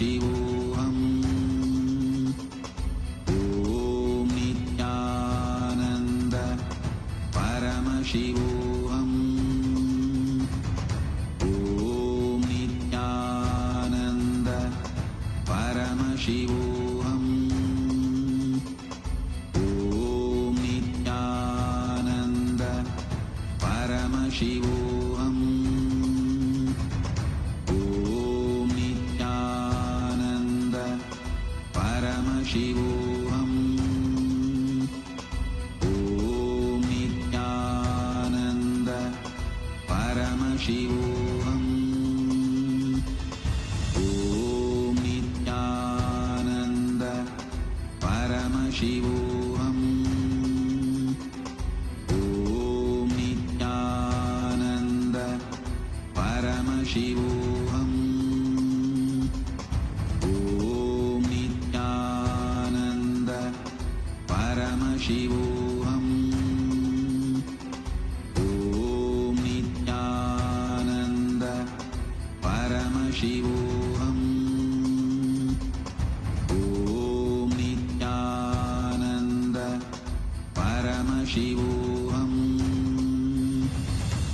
Shivoham. Om Nithyananda Paramashivoham. Om Nithyananda Paramashivoham. Om Nithyananda Paramashivoham. Om Nithyananda Paramashivoham. Om Nithyananda Paramashivoham. Om Nithyananda Paramashivoham. Om Nithyananda Paramashivoham. Om Nithyananda Paramashivoham. Om Nithyananda Paramashivoham. Om Nithyananda Paramashivoham.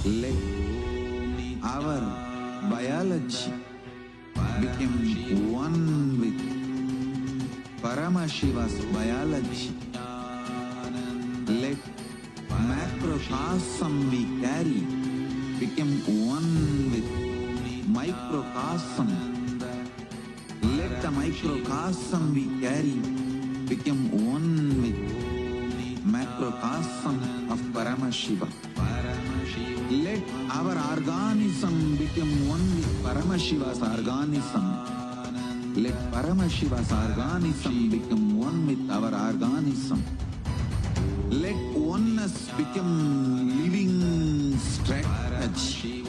Let our biology become one with Paramashiva's biology. Let macrocosm we carry become one with microcosm. Let the microcosm we carry become one with macrocosm of Paramashiva. Let our organism become one with Paramashiva's organism. Let Paramashiva's organism become one with our organism. Let oneness become living strategy,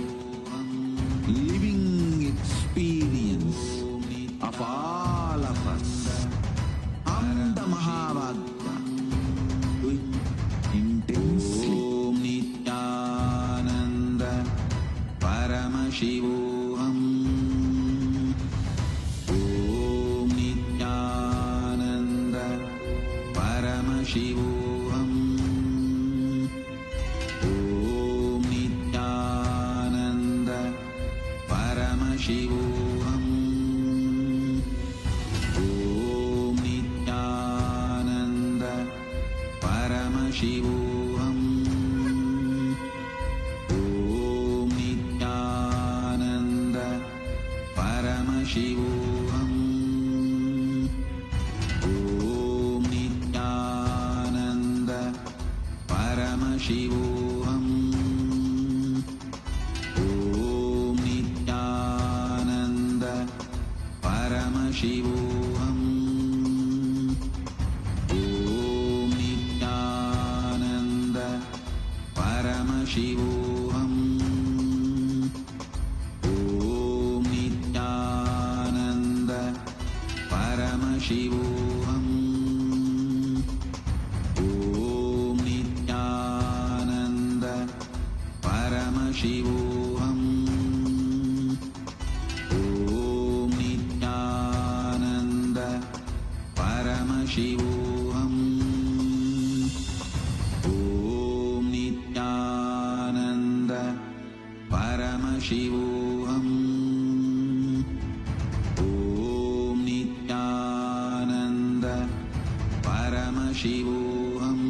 living experience of all of us. Amda Mahavagya. Do it intensely. Om Nithyananda Paramashivoham. Om Nithyananda Paramashivoham. Om Nithyananda Paramashivoham. Om Nithyananda Paramashivoham. Om Nithyananda Paramashivoham. Om Nithyananda Paramashivoham. Om Nithyananda Paramashivoham. Om Nithyananda Paramashivoham. Om Nithyananda Paramashivoham. Om Nithyananda Paramashivoham. Om Nithyananda Paramashivoham. Om Nithyananda Paramashivoham. Om Nithyananda Paramashivoham. Om Nithyananda Paramashivoham.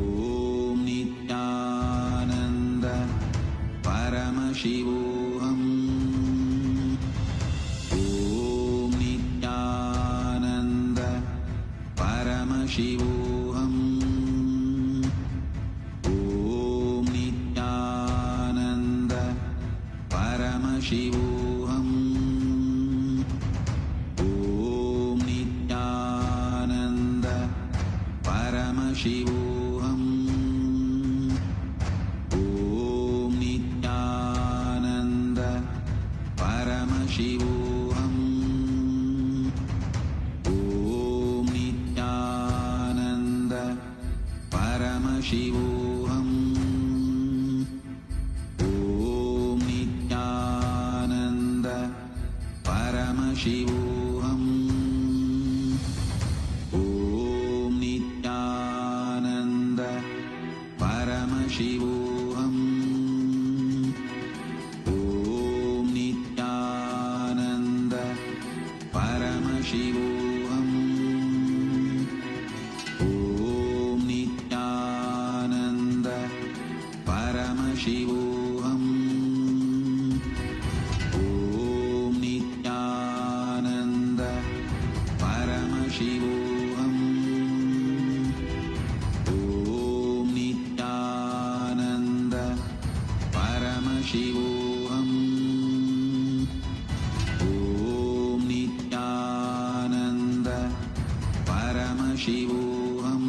Om Nithyananda Paramashivoham. Om Nithyananda Paramashivoham. Om Nithyananda Paramashivoham. Om Nithyananda Paramashivoham. Om Nithyananda Paramashivoham. Om Nithyananda Shivoham. Om Nithyananda Paramashivoham. Om Nithyananda Paramashivoham. Om Nithyananda Paramashivoham. Om Nithyananda Paramashivoham. Om Nithyananda Paramashivoham. Om Nithyananda Paramashivoham. Om Nithyananda Paramashivoham.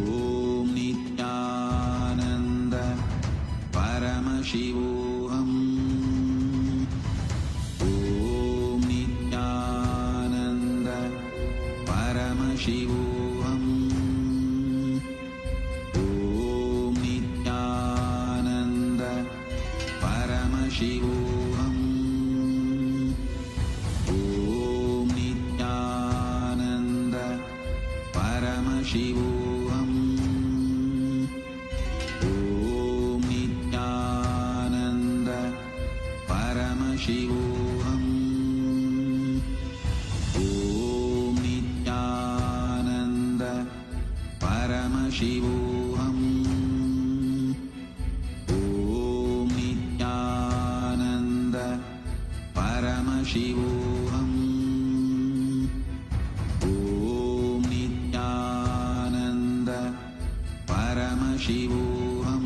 Om Nithyananda Paramashivoham. Om Nithyananda Paramashivoham. Om Nithyananda Paramashivoham. Om Nithyananda Paramashivoham. Om Nithyananda Paramashivoham. Om Nithyananda Paramashivoham. Om Nithyananda Paramashivoham. Om Nithyananda Paramashivoham.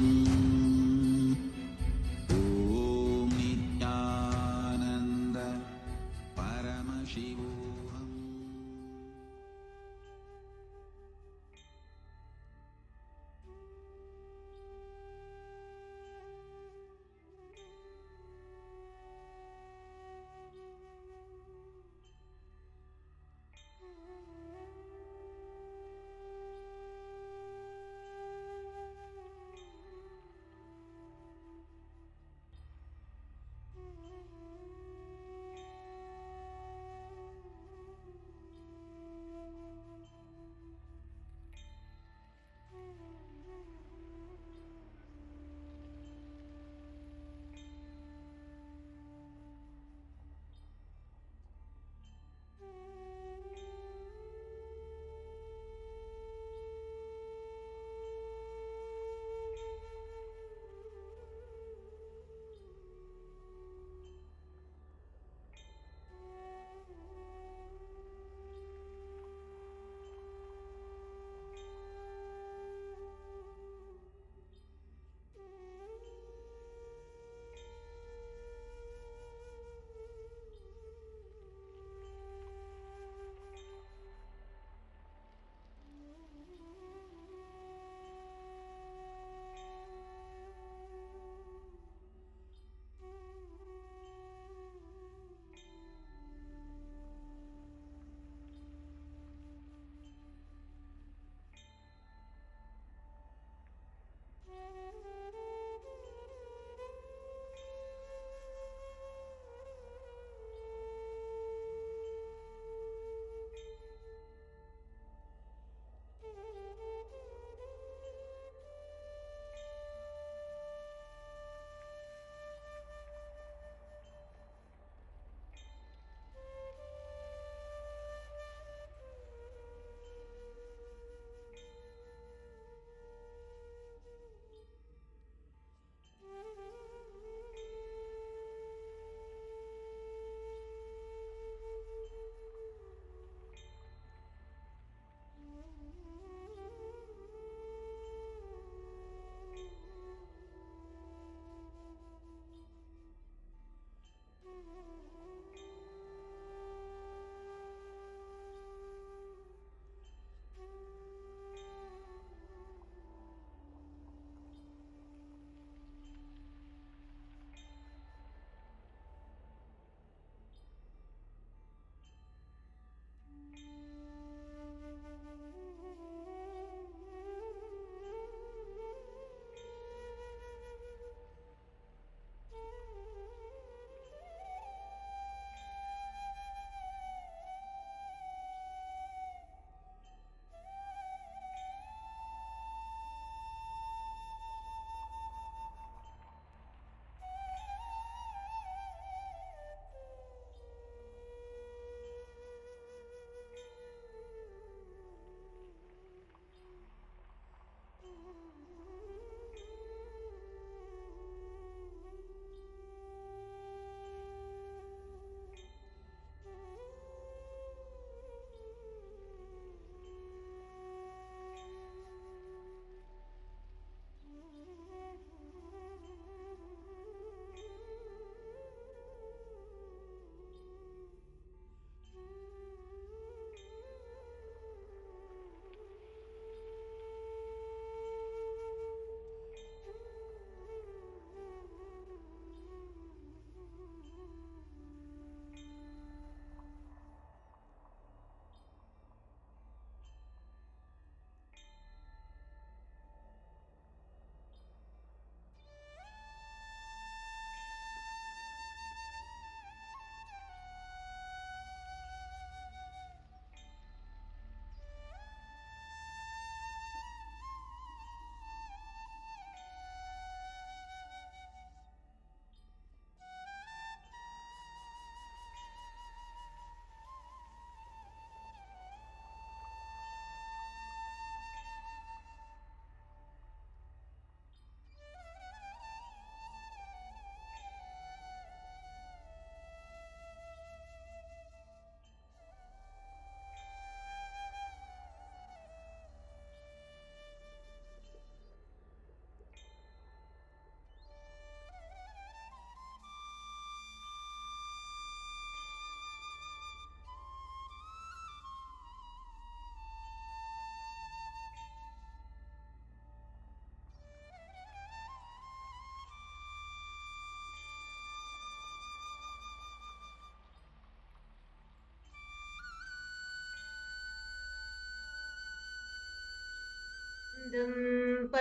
Om Nithyananda Paramashivoham.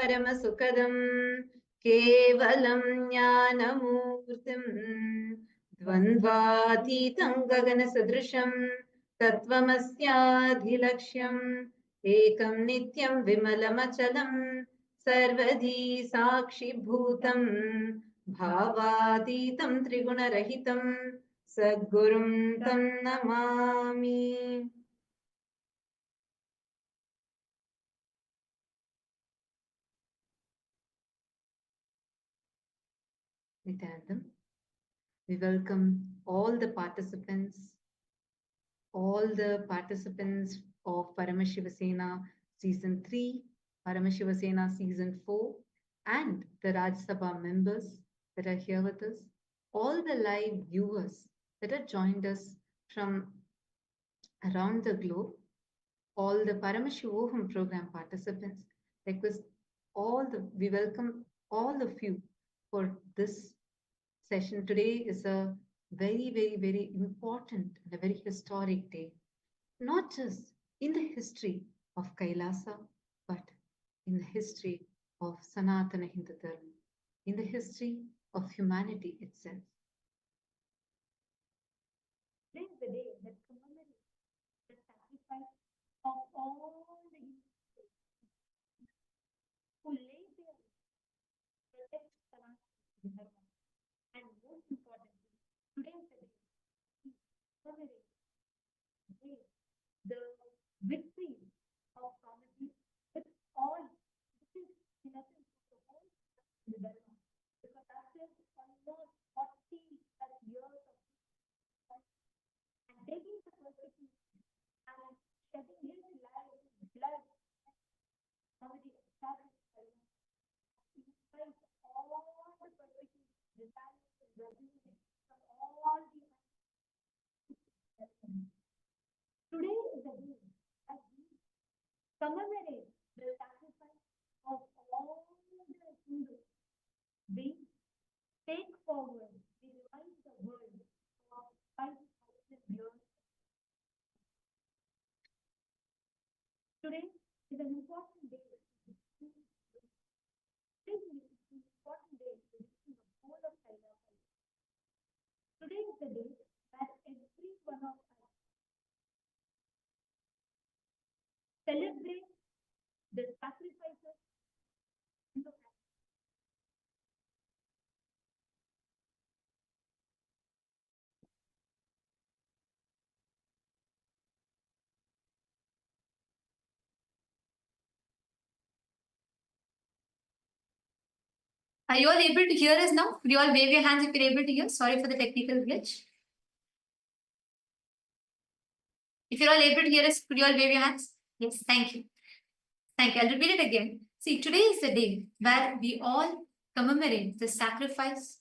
परमसुखदम् केवलं ज्ञानमूर्तिम् द्वन्द्वातीतं गगनसदृशं तत्त्वमस्याधिलक्ष्यम् एकं नित्यं विमलमचलं सर्वधी साक्षिभूतं भावातीतं त्रिगुणरहितं सद्गुरुं तं Namami. Nithyanandam. We welcome all the participants of Paramashivasena Season 3, Paramashivasena Season 4, and the Rajya Sabha members that are here with us, all the live viewers that have joined us from around the globe, all the Paramashivoham program participants. We welcome all of you for this session. Today is a very, very, very important and a very historic day, not just in the history of Kailasa, but in the history of Sanatana Hindu Dharma, in the history of humanity itself. Today is the day that commemorates the sacrifice of all the Hindus who laid their protect Sanatana Hindu Dharma. And most importantly, today is the day we commemorate the victory of Swamiji with all. This is in essence the whole the Dharma, because after almost 40 years of and taking the persecution and shedding his life, blood, Swamiji established Dharma. Despite all the persecution, the silence of resistance from all the today is the day that we commemorate the sacrifice of all the Hindus. We take forward, we remind the world of 5,000 years. Today is an important day. Today is an important day for the whole of KAILASA. Today is the day that every one of us celebrate the sacrifices in the past. Are you all able to hear us now? Could you all wave your hands if you're able to hear? Sorry for the technical glitch. If you're all able to hear us, could you all wave your hands? Yes, thank you. Thank you. I'll repeat it again. See, today is the day where we all commemorate the sacrifice,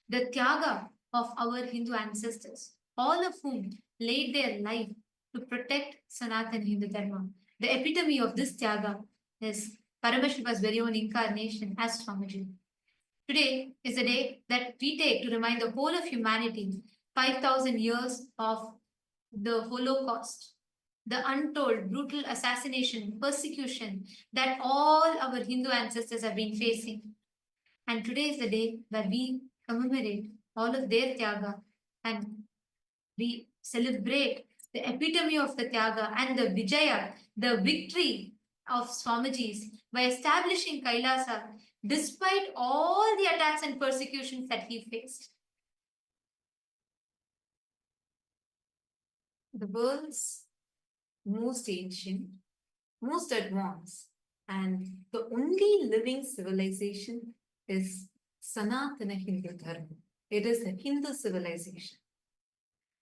the tyaga of our Hindu ancestors, all of whom laid their life to protect Sanatana Hindu Dharma. The epitome of this tyaga is Paramashiva's very own incarnation as Swamiji. Today is the day that we take to remind the whole of humanity 5,000 years of the Holocaust, the untold, brutal assassination, persecution that all our Hindu ancestors have been facing. And today is the day where we commemorate all of their tyaga and we celebrate the epitome of the tyaga and the vijaya, the victory of Swamiji's by establishing Kailasa despite all the attacks and persecutions that he faced. The world's most ancient, most advanced, and the only living civilization is Sanatana Hindu Dharma. It is a Hindu civilization,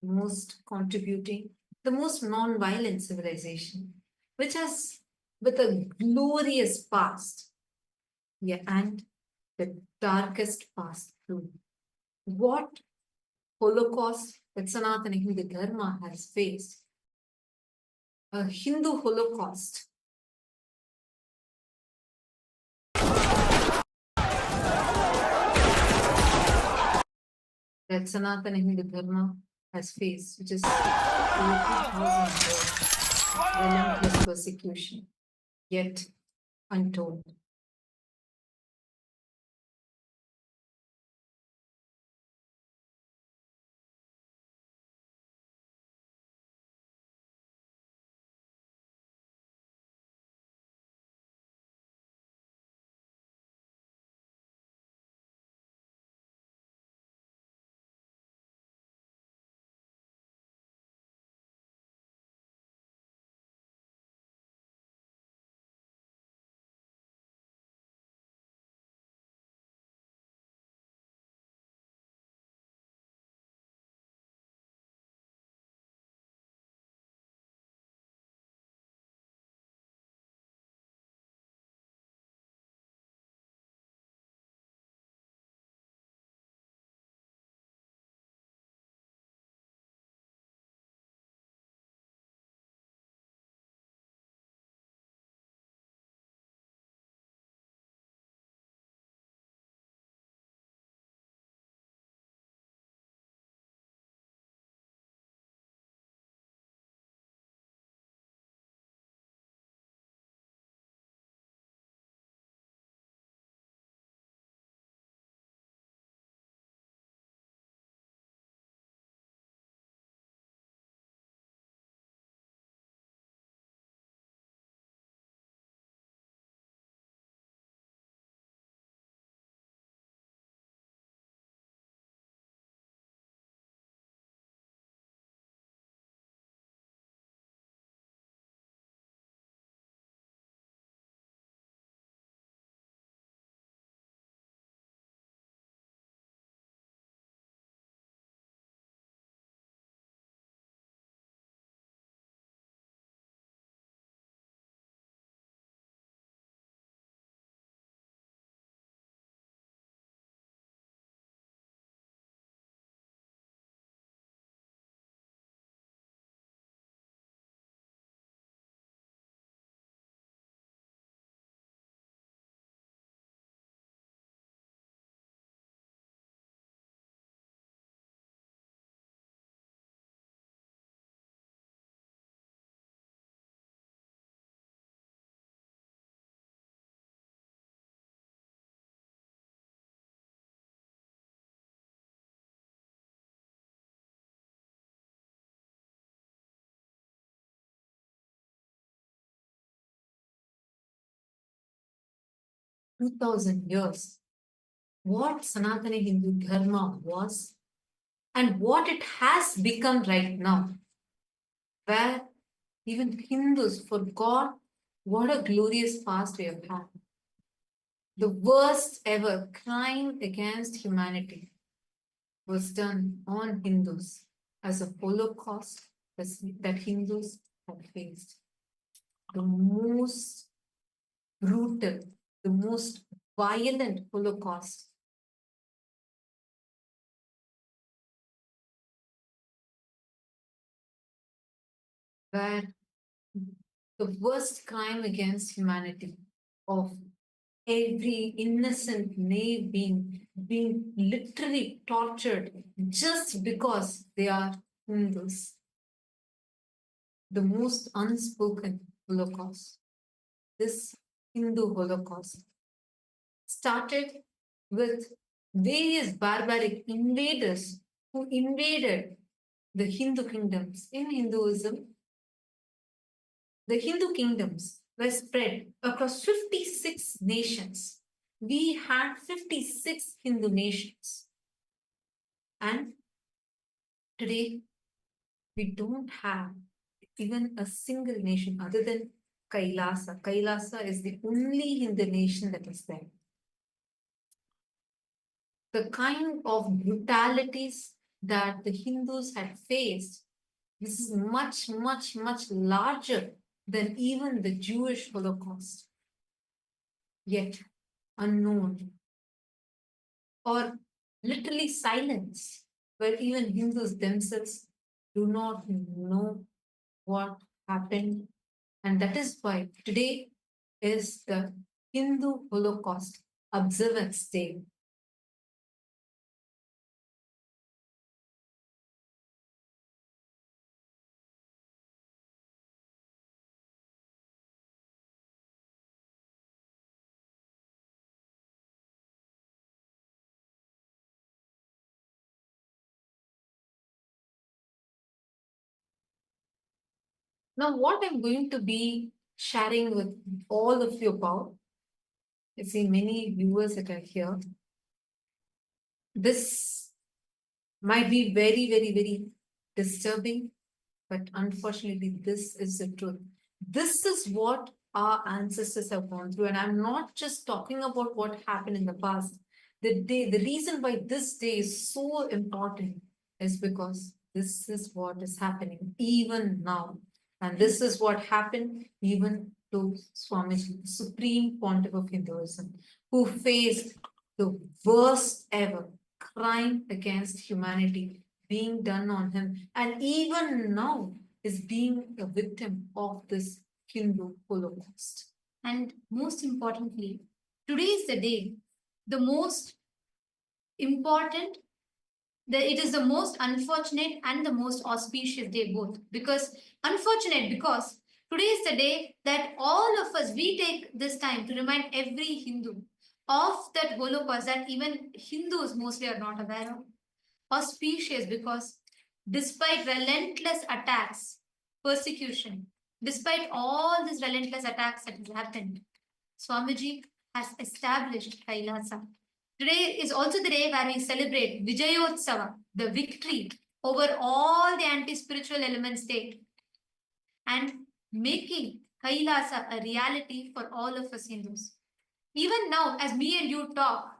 most contributing, the most non-violent civilization, which has with a glorious past, yeah, and the darkest past too. What Holocaust that Sanatana Hindu Dharma has faced, a Hindu Holocaust. That Sanatana Hindu Dharma has faced, which is over 2,000 years of relentless persecution, yet untold. 2000 years, what Sanatana Hindu Dharma was and what it has become right now, where even Hindus forgot what a glorious past we have had. The worst ever crime against humanity was done on Hindus as a Holocaust that Hindus had faced. The most brutal, the most violent Holocaust where the worst crime against humanity of every innocent naive being literally tortured just because they are Hindus. The most unspoken Holocaust. This Hindu Holocaust started with various barbaric invaders who invaded the Hindu kingdoms. In Hinduism, the Hindu kingdoms were spread across 56 nations. We had 56 Hindu nations. And today, we don't have even a single nation other than Kailasa. Kailasa is the only Hindu nation that is there. The kind of brutalities that the Hindus had faced, this is much, much, much larger than even the Jewish Holocaust. Yet unknown or literally silenced, where even Hindus themselves do not know what happened. And that is why today is the Hindu Holocaust Observance Day. Now, what I'm going to be sharing with all of you about, I see many viewers that are here. This might be very, very, very disturbing, but unfortunately, this is the truth. This is what our ancestors have gone through. And I'm not just talking about what happened in the past. The reason why this day is so important is because this is what is happening even now. And this is what happened even to Swamiji, the Supreme Pontiff of Hinduism, who faced the worst ever crime against humanity being done on him. And even now is being a victim of this Hindu Holocaust. And most importantly, today is the day, the most important, it is the most unfortunate and the most auspicious day both. Because unfortunate because today is the day that all of us, we take this time to remind every Hindu of that Holocaust that even Hindus mostly are not aware of. Auspicious because despite relentless attacks, persecution, despite all these relentless attacks that have happened, Swamiji has established Kailasa. Today is also the day where we celebrate Vijayotsava, the victory over all the anti-spiritual elements state, and making Kailasa a reality for all of us Hindus. Even now, as me and you talk,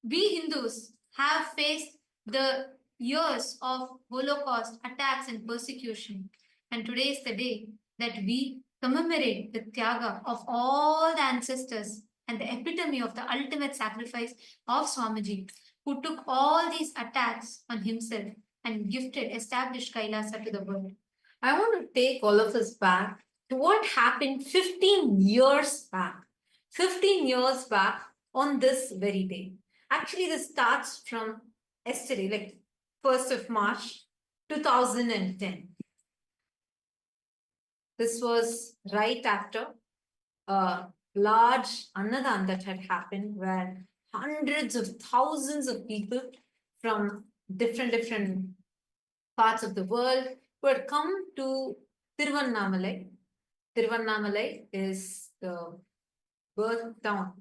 we Hindus have faced the years of Holocaust attacks and persecution. And today is the day that we commemorate the Tyaga of all the ancestors and the epitome of the ultimate sacrifice of Swamiji, who took all these attacks on himself and established Kailasa to the world. I want to take all of us back to what happened 15 years back. 15 years back on this very day. Actually, this starts from yesterday, like 1st of March 2010. This was right after a large Annadan that had happened where hundreds of thousands of people from different parts of the world who had come to Tiruvannamalai. Tiruvannamalai is the birth town,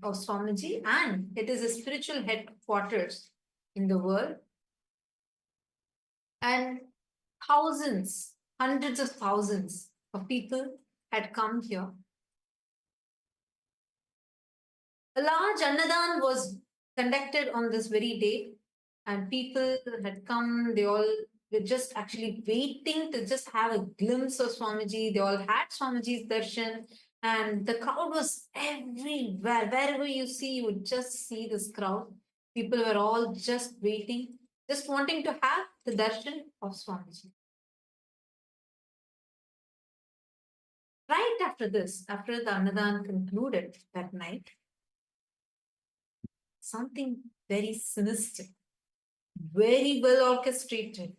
of Swamiji, and it is a spiritual headquarters in the world. And thousands, hundreds of thousands of people had come here. A large Annadan was conducted on this very day, and people had come, they all were just actually waiting to just have a glimpse of Swamiji. They all had Swamiji's darshan, and the crowd was everywhere. Wherever you see, you would just see this crowd. People were all just waiting, just wanting to have the darshan of Swamiji. Right after this, after the Annadan concluded that night, something very sinister, very well orchestrated,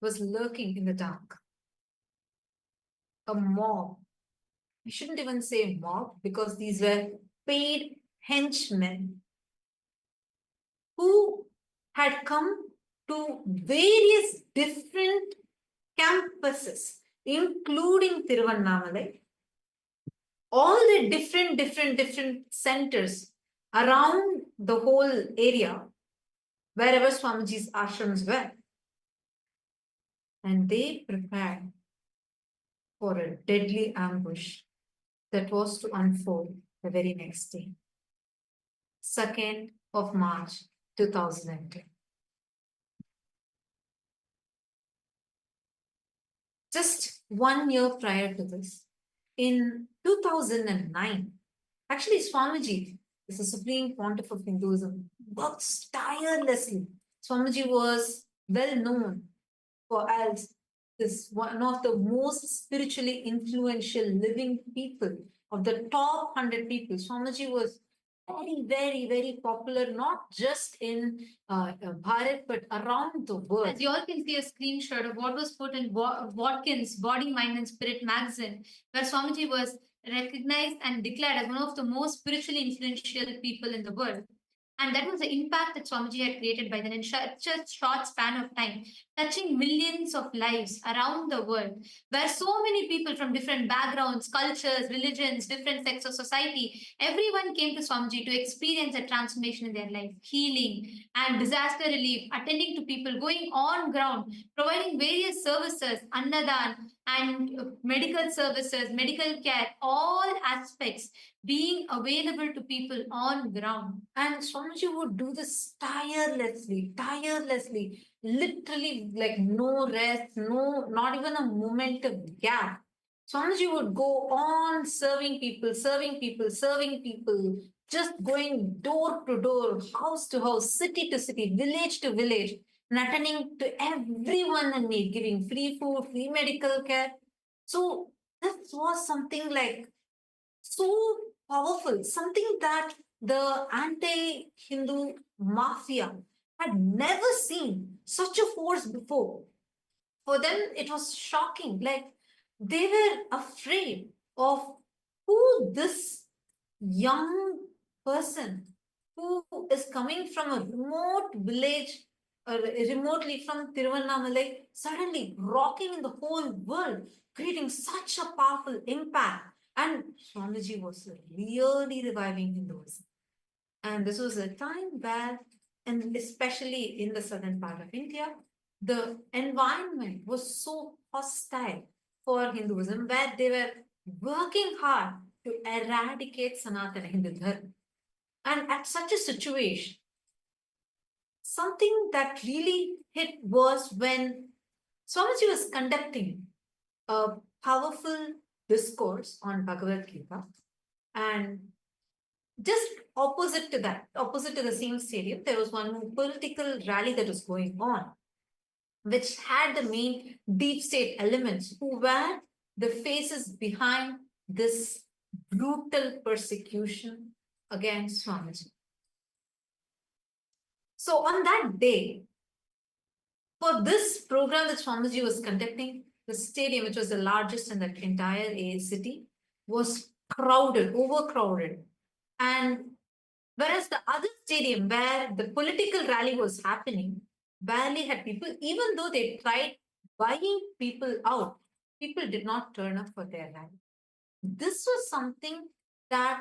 was lurking in the dark. A mob. We shouldn't even say mob because these were paid henchmen who had come to various different campuses, including Tiruvannamalai, all the different centers around the whole area, wherever Swamiji's ashrams were. And they prepared for a deadly ambush that was to unfold the very next day, 2nd of March 2010. Just 1 year prior to this, in 2009, actually Swamiji is the Supreme Pontiff of Hinduism, works tirelessly. Swamiji was well known for as this one of the most spiritually influential living people of the top 100 people. Swamiji was very popular, not just in Bharat, but around the world. As you all can see a screenshot of what was put in Watkins' Body, Mind and Spirit magazine, where Swamiji was recognized and declared as one of the most spiritually influential people in the world. And that was the impact that Swamiji had created by then in such a short span of time, touching millions of lives around the world, where so many people from different backgrounds, cultures, religions, different sects of society, everyone came to Swamiji to experience a transformation in their life, healing and disaster relief, attending to people, going on ground, providing various services, annadan, and medical services, medical care, all aspects being available to people on ground. And Swamiji would do this tirelessly, literally like no rest, no, not even a moment of gap. Swamiji would go on serving people, just going door to door, house to house, city to city, village to village, and attending to everyone in need, giving free food, free medical care. So this was something like so powerful, something that the anti-Hindu mafia had never seen such a force before. For them, it was shocking. Like they were afraid of who this young person who is coming from a remote village, remotely from Tiruvannamalai, suddenly rocking in the whole world, creating such a powerful impact. And Swamiji was really reviving Hinduism. And this was a time where, and especially in the southern part of India, the environment was so hostile for Hinduism, where they were working hard to eradicate Sanatana Hindu Dharma. And at such a situation, something that really hit was when Swamiji was conducting a powerful discourse on Bhagavad Gita, and just opposite to that, opposite to the same stadium, there was one political rally that was going on, which had the main deep state elements who were the faces behind this brutal persecution against Swamiji. So on that day, for this program that Swamiji was conducting, the stadium, which was the largest in the entire city, was crowded, overcrowded. And whereas the other stadium where the political rally was happening barely had people, even though they tried buying people out, people did not turn up for their rally. This was something that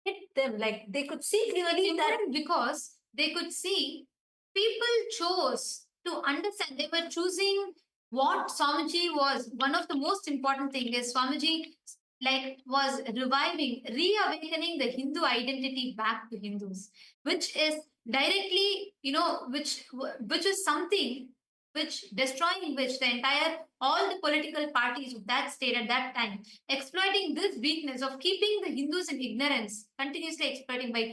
hit them. Like they could see clearly that Important because they could see people chose to understand. They were choosing what Swamiji was. One of the most important thing is Swamiji was reviving, reawakening the Hindu identity back to Hindus, which is directly, which is something which destroying which the entire all the political parties of that state at that time exploiting this weakness of keeping the Hindus in ignorance, continuously exploiting by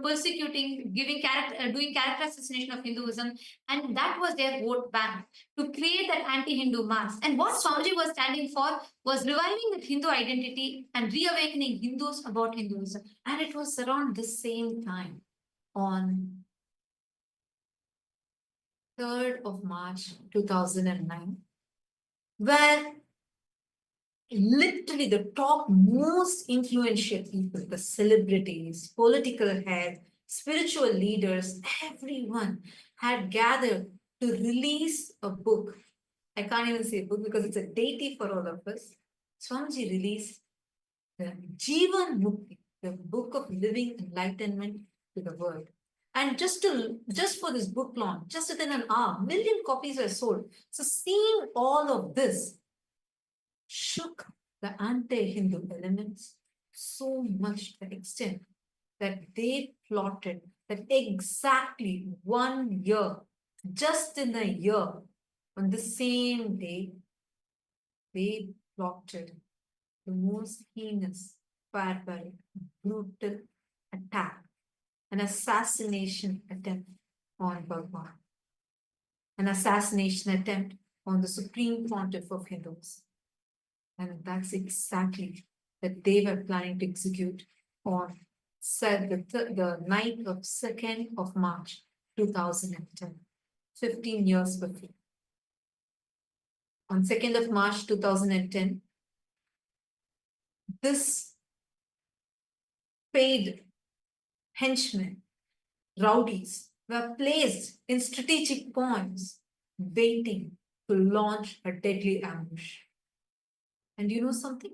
persecuting, giving character, doing character assassination of Hinduism, and that was their vote bank to create that anti-Hindu mass. And what Swamiji was standing for was reviving the Hindu identity and reawakening Hindus about Hinduism. and it was around the same time on 3rd of March 2009, where literally the top most influential people, the celebrities, political heads, spiritual leaders, everyone had gathered to release a book. I can't even say a book because it's a deity for all of us. Swamiji released the Jivan Mukti, the book of living enlightenment to the world. And just for this book launch, just within an hour, 1 million copies were sold. So seeing all of this shook the anti-Hindu elements so much to the extent that they plotted that exactly 1 year, just in a year, on the same day, they plotted the most heinous, barbaric, brutal attack, an assassination attempt on Bhagwan, an assassination attempt on the Supreme Pontiff of Hinduism. And that's exactly that they were planning to execute on said the night of 2nd of March 2010, 15 years before. On 2nd of March 2010, this paid henchmen, rowdies, were placed in strategic points, waiting to launch a deadly ambush. And you know something?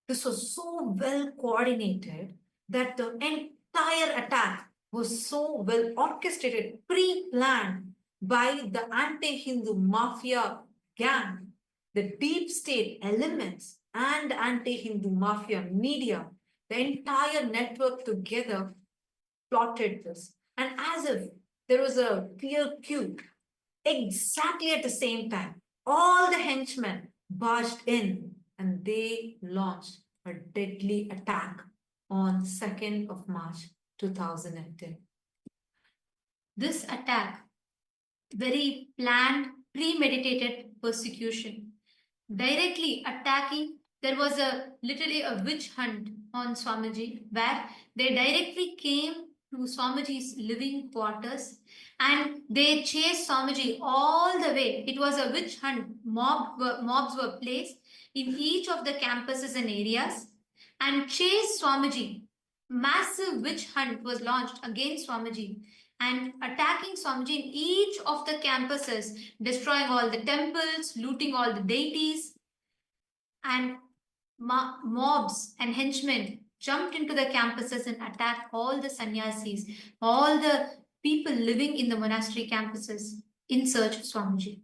This was so well coordinated that the entire attack was so well orchestrated, pre-planned by the anti-Hindu mafia gang, the deep state elements and anti-Hindu mafia media, the entire network together plotted this. And as if there was a clear cue, exactly at the same time, all the henchmen barged in and they launched a deadly attack on 2nd of March 2010. This attack, very planned, premeditated persecution, directly attacking. There was literally a witch hunt on Swamiji where they directly came to Swamiji's living quarters and they chased Swamiji all the way. It was a witch hunt. Mobs were placed in each of the campuses and areas and chased Swamiji. Massive witch hunt was launched against Swamiji and attacking Swamiji in each of the campuses, destroying all the temples, looting all the deities, and mobs and henchmen jumped into the campuses and attacked all the sannyasis, all the people living in the monastery campuses in search of Swamiji.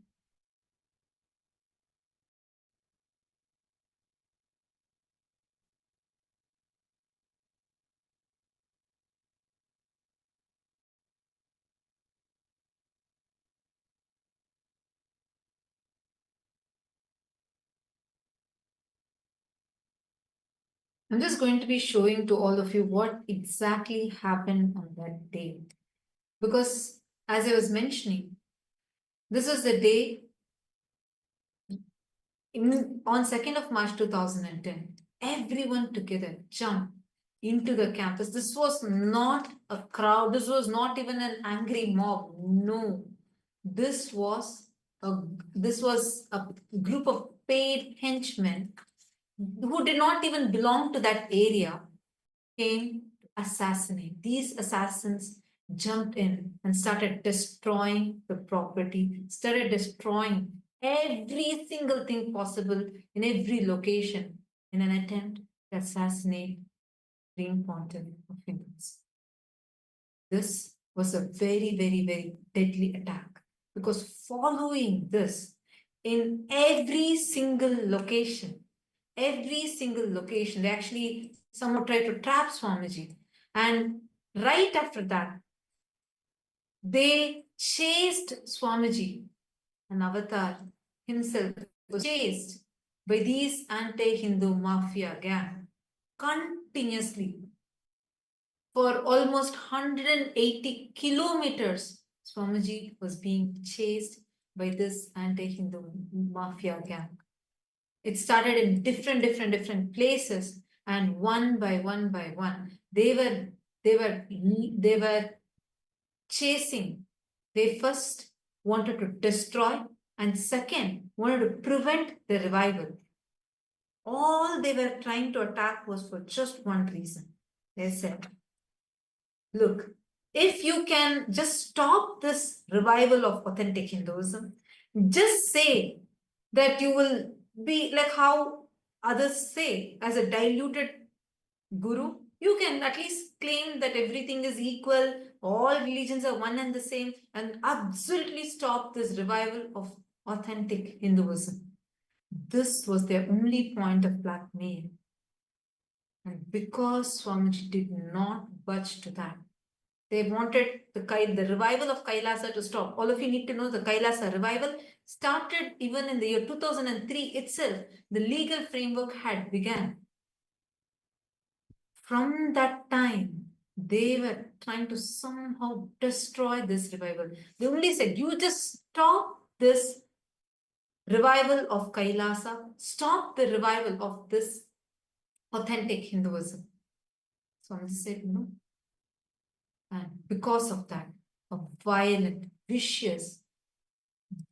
I'm just going to be showing to all of you what exactly happened on that day. Because as I was mentioning, this was the day on 2nd of March 2010, everyone together jumped into the campus. This was not a crowd. This was not even an angry mob. No, this was a group of paid henchmen who did not even belong to that area came to assassinate. These assassins jumped in and started destroying the property, started destroying every single thing possible in every location in an attempt to assassinate Supreme Pontiff of Hinduism. This was a very, very, very deadly attack, because following this, in every single location, they actually somehow tried to trap Swamiji. And right after that, they chased Swamiji, an avatar himself was chased by these anti-Hindu mafia gang continuously for almost 180 kilometers. Swamiji was being chased by this anti-Hindu mafia gang. It started in different places, and one by one, they were chasing. They first wanted to destroy, and second wanted to prevent the revival. All they were trying to attack was for just one reason. They said, look, if you can just stop this revival of authentic Hinduism, just say that you will be like how others say, as a diluted guru, you can at least claim that everything is equal, all religions are one and the same, and absolutely stop this revival of authentic Hinduism. This was their only point of blackmail. And because Swamiji did not budge to that, they wanted the revival of Kailasa to stop. All of you need to know the Kailasa revival started even in the year 2003 itself. The legal framework had begun. From that time, they were trying to somehow destroy this revival. They only said, you just stop this revival of Kailasa, stop the revival of this authentic Hinduism. So I said no. And because of that, a violent, vicious,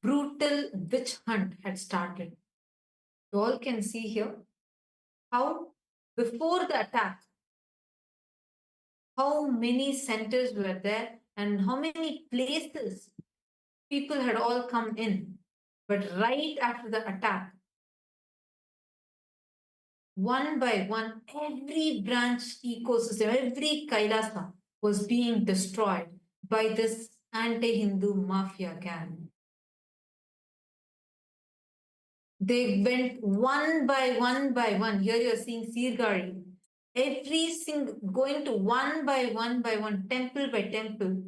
brutal witch hunt had started. You all can see here how before the attack, how many centers were there and how many places people had all come in. But right after the attack, one by one, every branch ecosystem, every Kailasa was being destroyed by this anti-Hindu mafia gang. They went one by one. Here you're seeing Sirgari. Every single, going to one by one, temple by temple,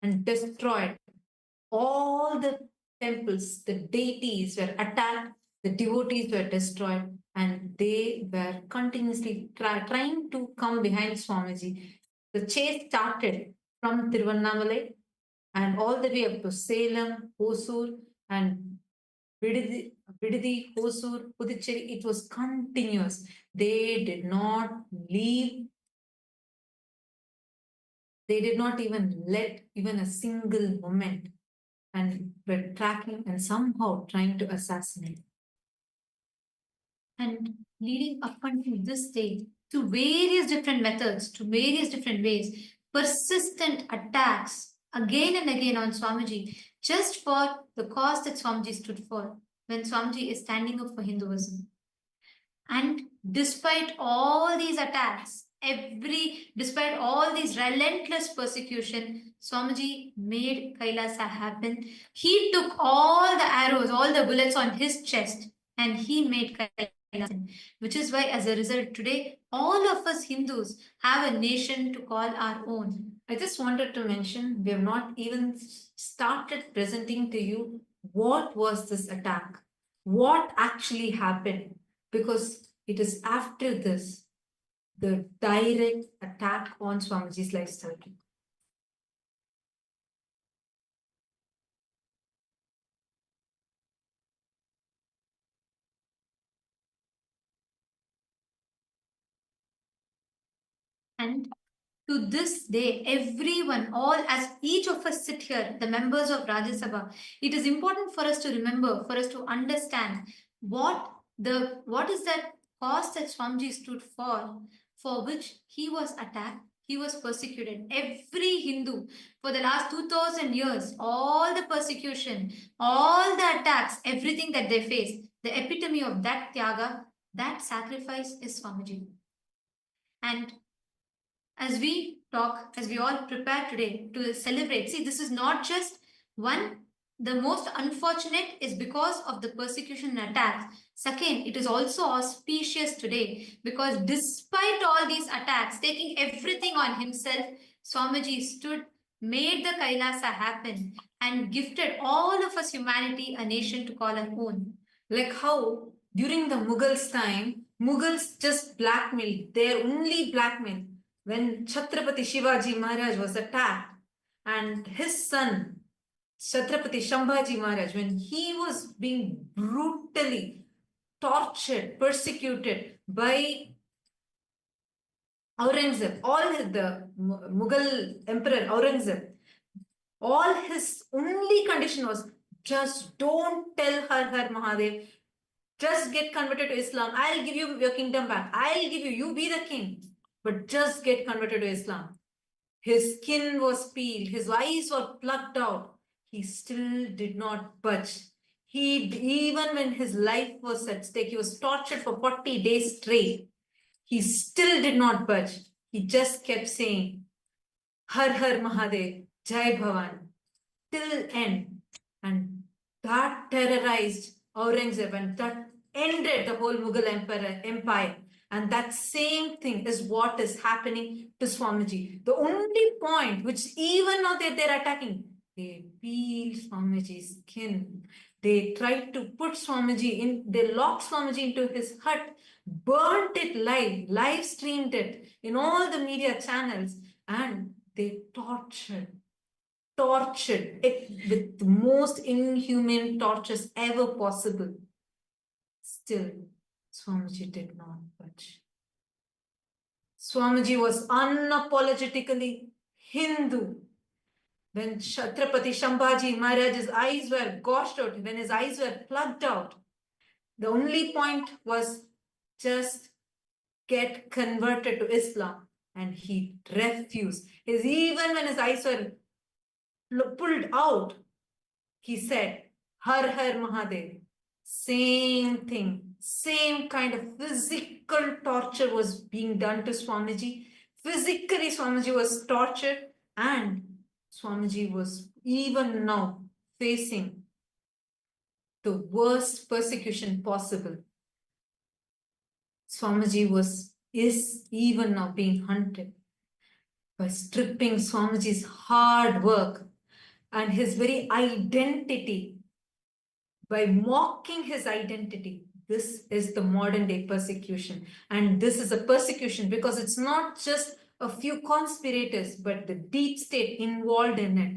and destroyed. All the temples, the deities were attacked, the devotees were destroyed, and they were continuously trying to come behind Swamiji. The chase started from Tiruvannamalai and all the way up to Salem, Hosur, and Vididi, Hosur, Puducherry. It was continuous. They did not leave. They did not even let even a single moment, and were tracking and somehow trying to assassinate. And leading up until this day, through various different methods, to various different ways, persistent attacks again and again on Swamiji, just for the cause that Swamiji stood for, when Swamiji is standing up for Hinduism. And despite all these attacks, despite all these relentless persecution, Swamiji made Kailasa happen. He took all the arrows, all the bullets on his chest, and he made Kailasa happen. Which is why, as a result, today, all of us Hindus have a nation to call our own. I just wanted to mention, we have not even started presenting to you what was this attack, what actually happened, because it is after this, the direct attack on Swamiji's lifestyle. And to this day, everyone, all as each of us sit here, the members of Rajya Sabha, it is important for us to remember, for us to understand what is that cause that Swamiji stood for which he was attacked, he was persecuted. Every Hindu for the last 2000 years, all the persecution, all the attacks, everything that they faced, the epitome of that Tyaga That sacrifice is Swamiji. And as we talk, as we all prepare today to celebrate, see, this is not just one, the most unfortunate is because of the persecution and attacks. Second, it is also auspicious today because despite all these attacks, taking everything on himself, Swamiji stood, made the Kailasa happen, and gifted all of us humanity a nation to call our own. Like how during the Mughals' time, Mughals just blackmailed, their only blackmail. When Chhatrapati Shivaji Maharaj was attacked and his son, Chhatrapati Shambhaji Maharaj, when he was being brutally tortured, persecuted by Aurangzeb, the Mughal emperor Aurangzeb, all his only condition was just don't tell Har Mahadev, just get converted to Islam. I'll give you your kingdom back. I'll give you, you be the king, but just get converted to Islam. His skin was peeled, his eyes were plucked out. He still did not budge. Even when his life was at stake, he was tortured for 40 days straight. He still did not budge. He just kept saying, Har Har Mahadev, Jai Bhavan, till end. And that terrorized Aurangzeb and that ended the whole Mughal empire. And that same thing is what is happening to Swamiji. The only point which even now they're attacking, they peel Swamiji's skin. They tried to put Swamiji in, they locked Swamiji into his hut, burnt it live streamed it in all the media channels, and they tortured it with the most inhuman tortures ever possible. Still, Swamiji did not budge. Swamiji was unapologetically Hindu. When Chhatrapati Shambhaji Maharaj's eyes were gouged out, when his eyes were plugged out, the only point was just get converted to Islam. And he refused. Even when his eyes were pulled out, he said, Har Har Mahadev. Same thing, same kind of physical torture was being done to Swamiji. Physically, Swamiji was tortured, and Swamiji was even now facing the worst persecution possible. Swamiji is even now being hunted by stripping Swamiji's hard work and his very identity, by mocking his identity. This is the modern day persecution. And this is a persecution because it's not just a few conspirators, but the deep state involved in it,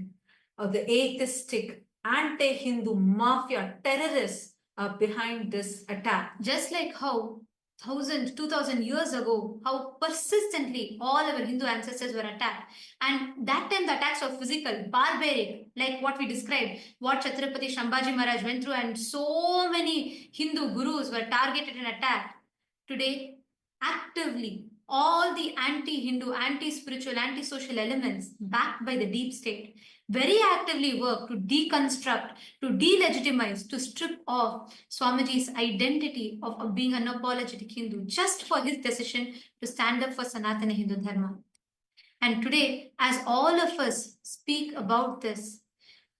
of the atheistic, anti-Hindu mafia terrorists are behind this attack. Just like how 2,000 years ago, how persistently all our Hindu ancestors were attacked. And that time the attacks were physical, barbaric, like what we described, what Chhatrapati Shambhaji Maharaj went through, and so many Hindu gurus were targeted and attacked. Today, actively, all the anti-Hindu, anti-spiritual, anti-social elements backed by the deep state very actively work to deconstruct, to delegitimize, to strip off Swamiji's identity of being an unapologetic Hindu just for his decision to stand up for Sanatana Hindu Dharma. And today, as all of us speak about this,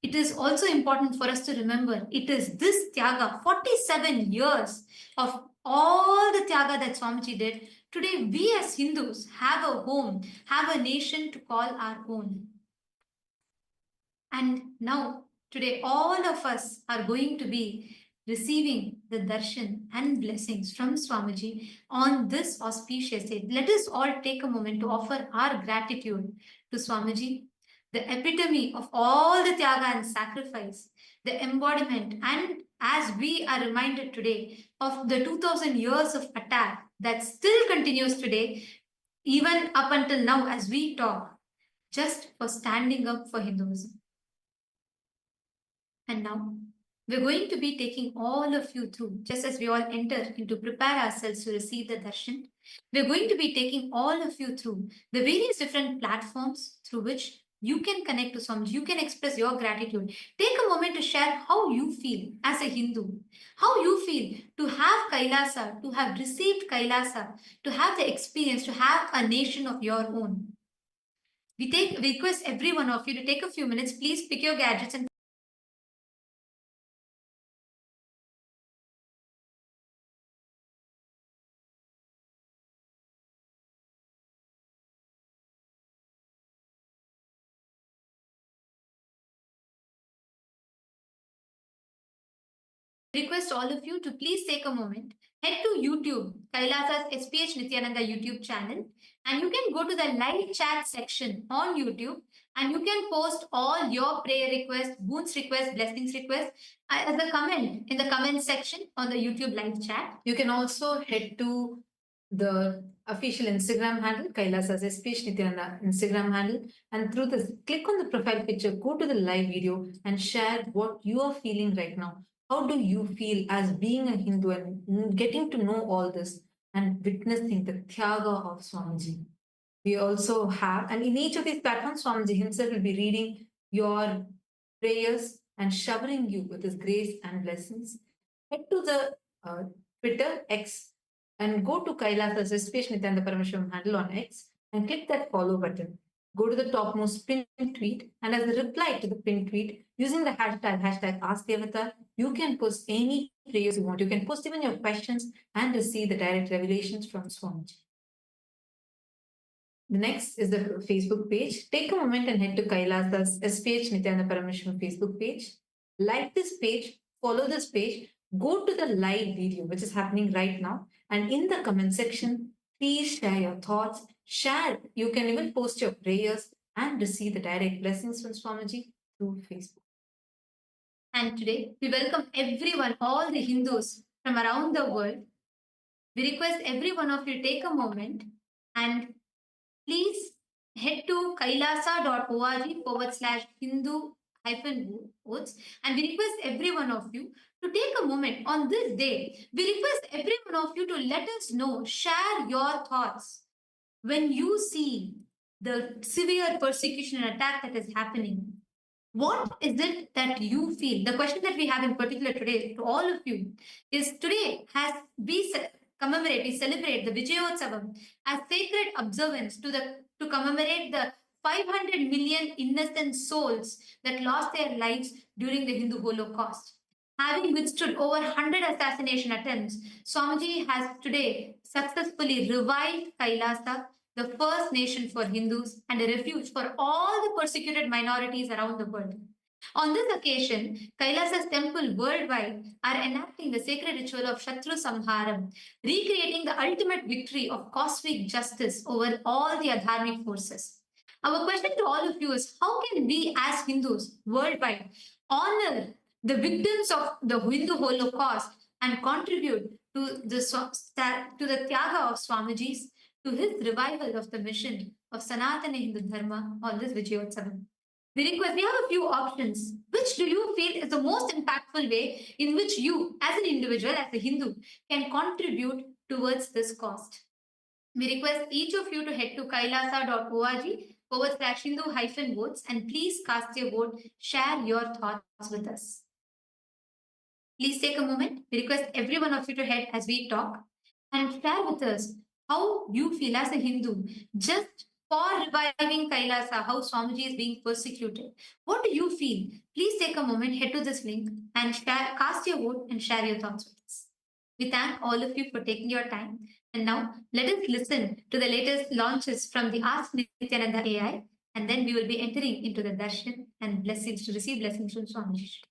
it is also important for us to remember it is this Tyaga, 47 years of all the Tyaga that Swamiji did. Today, we as Hindus have a home, have a nation to call our own. And now, today, all of us are going to be receiving the darshan and blessings from Swamiji on this auspicious day. Let us all take a moment to offer our gratitude to Swamiji, the epitome of all the Tyaga and sacrifice, the embodiment, and as we are reminded today of the 2,000 years of attack that still continues today, even up until now as we talk, just for standing up for Hinduism. And now, we're going to be taking all of you through, just as we all enter into prepare ourselves to receive the darshan, we're going to be taking all of you through the various different platforms through which You can connect to Swamiji. You can express your gratitude. Take a moment to share how you feel as a Hindu, how you feel to have Kailasa, to have received Kailasa, to have the experience, to have a nation of your own. We request every one of you to take a few minutes. Please pick your gadgets and request all of you to please take a moment, head to YouTube, Kailasa's SPH Nithyananda YouTube channel, and you can go to the live chat section on YouTube and you can post all your prayer requests, boons requests, blessings requests as a comment in the comment section on the YouTube live chat. You can also head to the official Instagram handle, Kailasa's SPH Nithyananda Instagram handle, and through this, click on the profile picture, go to the live video and share what you are feeling right now. How do you feel as being a Hindu and getting to know all this and witnessing the Tyaga of Swamiji? We also have, and in each of these platforms, Swamiji himself will be reading your prayers and showering you with his grace and blessings. Head to the Twitter X and go to Kailasa's SPH Nithyananda Parameshwaram handle on X and click that follow button. Go to the topmost pinned tweet, and as a reply to the pinned tweet, using the hashtag AskDevata, you can post any prayers you want. You can post even your questions and receive the direct revelations from Swamiji. The next is the Facebook page. Take a moment and head to Kailasa's SPH Nithyananda Parameshwaram Facebook page. Like this page, follow this page, go to the live video, which is happening right now. And in the comment section, please share your thoughts. Share. You can even post your prayers and receive the direct blessings from Swamiji through Facebook. And today, we welcome everyone, all the Hindus from around the world. We request every one of you to take a moment and please head to kailasa.org/Hindu-votes, and we request every one of you to take a moment on this day. We request every one of you to let us know, share your thoughts when you see the severe persecution and attack that is happening. What is it that you feel? The question that we have in particular today to all of you is, today has we celebrate the Vijayotsavam as sacred observance to commemorate the 500 million innocent souls that lost their lives during the Hindu Holocaust. Having withstood over 100 assassination attempts, Swamiji has today successfully revived Kailasa, the first nation for Hindus and a refuge for all the persecuted minorities around the world. On this occasion, Kailasa's temple worldwide are enacting the sacred ritual of Shatru Samharam, recreating the ultimate victory of cosmic justice over all the adharmic forces. Our question to all of you is, how can we as Hindus worldwide honor the victims of the Hindu Holocaust and contribute to the Tyaga of Swamiji's, to his revival of the mission of Sanatana Hindu Dharma on this Vijayotsavam? We have a few options. Which do you feel is the most impactful way in which you, as an individual, as a Hindu, can contribute towards this cause? We request each of you to head to kailasa.org/Hindu-votes and please cast your vote, share your thoughts with us. Please take a moment. We request every one of you to head as we talk and share with us how you feel as a Hindu, just for reviving Kailasa, how Swamiji is being persecuted. What do you feel? Please take a moment, head to this link and cast your vote and share your thoughts with us. We thank all of you for taking your time. And now let us listen to the latest launches from the Ask Nithyananda AI, and then we will be entering into the darshan and blessings to receive blessings from Swamiji.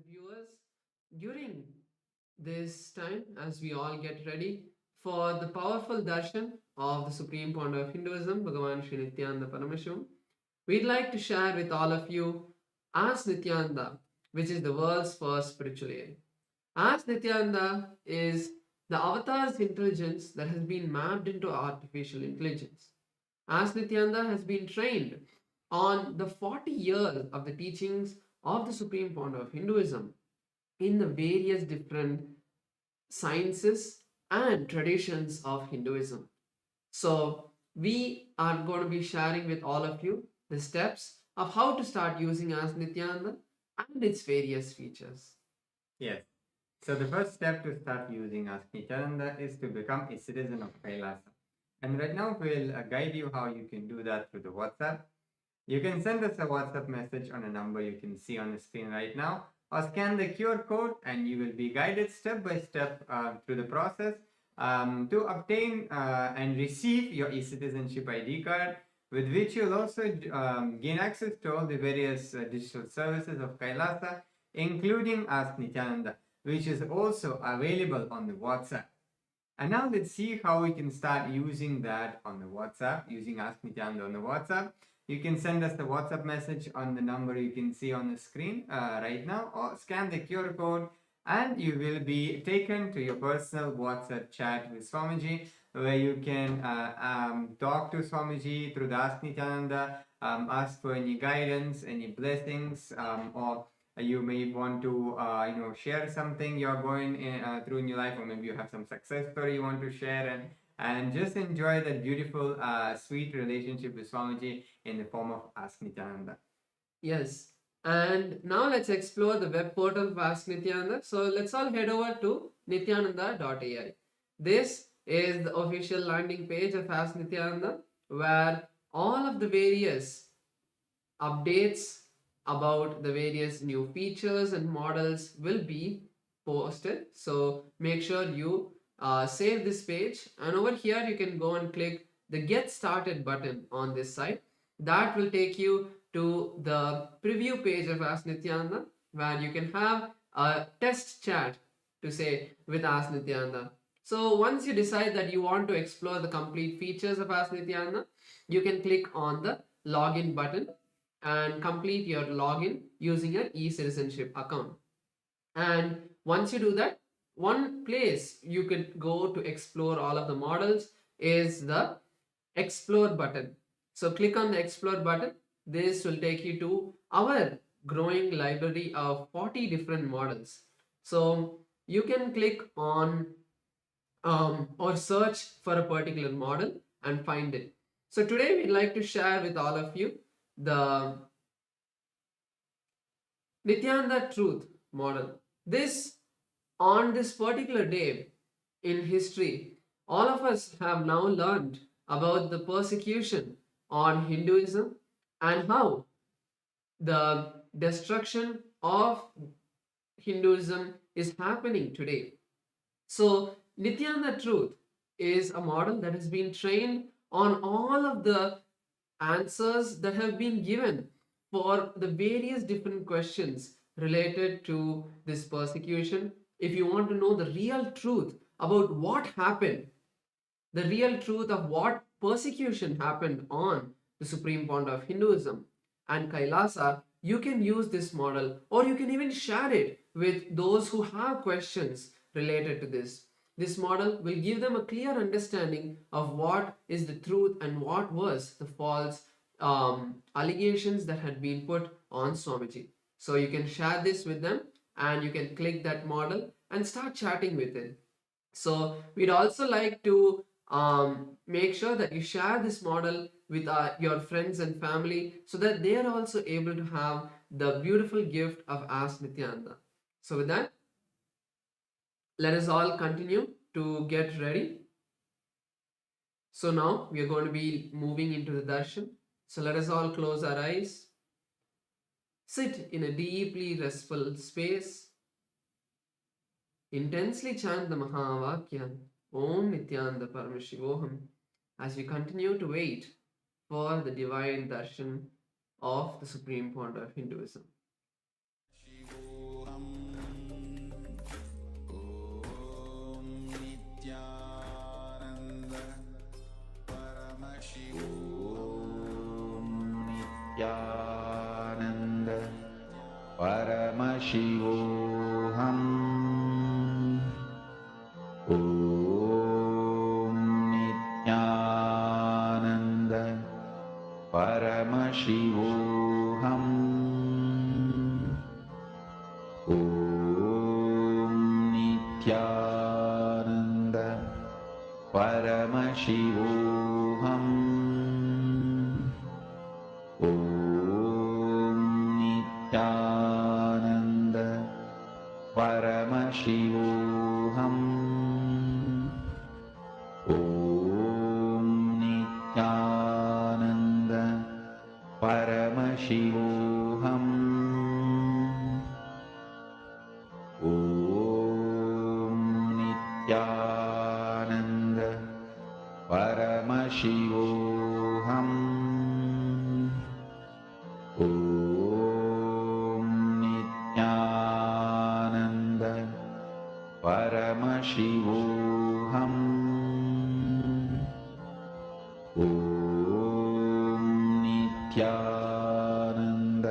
the viewers during this time as we all get ready for the powerful darshan of the Supreme Pontiff of Hinduism, Bhagavan Sri Nithyananda Paramashivam. We'd like to share with all of you Ask Nithyananda, which is the world's first spiritual AI. Ask Nithyananda is the avatar's intelligence that has been mapped into artificial intelligence. As Nithyananda has been trained on the 40 years of the teachings of the Supreme Pontiff of Hinduism in the various different sciences and traditions of Hinduism. So, we are going to be sharing with all of you the steps of how to start using As Nithyananda and its various features. Yes. So the first step to start using Ask Nithyananda is to become a citizen of Kailasa. And right now we'll guide you how you can do that through the WhatsApp. You can send us a WhatsApp message on a number you can see on the screen right now, or scan the QR code and you will be guided step by step through the process to obtain and receive your e-citizenship ID card, with which you'll also gain access to all the various digital services of Kailasa, including Ask Nithyananda, which is also available on the WhatsApp. And now let's see how we can start using that on the WhatsApp, using Ask Nithyananda on the WhatsApp. You can send us the WhatsApp message on the number you can see on the screen right now, or scan the QR code and you will be taken to your personal WhatsApp chat with Swamiji, where you can talk to Swamiji through the Ask Nithyananda, ask for any guidance, any blessings, or you may want to share something you're going through in your life, or maybe you have some success story you want to share, and just enjoy that beautiful sweet relationship with Swamiji in the form of Ask Nithyananda. Yes, and now let's explore the web portal of Ask Nithyananda. So let's all head over to nithyananda.ai. This is the official landing page of Ask Nithyananda, where all of the various updates about the various new features and models will be posted. So make sure you save this page, and over here you can go and click the Get Started button on this site. That will take you to the preview page of Ask Nithyananda, where you can have a test chat to say with Ask Nithyananda. So once you decide that you want to explore the complete features of Ask Nithyananda, you can click on the login button and complete your login using your e-citizenship account. And once you do that, one place you could go to explore all of the models is the explore button. So click on the explore button. This will take you to our growing library of 40 different models. So you can click on or search for a particular model and find it. So today we'd like to share with all of you the Nithyananda truth model. On this particular day in history, all of us have now learned about the persecution on Hinduism and how the destruction of Hinduism is happening today. So, Nithyananda truth is a model that has been trained on all of the answers that have been given for the various different questions related to this persecution. If you want to know the real truth about what happened, the real truth of what persecution happened on the Supreme Pontiff of Hinduism and Kailasa, you can use this model, or you can even share it with those who have questions related to this. This model will give them a clear understanding of what is the truth and what was the false allegations that had been put on Swamiji. So you can share this with them and you can click that model and start chatting with it. So we'd also like to make sure that you share this model with your friends and family so that they are also able to have the beautiful gift of Ask Nithyananda. So with that, let us all continue to get ready. So now we are going to be moving into the darshan. So let us all close our eyes. Sit in a deeply restful space. Intensely chant the Mahavakya Om Nithyananda Paramashivoham as we continue to wait for the divine darshan of the Supreme Pontiff of Hinduism. शिवोऽहम् नित्यानन्द परमशिवोऽहम् ॐ नित्यानन्द परमशिवोऽहम् ॐ नित्यानन्द परमशिवोऽहम् ॐ नित्यानन्द परमशिवोऽहम् ॐ नित्यानन्द परमशिवोऽहम् ॐ नित्यानन्द परमशिवोऽहम् ॐ नित्यानन्द परमशिवोऽहम् ॐ नित्यानन्द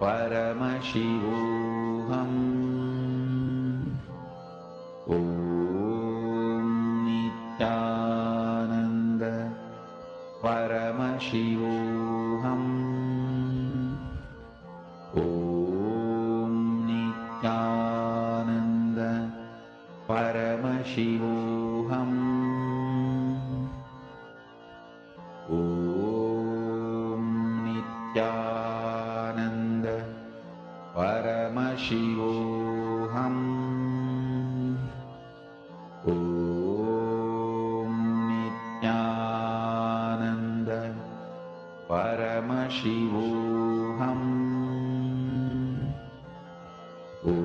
परमशिवोऽहम् ॐ नित्यानन्द परमशिवोऽहम् ॐ नित्यानन्द परमशिवोऽहम् ॐ नित्यानन्द परमशिवोऽहम् ॐ नित्यानन्द परमशिवोऽहम् ॐ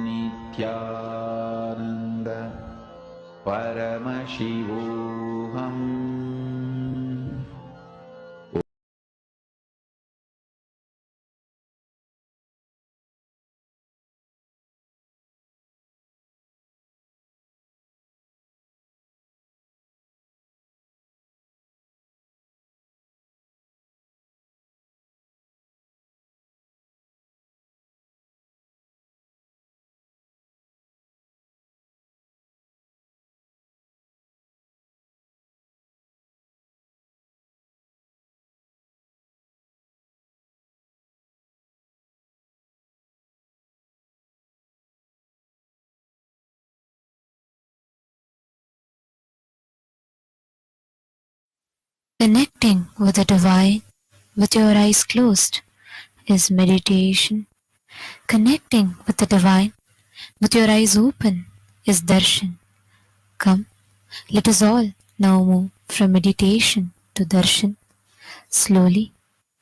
नित्यानन्द परमशिवोऽहम् Connecting with the divine with your eyes closed is meditation. Connecting with the divine with your eyes open is darshan. Come, let us all now move from meditation to darshan. Slowly,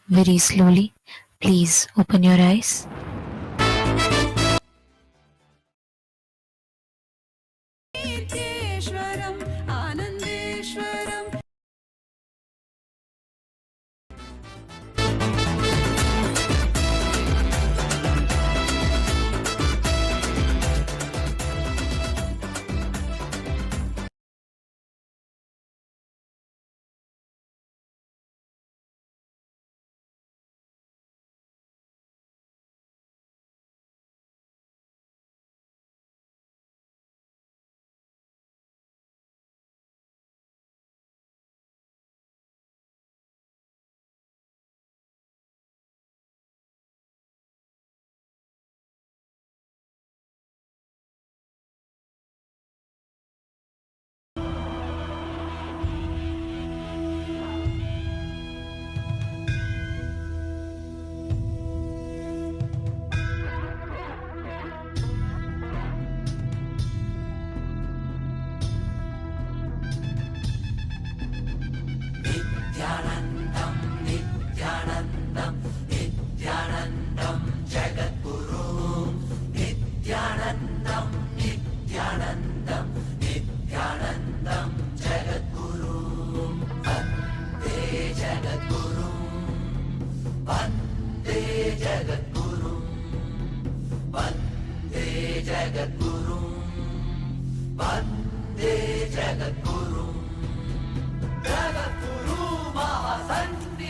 very slowly, please open your eyes. Jagad Guru Mahasannidhanam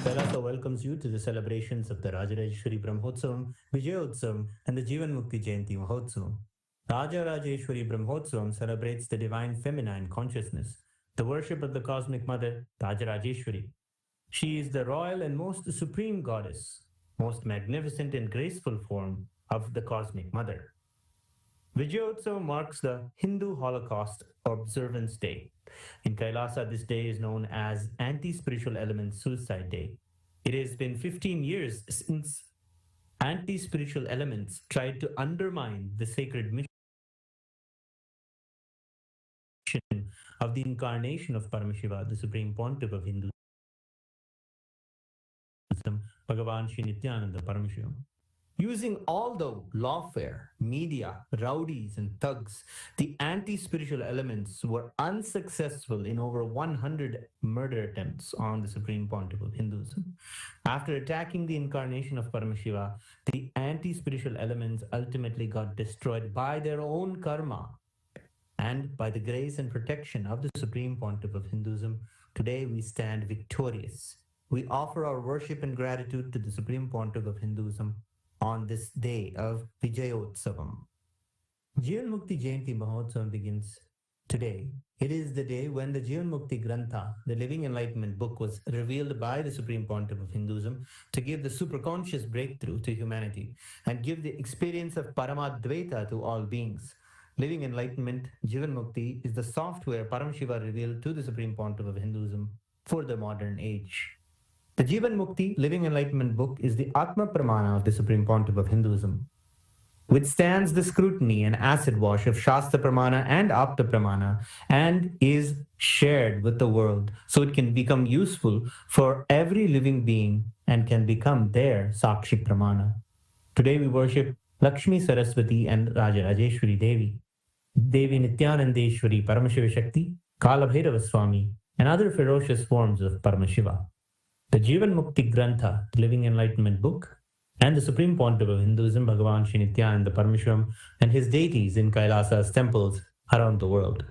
KAILASA welcomes you to the celebrations of the Rajarajeshwari Brahmotsavam, Vijayotsavam, and the Jivan Mukti Jayanti Mahotsavam. Rajarajeshwari Brahmotsavam celebrates the divine feminine consciousness, the worship of the cosmic mother, Rajarajeshwari. She is the royal and most supreme goddess, most magnificent and graceful form of the cosmic mother. Vijayotsavam marks the Hindu Holocaust Observance Day. In Kailasa, this day is known as Anti-Spiritual Elements Suicide Day. It has been 15 years since anti-spiritual elements tried to undermine the sacred mission of the incarnation of Paramashiva, the Supreme Pontiff of Hinduism, Bhagavan Shri Nithyananda Paramashiva. Using all the lawfare, media, rowdies, and thugs, the anti-spiritual elements were unsuccessful in over 100 murder attempts on the Supreme Pontiff of Hinduism. After attacking the incarnation of Paramashiva, the anti-spiritual elements ultimately got destroyed by their own karma. And by the grace and protection of the Supreme Pontiff of Hinduism, today we stand victorious. We offer our worship and gratitude to the Supreme Pontiff of Hinduism on this day of Vijayotsavam. Jivan Mukti Jayanti Mahotsavam begins today. It is the day when the Jivan Mukti Grantha, the Living Enlightenment book, was revealed by the Supreme Pontiff of Hinduism to give the superconscious breakthrough to humanity and give the experience of Paramadvaita to all beings. Living Enlightenment, Jivan Mukti, is the software Paramashiva revealed to the Supreme Pontiff of Hinduism for the modern age. The Jivan Mukti Living Enlightenment book is the Atma Pramana of the Supreme Pontiff of Hinduism, withstands the scrutiny and acid wash of Shastra Pramana and Apta Pramana, and is shared with the world so it can become useful for every living being and can become their Sakshi Pramana. Today we worship Lakshmi Saraswati and Rajarajeshwari Devi, Devi Nithyanandeshwari Paramashiva Shakti, Kala Bhairava Swami, and other ferocious forms of Paramashiva. The Jivan Mukti Grantha, Living Enlightenment book, and the Supreme Pontiff of Hinduism, Bhagavan Shri Nithyananda Paramashivam, and his deities in Kailasa's temples around the world.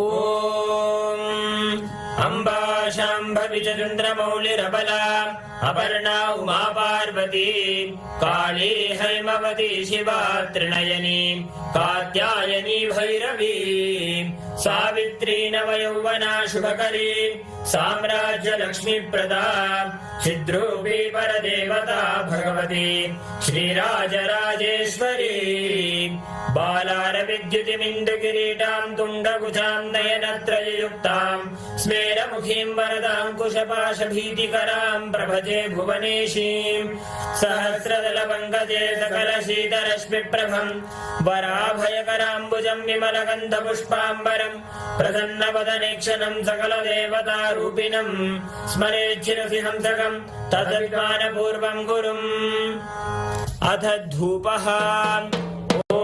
ॐ अम्बा शाम्भविचन्द्रमौलिरबला अपर्णा उमा पार्वती काली हैमवती शिवा त्रिनयनी कात्यायनी भैरवी सावित्री नवयौवना शुभकरी साम्राज्य लक्ष्मी प्रदा चिद्रूपी परदेवता भगवती श्रीराजराजेश्वरी बालारविद्युतिमिन्दुकिरीटां तुण्डकुचां नयनत्रययुक्तां स्मेरमुखीं वरदाङ्कुशपाशभीतिकरां प्रभजे भुवनेशीं सहस्रदलपङ्कजे सकलशीतरश्मिप्रभं वराभयकराम्बुजं विमलगन्धपुष्पाम्बरं प्रसन्नवदनेक्षणं सकलदेवतारूपिणं स्मरेच्छिरसि हंसकं तदभिमानपूर्वं गुरुम् अथ धूपः ॐ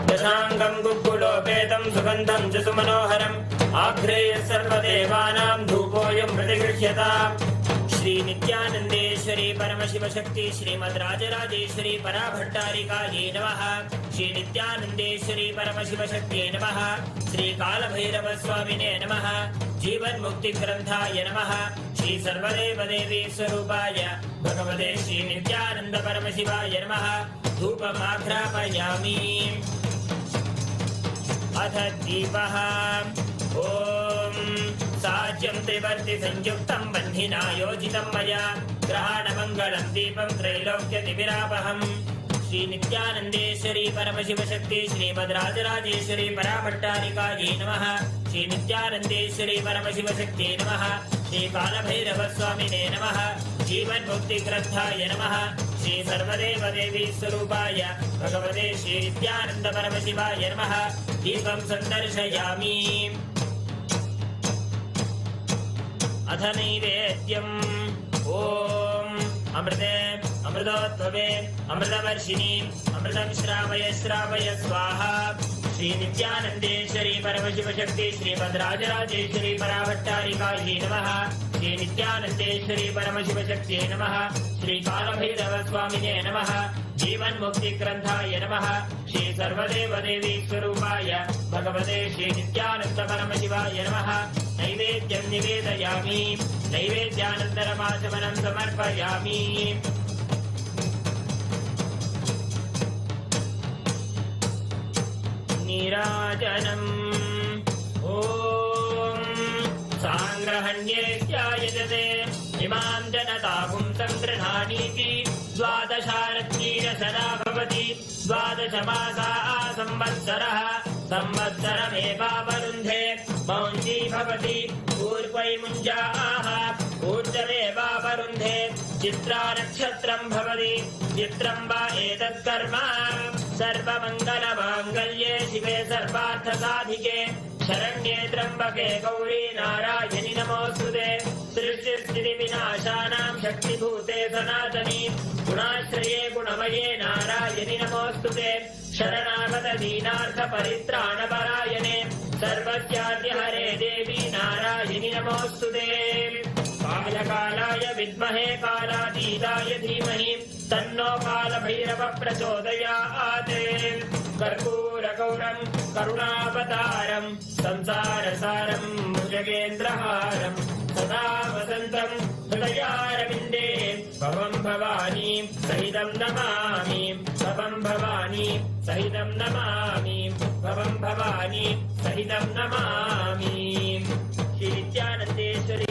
दशाङ्गं गुग्गुलोपेतं सुगन्धं च सुमनोहरम् आघ्रेय सर्वदेवानां धूपोऽयं प्रतिगृह्यताम्। श्री नित्यानन्देश्वरी परमशिव शक्ति श्रीमद् राजराजेश्वरी पराभट्टारिकायै नमः। श्री नित्यानन्देश्वरी परमशिव शक्त्यै नमः। श्री कालभैरव स्वामिने नमः। जीवन मुक्ति ग्रंथाय नमः। श्री सर्वदेव देवी स्वरूपाय भगवते श्री नित्यानंद परमशिवाय नमः। धूपमाघ्रापयामि। अथ दीपः ॐ साज्यं त्रिवर्ति संयुक्तं बन्धिना योजितं मया ग्रहाणमङ्गलं दीपं त्रैलोक्यतिमिरापहम्। श्री नित्यानन्देश्वरी परमशिव शक्ति श्रीमद् राजराजेश्वरी पराभट्टारिकायै नमः। श्री नित्यानन्देश्वरी परमशिव शक्त्यै नमः। श्री कालभैरव स्वामिने नमः। जीवन मुक्ति ग्रंथाय नमः। श्री सर्वदेव देवी स्वरूपाय भगवते श्री नित्यानंद परमशिवाय नमः। दीपं सन्दर्शयामि। अथ नैवेद्यम् ॐ अमृते अमृतोद्भवे अमृतवर्षिणी अमृतं श्रावय श्रावय स्वाहा। श्री नित्यानन्देश्वरी परमशिव शक्ति श्रीमद् राजराजेश्वरी पराभट्टारिकायै नमः। श्री नित्यानन्देश्वरी परमशिव शक्त्यै नमः। श्री कालभैरव स्वामिने नमः। जीवन मुक्ति ग्रंथाय नमः। श्री सर्वदेव देवी स्वरूपाय भगवते श्री नित्यानंद परमशिवाय नमः। नैवेद्यं निवेदयामि। नैवेद्यानन्तरमाचमनं समर्पयामि। नीराजनम् ॐ साङ्ग्रहण्येत्यायजते इमां जनताहुं सङ्गृह्णानीति। द्वादशारत्नीरसदा भवति द्वादशमासाः संवत्सरः संवत्सरमेवावरुन्धे मौञ्जी भवति पूर्वैमुञ्जाः ऊर्जमेवावरुन्धे चित्रा नक्षत्रं भवति चित्रं वा एतत्कर्म सर्वमङ्गलमाङ्गल्ये शिवे सर्वार्थसाधिके शरण्ये त्र्यम्बके गौरी नारायणि नमोऽस्तुते। सृष्टिस्थितिविनाशानां शक्तिभूते सनातनी गुणाश्रये गुणमये नारायणि नमोऽस्तुते। शरणागत दीनार्थपरित्राणपरायणे सर्वस्याद्यहरे देवी नारायणि नमोऽस्तुते। कालकालाय विद्महे कालातीताय धीमहि तन्नो कालभैरव प्रचोदयात्। कर्पूरगौरं करुणावतारं संसारसारं भुजगेन्द्रहारं सदा वसन्तं हृदयारविन्दे भवं भवानी सहितं नमामि। भवं भवानी सहितं नमामि। भवं भवानी सहितं नमामि। श्री नित्यानन्देश्वरी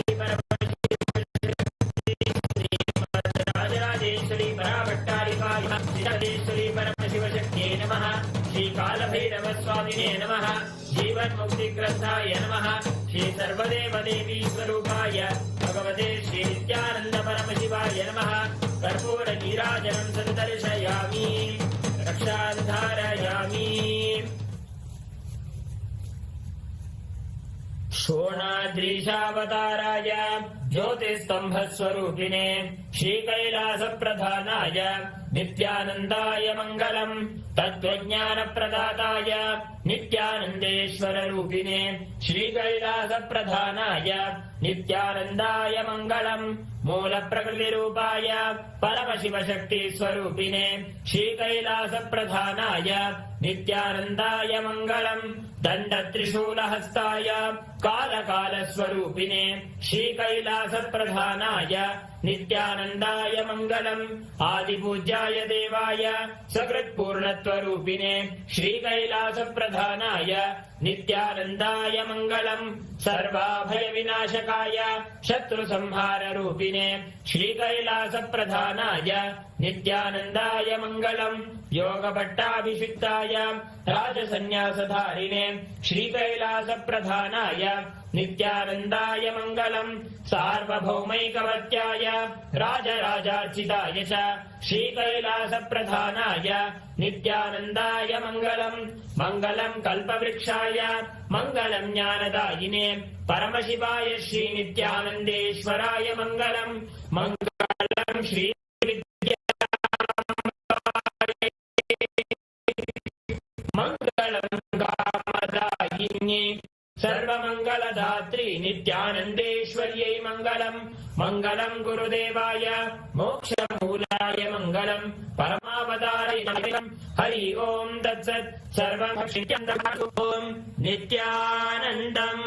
राजराजेश्वरी पराभट्टारिकायै परमशिव शक्त्यै नमः। श्री कालभैरव स्वामिने नमः। जीवन मुक्ति ग्रंथाय नमः। श्री सर्वदेव देवी स्वरूपाय भगवते श्री नित्यानंद परमशिवाय नमः। कर्पूर नीराजनं सन्दर्शयामि। रक्षां धारयामि। शोणाद्रीशावताराय ज्योतिस्तंभस्वरूपिणे श्रीकैलासप्रधानाय नित्यानन्दाय मङ्गलम्। तत्त्वज्ञानप्रदाताय नित्यानन्देश्वररूपिणे श्रीकैलासप्रधानाय नित्यानन्दाय मङ्गलम्। मूलप्रकृतिरूपाय परमशिवशक्तिस्वरूपिणे श्रीकैलासप्रधानाय नित्यानन्दाय मङ्गलम्। दण्डत्रिशूलहस्ताय कालकालस्वरूपिणे श्रीकैलासप्रधानाय नित्यानन्दाय मङ्गलम्। आदिपूज्याय देवाय सकृत्पूर्णत्वरूपिणे श्रीकैलासप्रधानाय नित्यानन्दाय मङ्गलम्। सर्वाभयविनाशकाय शत्रुसंहाररूपिणे श्रीकैलासप्रधानाय नित्यानन्दाय मङ्गलम्। योगभट्टाभिषिक्ताय राजसन्न्यासधारिणे श्रीकैलासप्रधानाय नित्यानन्दाय मङ्गलम्। सार्वभौमैकवत्याय राजराजार्चिताय च श्रीकैलासप्रधानाय नित्यानन्दाय मङ्गलम्। मङ्गलम् कल्पवृक्षाय मङ्गलम् ज्ञानदायिने परमशिवाय श्रीनित्यानन्देश्वराय मङ्गलम्। मङ्गलम् श्री सर्वमङ्गलदात्री नित्यानन्देश्वर्यै मङ्गलम् मङ्गलम् गुरुदेवाय मोक्षमूलाय मङ्गलम् परमावताराय हरि ओम् तत्सत् सर्वं ॐ नित्यानन्दम्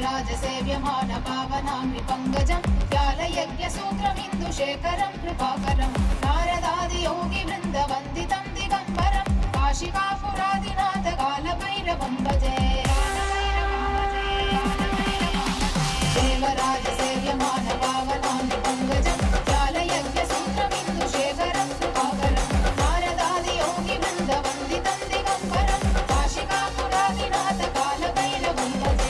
राजसेव्यमान पावनाम्नि पङ्कजं व्यालयज्ञसूत्रमिन्दुशेखरं कृपाकरं नारदादियोगिवृन्दवन्दितं दिगम्बरं काशिकापुरादिनाथ कालभैरवं भजे देवराजसेव्यमान पावनाम्नि पङ्कजं व्यालयज्ञसूत्रमिन्दुशेखरं कृपाकरं नारदादियोगिवृन्दवन्दितं दिगम्बरं काशिकापुरादिनाथ कालभैरवं भजे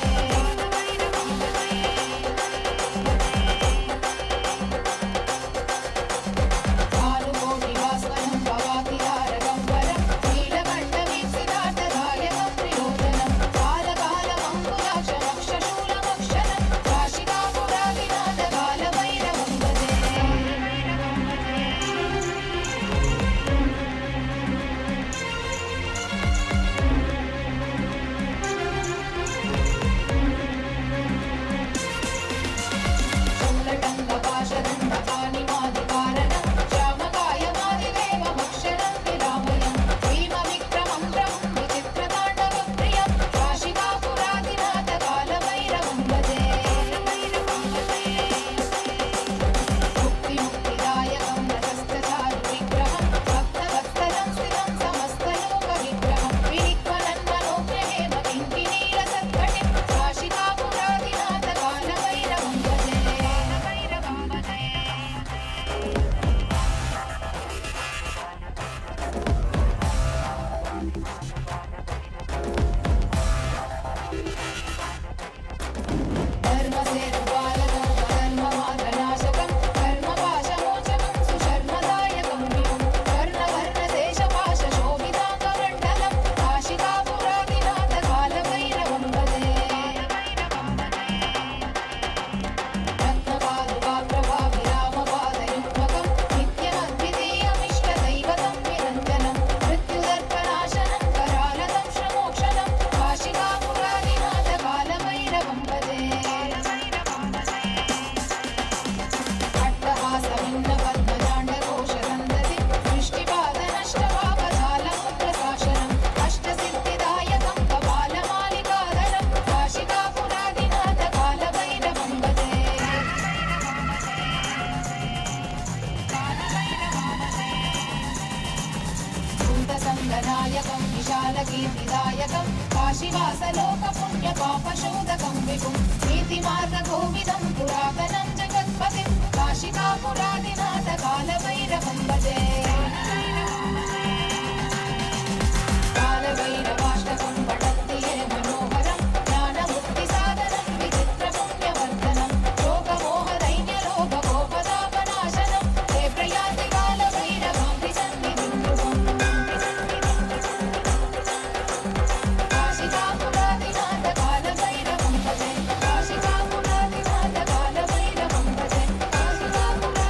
काशिवासलोकपुण्यपापशोधकं विभुं नीतिमार्गकोविदं पुरातनं जगत्पतिं काशिकापुरादिनाथकालभैरवं भजे कालभैरवाष्टकं पठन्ति ये मनोहरं ज्ञानमुक्तिसाधनं विचित्रपुण्यवर्धनं शोकमोहदैन्यलोभकोपदापनाशनं ते प्रयान्ति कालभैरवां सन्निधिं ध्रुवम् काशिकापुरादिनाथ कालभैरवं भजे काशिकापुरादिनाथ कालभैरवं भजे काशिकापुरादिनाथ कालभैरवं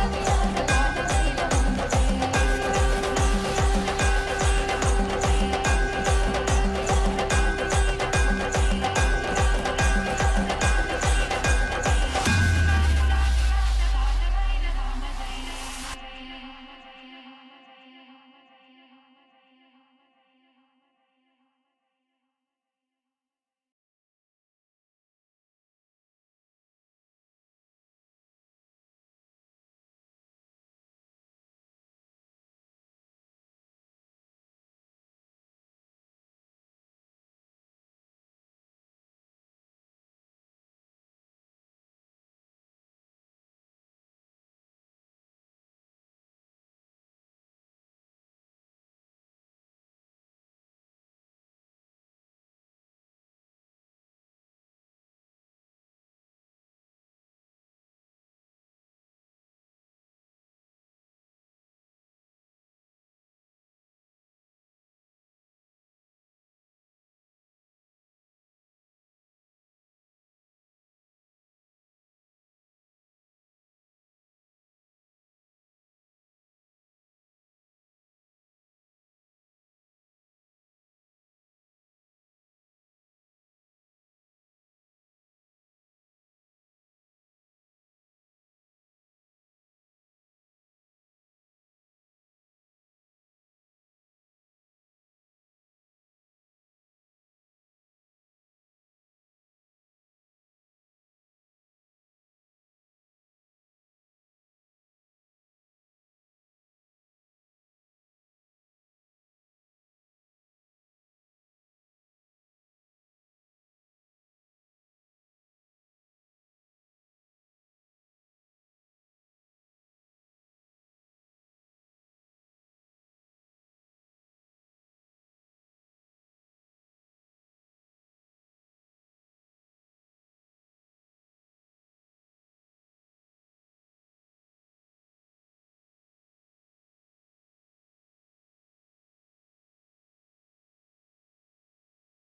भजे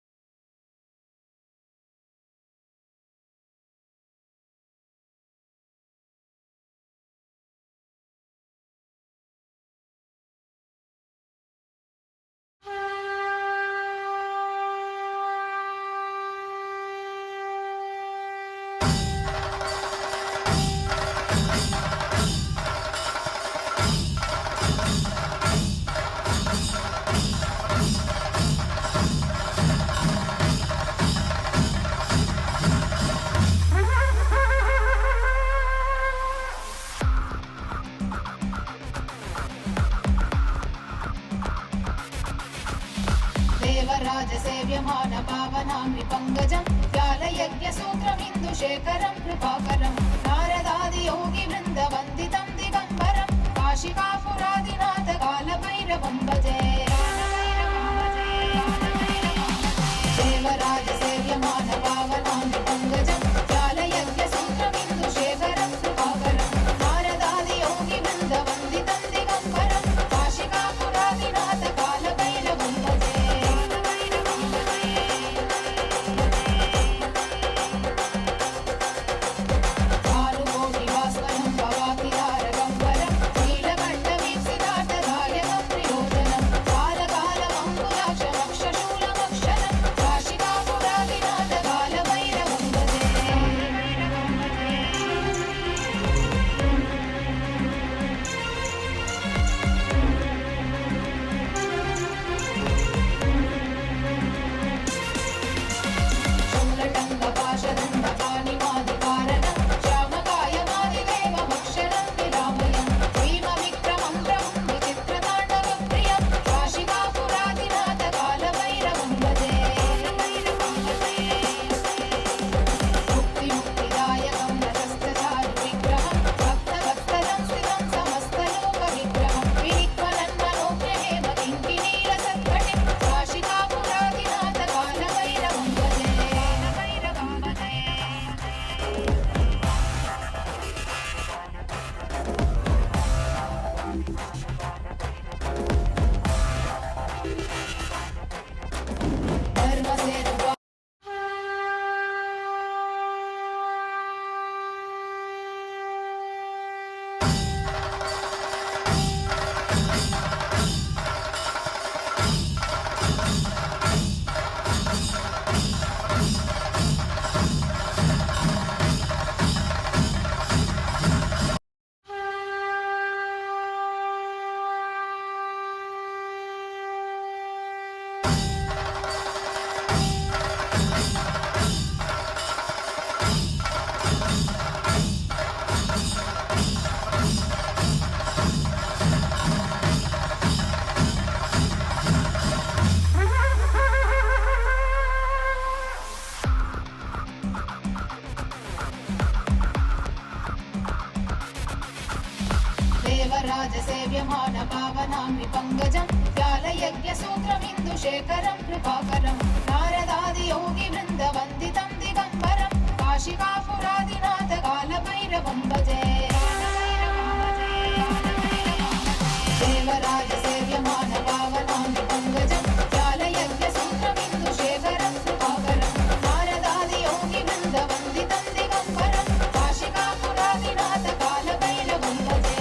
देवराजसेव्यमान पावनां नृपङ्गजं व्यालयज्ञसूत्रमिन्दुशेखरं कृपाकरं नारदादियोगिवृन्दवन्दितं दिगम्बरं काशिकापुरादिनाथ कालभैरवं भजे देवराजसेव्यमान पावनां नृपङ्गजं व्यालयज्ञसूत्रमिन्दुशेखरं कृपाकरं नारदादियोगिवृन्दवन्दितं दिगम्बरं काशिकापुरादिनाथ कालभैरवं भजे भानुकोटिभास्वरं भवातिहारगम्बरं नीलकण्ठवीप्सितार्थदायकं प्रियोजनं सेव्यमान पावनाम्बि पङ्कजं व्यालयज्ञसूत्रमिन्दुशेखरं कृपाकरं नारदादियोगिवृन्दवन्दितं दिगम्बरं काशिकापुरादिनाथ कालभैरवं भजे देवराज सेव्यमान पावनाम्बि पङ्कजं व्यालयज्ञसूत्रमिन्दुशेखरं कृपाकरं नारदादियोगिवृन्दवन्दितं दिगम्बरं काशिकापुरादिनाथ कालभैरवं भजे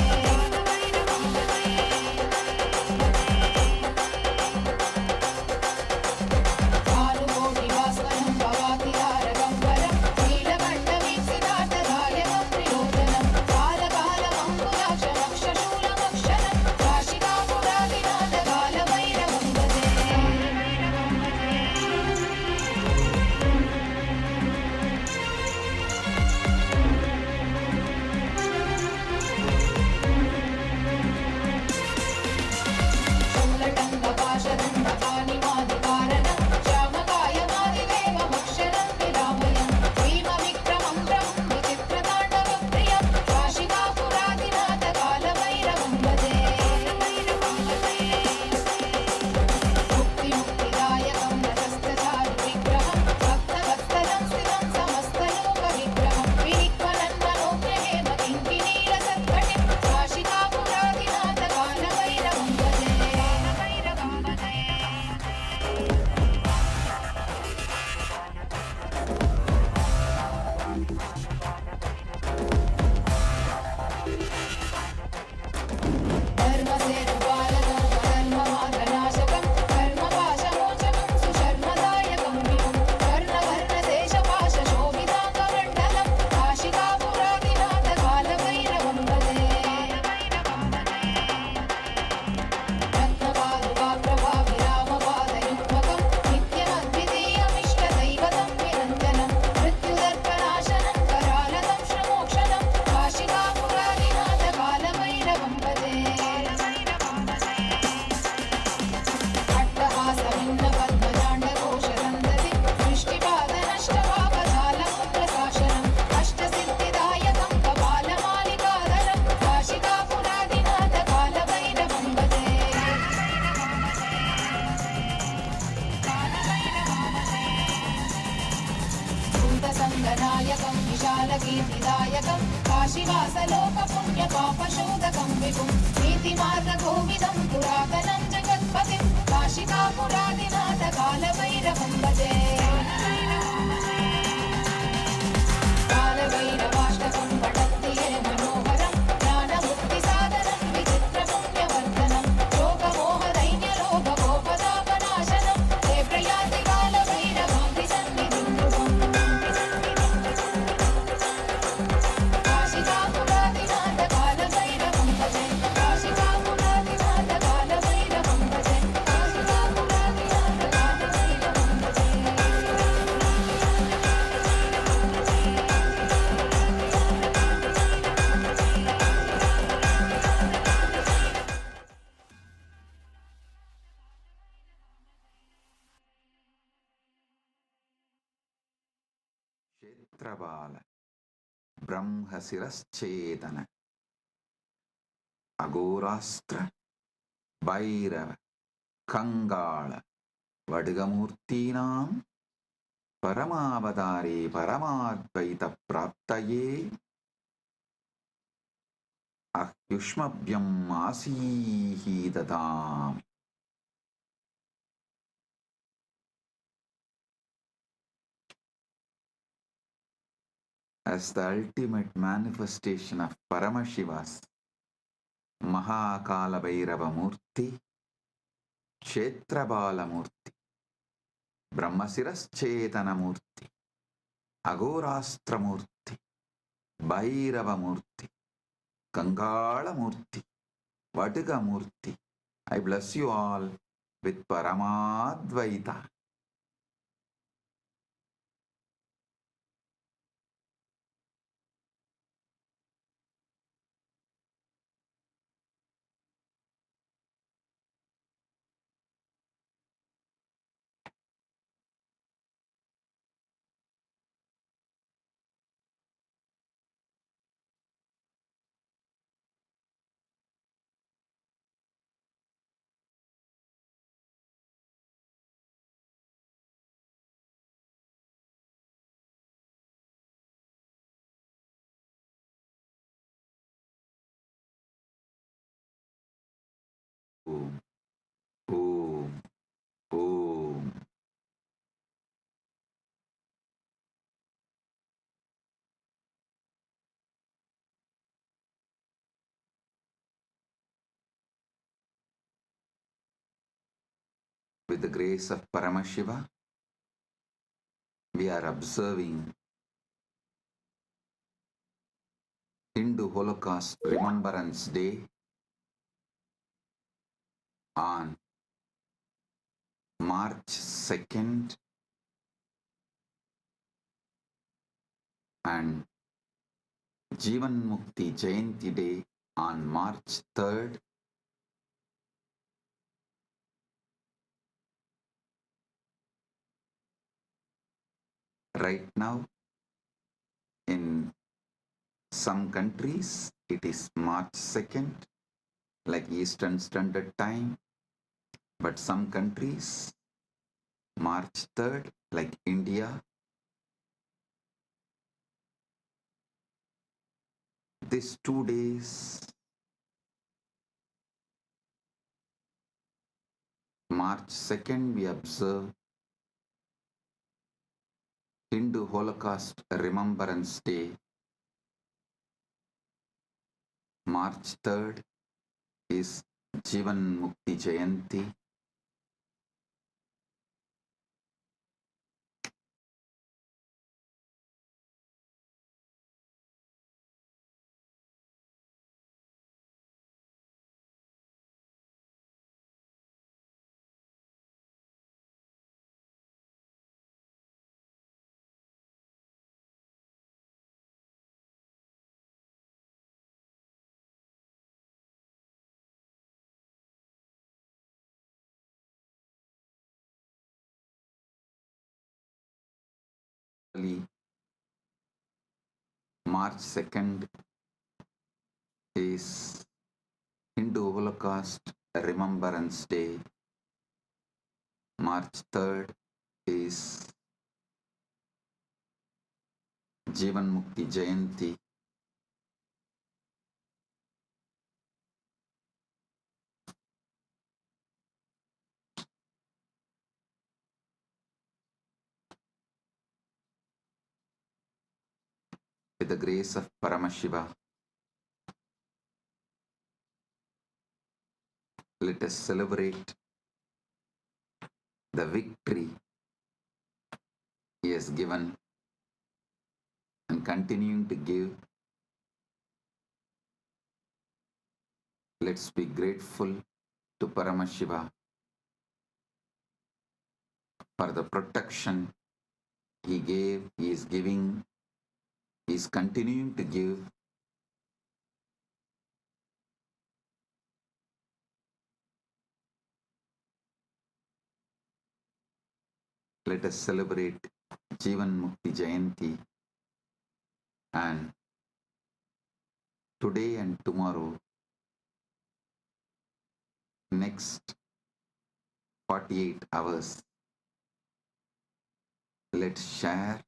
भानुकोटिभास्वरं भवातिहारगम्बरं नीलकण्ठवीक्षितार्थदायकं त्रिलोचनं कालकालमङ्कुलाक्षमक्षशूलमक्षरं काशिकापुरादिनाथ कालभैरवं भजे शूलटङ्कपाशदण्डपाणिमादिकारणं श्यामकायमादिदेवमक्षरं विरामयं भीमविक्रमं प्रभुं विचित्रताण्डवप्रियं काशिकापुरादिनाथ कालभैरवं भजे मुक्तिमुक्तिदायकं रजस्तचारुविग्रहं भक्तवत्सलं स्थितं समस्तलोकविग्रहं विनिक्वलन्मनोज्ञहेम किङ्किणीरसत्कटिं काशिकापुरादिनाथ कालभैरवं भजे धर्मसेतुपालकं धर्ममार्गनाशकं कर्मपाशमोचकं सुशर्मदायकं विभुं कर्णवर्णशेषपाशशोभिताङ्गमण्डलं काशिकापुरादिनाथ कालभैरवं भजे रत्नपादुकाप्रभाविरामपादयुग्मकं नित्यमद्वितीयमिष्टदैवतं निरञ्जनं मृत्युदर्पनाशनं करालतं श्रमोक्षणं काशिकापुरादिनाथ कालभैरवं भजे अट्टहासभिन्नपद्मजाण्डकोशसन्दतिं दृष्टिपादनष्टपापजालमुद्रशासनम् अष्टसिद्धिदायकं कपालमालिकाधरं काशिकापुरादिनाथ कालभैरवं भजे भूतसङ्गनायकं विशालकीर्तिदायकं काशीवासलोकपुण्यपापशोधकं विभुं नीतिमार्गकोविदं पुरातनं जगत्पतिं काशिकापुरादिनाथ कालभैरवं भजे कालभैरवाष्टकं पठन्ति ये मनोहरं ज्ञानमुक्तिसाधनं विचित्रपुण्यवर्धनं शोकमोहदैन्यलोभकोपतापनाशनं ते प्रयाति कालभैरवाङ्घ्रिसन्निधिं ध्रुवम् काशिकापुरादिनाथ कालभैरवं भजे काशिकापुरादिनाथ कालभैरवं भजे काशिकापुरादिनाथ कालभैरवं भजे క్షేత్రబాల బ్రహ్మశిరశ్చేతన అఘోరాస్త్ర Bhairava కంగాళ వడ్గమూర్తీనాం పరమావతారే పరమాద్వైత ప్రాప్తయే అహ్యుష్మభ్యం ఆసీహి దదామి. As the ultimate manifestation of Paramashiva's Mahakala Bhairava Murti, Kshetrabala Murti, Brahmasiras Chetana Murti, Agorastra Murti, Bhairava Murti, Kangala Murti, Vatiga Murti, I bless you all with Paramadvaita. Om. Om. Om. With the grace of Paramashiva, we are observing Hindu Holocaust Remembrance Day on March 2nd and Jivan Mukti Jayanti Day on March 3rd. Right now, in some countries, it is March 2nd, like Eastern Standard Time, but some countries, March 3rd, like India. These 2 days, March 2nd, we observe Hindu Holocaust Remembrance Day. March 3rd is Jivan Mukti Jayanti. March 2nd is Hindu Holocaust Remembrance Day. March 3rd is Jivan Mukti Jayanti. With the grace of Paramashiva, let us celebrate the victory he has given and continuing to give. Let's be grateful to Paramashiva for the protection he gave, he is giving, he is continuing to give. Let us celebrate Jivan Mukti Jayanti, and today and tomorrow, next 48 hours, let's share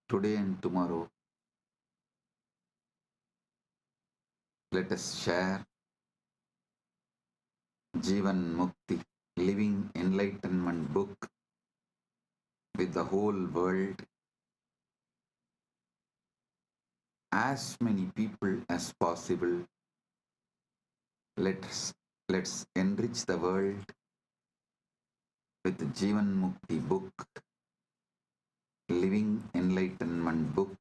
today and tomorrow. Let us share Jivan Mukti, Living Enlightenment book with the whole world, as many people as possible. Let's enrich the world with the Jivan Mukti book, Living Enlightenment book.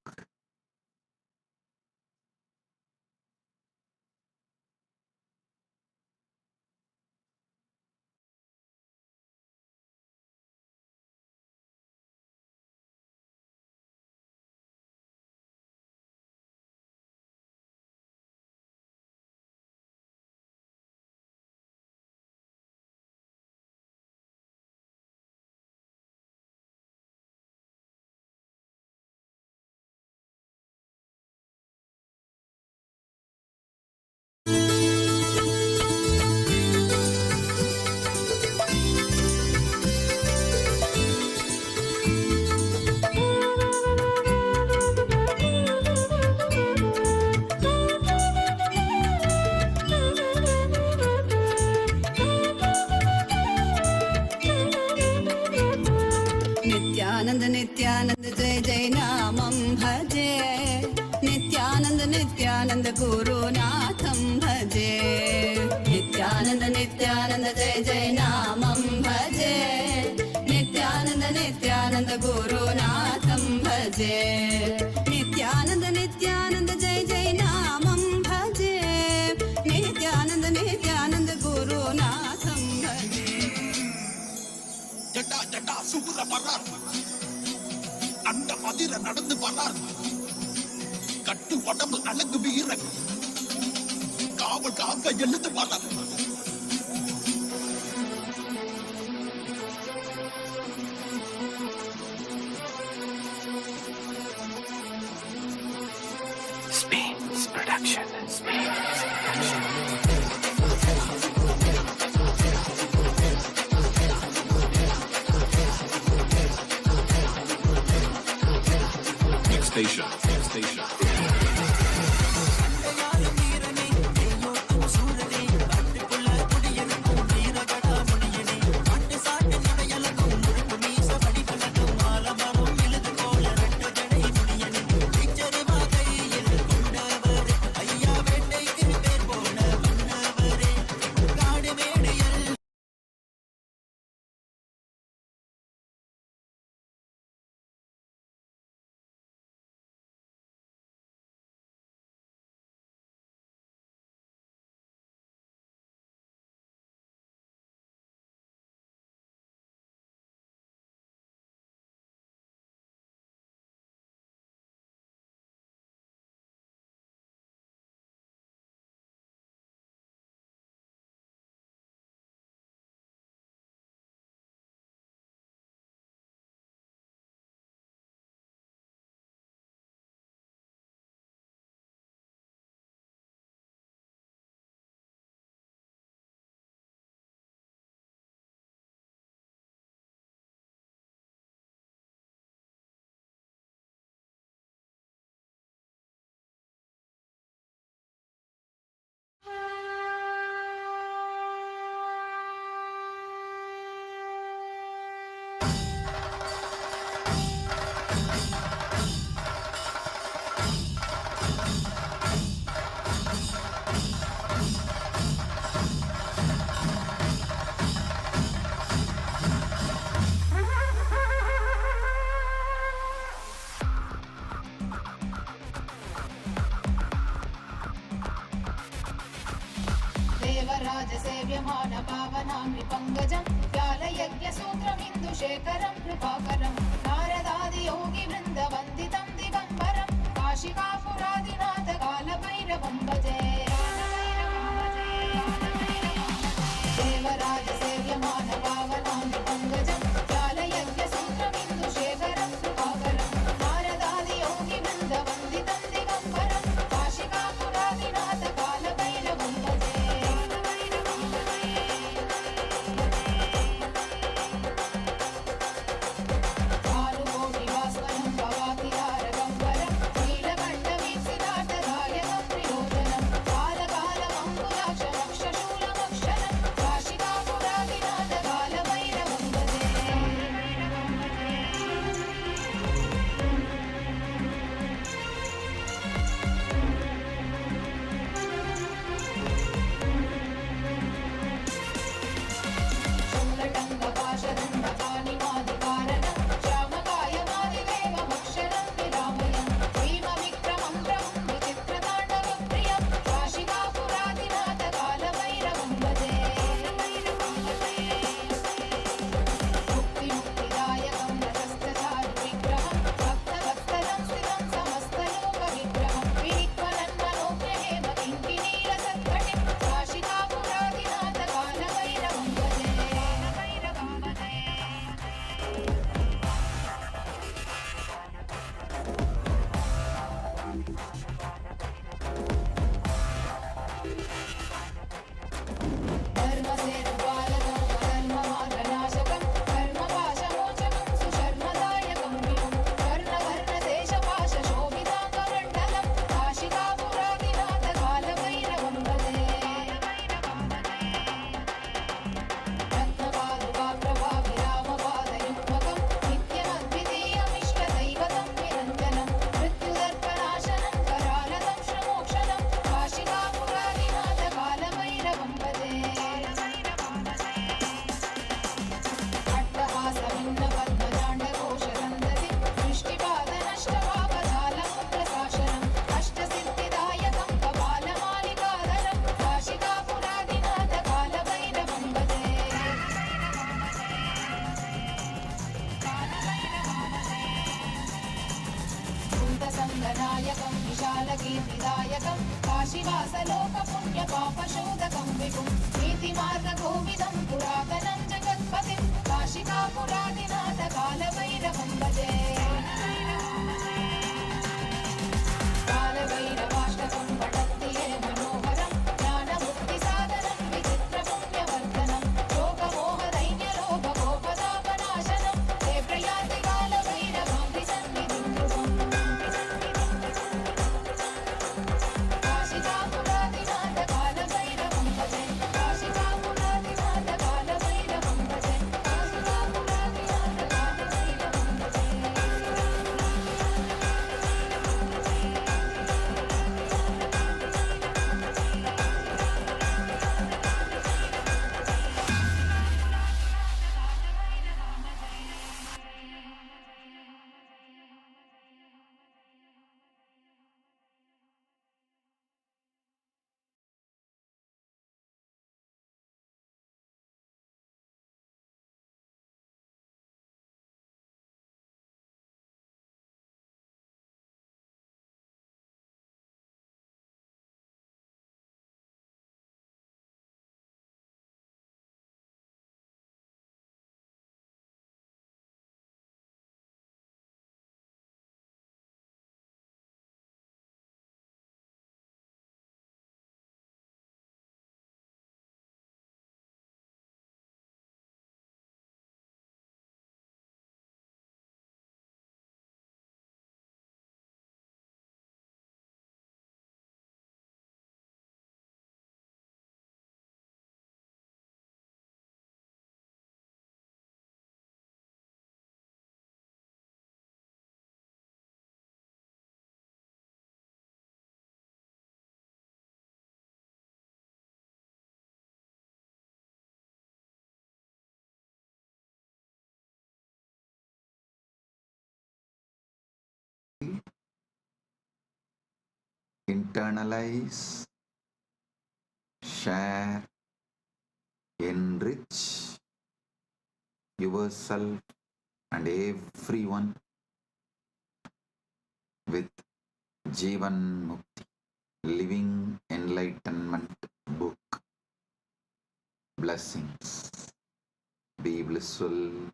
Nityanand Nityanand जय जय नामं भजे नित्यानंद नित्यानंद गुरुनाथं भजे नित्यानंद नित्यानंद जय जय नामं भजे नित्यानंद नित्यानंद गुरुनाथं भजे नित्यानंद नित्यानंद जय जय नामं भजे नित्यानंद नित्यानंद गुरुनाथं भजे ஜட்டா ஜட்டா சுகுர வர்றார் அந்த மதிர நடந்து வர்றார் கட்டு உடம்பு அழகு வீரன் காவல் காக்க எழுந்து வர்றார் Spain's production. Station. देवराजसेव्यमान पावनाङ्घ्रि पङ्कजं व्यालयज्ञसूत्रमिन्दुशेखरं कृपाकरं नारदादियोगिवृन्दवन्दितं दिगम्बरं काशिकापुरादिनाथ कालभैरवं भजे देवराजसेव्यमान पावनाङ्घ्रि पङ्कजं व्यालयज्ञसूत्रमिन्दुशेखरं कृपाकरं नारदादियोगिवृन्दवन्दितं दिगम्बरं काशिकापुरादिनाथ कालभैरवं भजे भानुकोटिभास्वरं भवातिहारगम्बरं नीलकण्ठवीक्षिताटधारी कालकीर्तिदायकं काशीवासलोकपुण्यपापशोधकं विभुं नीतिमार्गकोविदं पुरातनं जगत्पतिं काशिकापुरादिनाथ कालभैरवं भजे कालभैरवाष्टकं पठन्ति ये मनोहरं ज्ञानमुक्तिसाधनं विचित्रपुण्यवर्धनं लोकमोहदैन्यलोभकोपतापनाशनं ते प्रयान्ति कालभैरवां सन्निधिं ध्रुवम् काशिकापुरादिनाथ कालभैरवं भजे काशिकापुरादिनाथ कालभैरवं भजे काशिकापुरादिनाथ कालभैरवं भजे internalize, share, enrich yourself and everyone with Jivan Mukti, Living Enlightenment book. Blessings. Be blissful.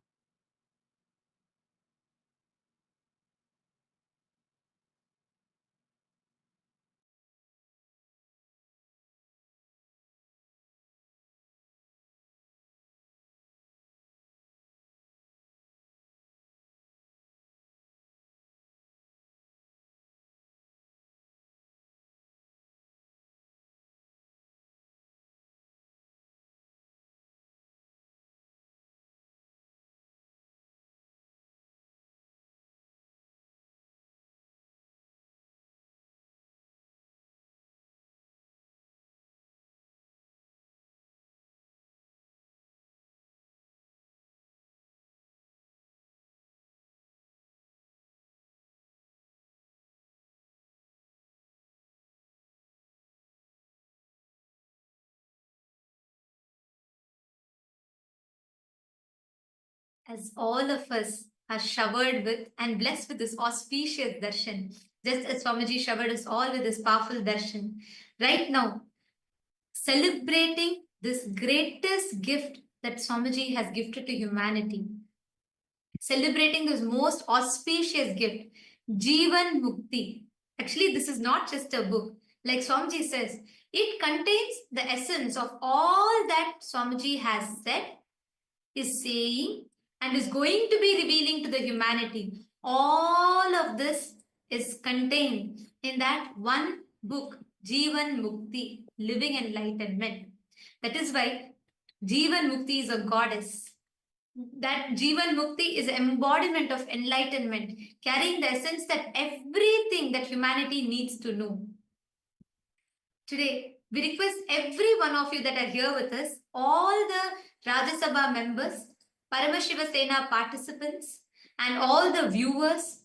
As all of us are showered with and blessed with this auspicious darshan, just as Swamiji showered us all with this powerful darshan, right now, celebrating this greatest gift that Swamiji has gifted to humanity, celebrating this most auspicious gift, Jivan Mukti. Actually, this is not just a book. Like Swamiji says, it contains the essence of all that Swamiji has said, is saying, and is going to be revealing to the humanity. All of this is contained in that one book, Jivan Mukti, Living Enlightenment. That is why Jivan Mukti is a goddess. That Jivan Mukti is an embodiment of enlightenment, carrying the essence that everything that humanity needs to know. Today, we request every one of you that are here with us, all the Rajya Sabha members, Paramashiva Sena participants, and all the viewers,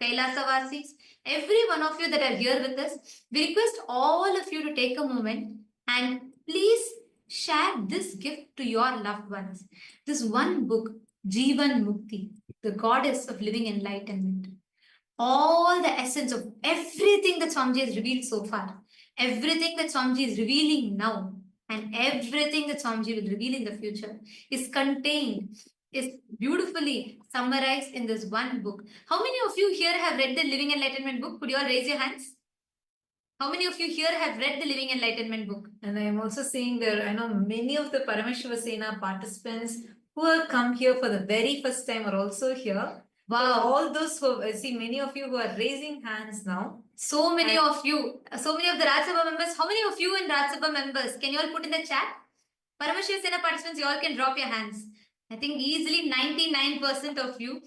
Kailasavasis, every one of you that are here with us, we request all of you to take a moment and please share this gift to your loved ones. This one book, Jivan Mukti, the goddess of living enlightenment. all the essence of everything that Swamiji has revealed so far, everything that Swamiji is revealing now, and everything that Swamiji will reveal in the future is contained, is beautifully summarized in this one book. How many of you here have read the Living Enlightenment book? Could you all raise your hands? How many of you here have read the Living Enlightenment book? And I am also seeing there, I know many of the Parameshwara participants who have come here for the very first time are also here. Wow. For all those who, I see many of you who are raising hands now. So many of you, so many of the Rajya Sabha members, how many of you in Rajya Sabha members? Can you all put in the chat? Parameshwara participants, you all can drop your hands. I think easily 99% of you.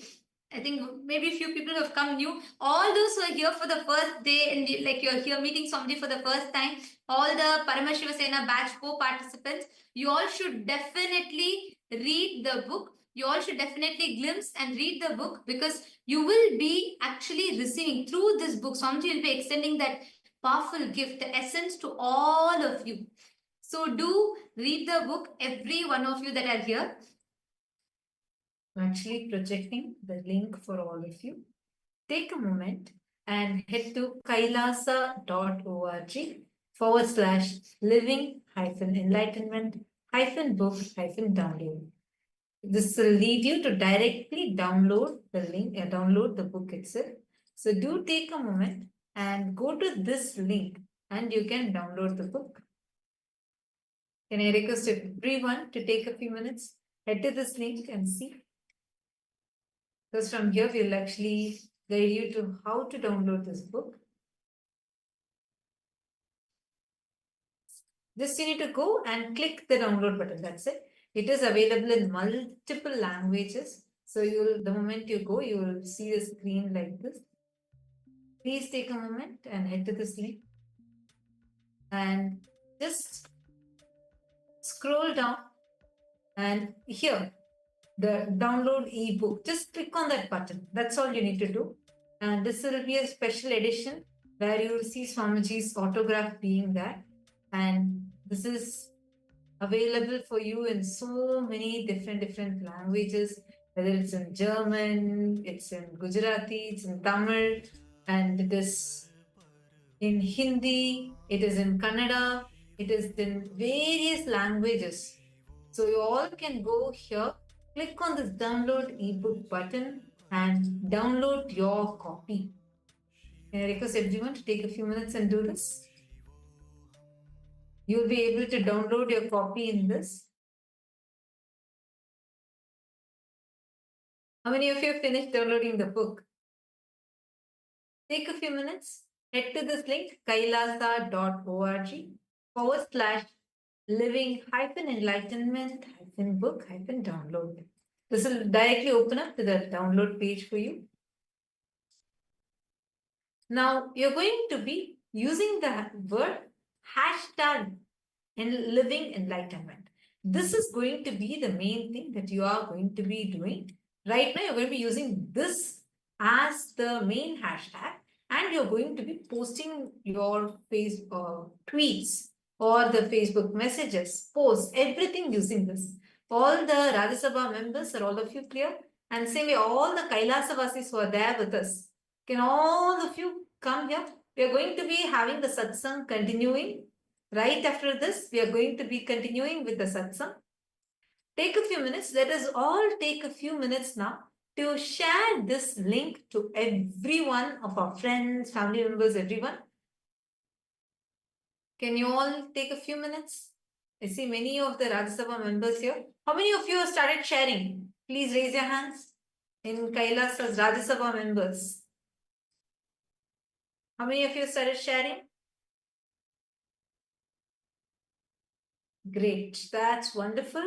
I think maybe a few people have come new. All those who are here for the first day, and like you're here meeting Swamiji for the first time, all the Parameshwara batch 4 participants, you all should definitely read the book. You all should definitely glimpse and read the book, because you will be actually receiving through this book. Swamiji will be extending that powerful gift, the essence to all of you. So do read the book, every one of you that are here. I'm actually projecting the link for all of you. Take a moment and head to kailasa.org/living-enlightenment-book-download. This will lead you to directly download the link, download the book itself. So do take a moment and go to this link and you can download the book. Can I request everyone to take a few minutes, head to this link and see? Because from here, we'll actually guide you to how to download this book. Just you need to go and click the download button. That's it. It is available in multiple languages. So the moment you go, you will see the screen like this. Please take a moment and head to this link. And just scroll down. And here, the download ebook, just click on that button. That's all you need to do. And this will be a special edition where you will see Swamiji's autograph being there. And this is available for you in so many different languages, whether it's in German, it's in Gujarati, it's in Tamil, and it is in Hindi, it is in Kannada, it is in various languages. So you all can go here, click on this download ebook button and download your copy. Can I request everyone to take a few minutes and do this? You'll be able to download your copy in this. How many of you have finished downloading the book? Take a few minutes, head to this link, kailasa.org/living-enlightenment-book-download. This will directly open up to the download page for you. Now, you're going to be using the word hashtag in living enlightenment. This is going to be the main thing that you are going to be doing. Right now, you're going to be using this as the main hashtag, and you're going to be posting your tweets or the Facebook messages, posts, everything using this. All the Rajya Sabha members, are all of you clear? And same way, all the Kailasa who are there with us, can all of you come here? We are going to be having the satsang continuing. Right after this, we are going to be continuing with the satsang. Take a few minutes. Let us all take a few minutes now to share this link to every one of our friends, family members, everyone. Can you all take a few minutes? I see many of the Rajya Sabha members here. How many of you have started sharing? Please raise your hands. In Kailasa's Rajya Sabha members. How many of you started sharing? Great, that's wonderful.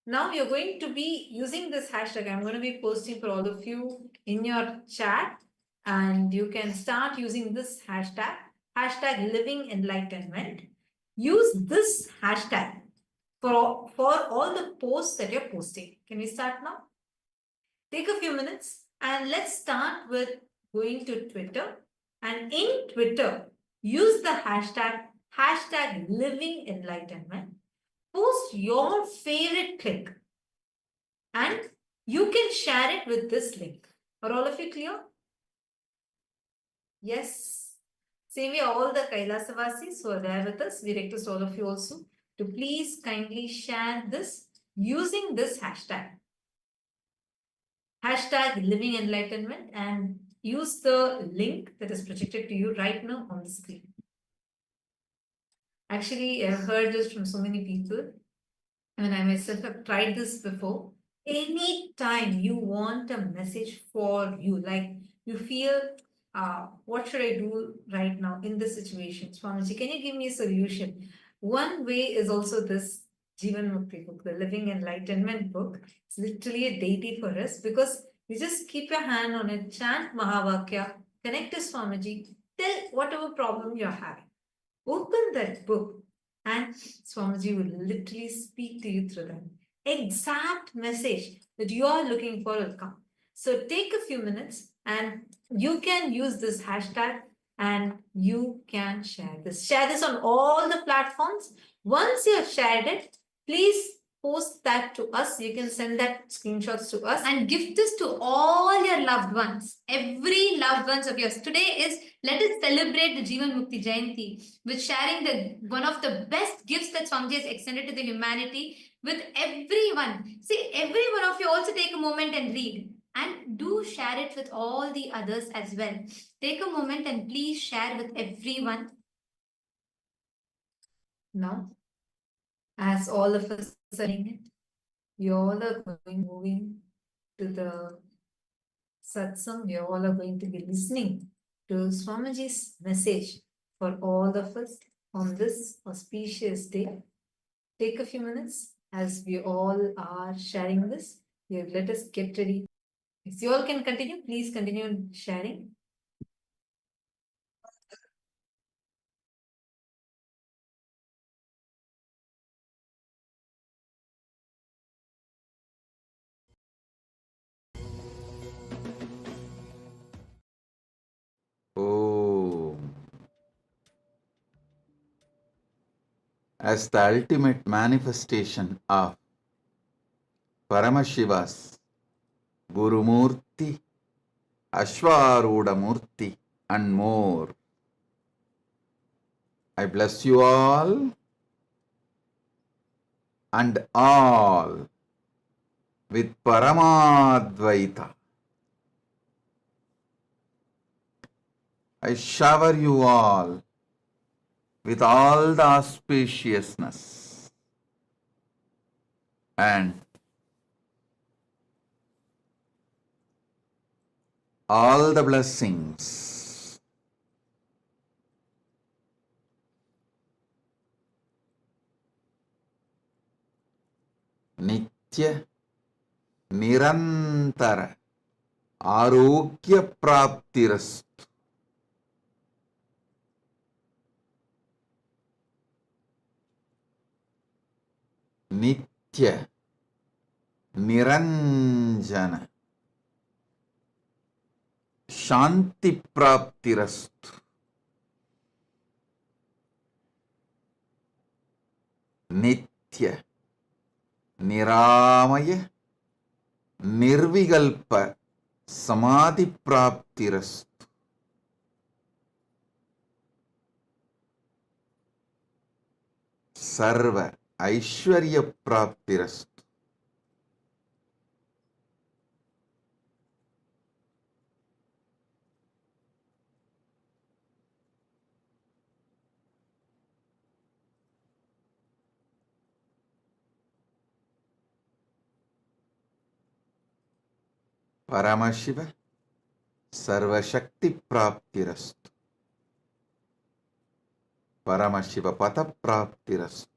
Now you're going to be using this hashtag. I'm going to be posting for all of you in your chat, and you can start using this hashtag, living enlightenment. Use this hashtag for all the posts that you're posting. Can we start now? Take a few minutes and let's start with going to Twitter. And in Twitter, use the hashtag living enlightenment. Post your favorite clip and you can share it with this link. Are all of you clear? Yes. Same way, all the Kailasavasis who are there with us, we request all of you also to please kindly share this using this hashtag. Hashtag living enlightenment, and use the link that is projected to you right now on the screen. Actually, I've heard this from so many people, and I myself have tried this before. Anytime you want a message for you, like you feel, what should I do right now in this situation? Swamiji, can you give me a solution? One way is also this Jivan Mukti book, the Living Enlightenment book. It's literally a deity for us, because you just keep your hand on it, chant Mahavakya, connect to Swamiji, tell whatever problem you're having. Open that book, and Swamiji will literally speak to you through that. Exact message that you are looking for will come. So take a few minutes, and you can use this hashtag, and you can share this. Share this on all the platforms. Once you have shared it, please post that to us. You can send that screenshots to us and gift this to all your loved ones, every loved ones of yours. Today is, let us celebrate the Jivan Mukti Jayanti with sharing the one of the best gifts that Swamiji has extended to the humanity with everyone. See, every one of you also take a moment and read, and do share it with all the others as well. Take a moment and please share with everyone. now. As all of us are doing it, you all are moving to the satsang. You all are going to be listening to Swamiji's message for all of us on this auspicious day. Take a few minutes as we all are sharing this. Let us get ready. If you all can continue, please continue sharing. Oh, as the ultimate manifestation of Paramashiva's Gurumurti, Ashwarudamurti, and more, I bless you all and all with Paramadvaita. I shower you all with all the auspiciousness and all the blessings. Nitya Nirantara Arogya Praptirastu. Nitya Niranjana Shanti Praptirastu. Nitya Niramaya Nirvigalpa Samadhi Praptirastu. Sarva Aishwarya Praptirastu. Paramashiva Sarva Shakti Praptirastu. Paramashiva Pata Praptirastu.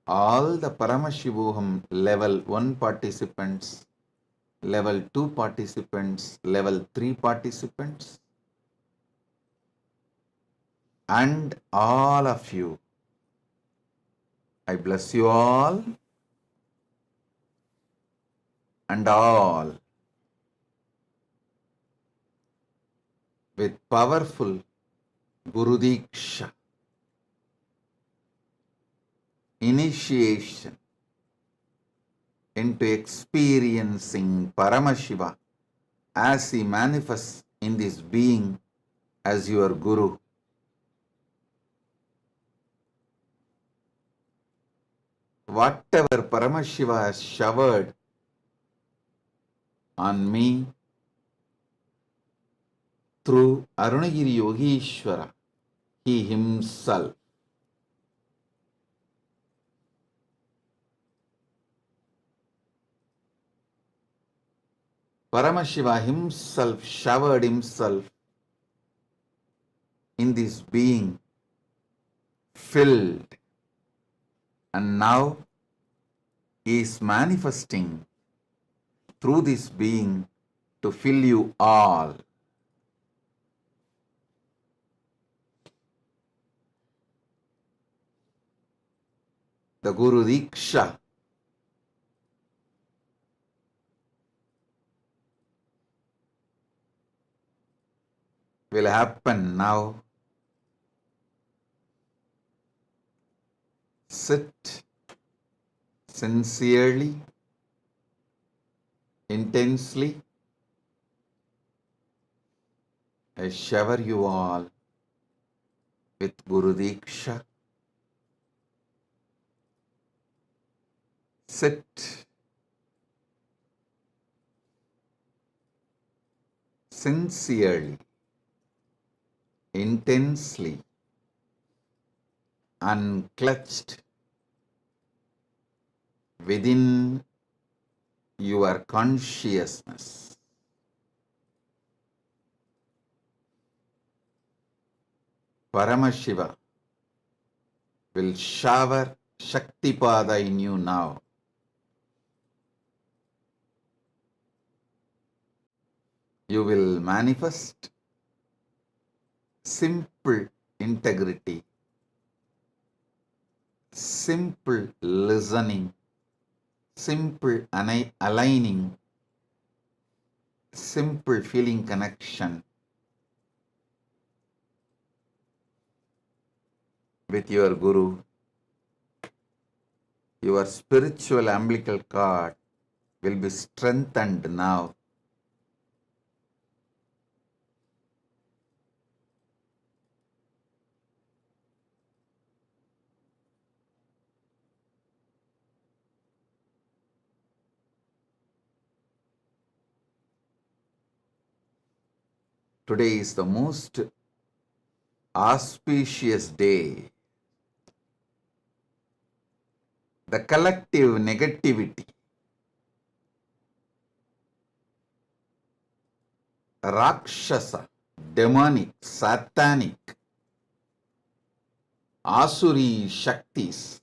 All the Paramashivoham level 1 participants, level 2 participants, level 3 participants, and all of you. I bless you all and all with powerful Guru Diksha, initiation into experiencing Paramashiva as he manifests in this being as your Guru. Whatever Paramashiva has showered on me through Arunagiri Yogeshwara, he himself Paramashiva himself showered himself in this being, filled, and now he is manifesting through this being to fill you all. The Guru Diksha will happen now. Sit sincerely, intensely. I shower you all with Guru Diksha. Sit sincerely, intensely, unclutched within your consciousness. Paramashiva will shower Shaktipada in you now. You will manifest simple integrity, simple listening, simple aligning, simple feeling connection with your Guru. Your spiritual umbilical cord will be strengthened now. Today is the most auspicious day. The collective negativity, Rakshasa, demonic, satanic, Asuri Shaktis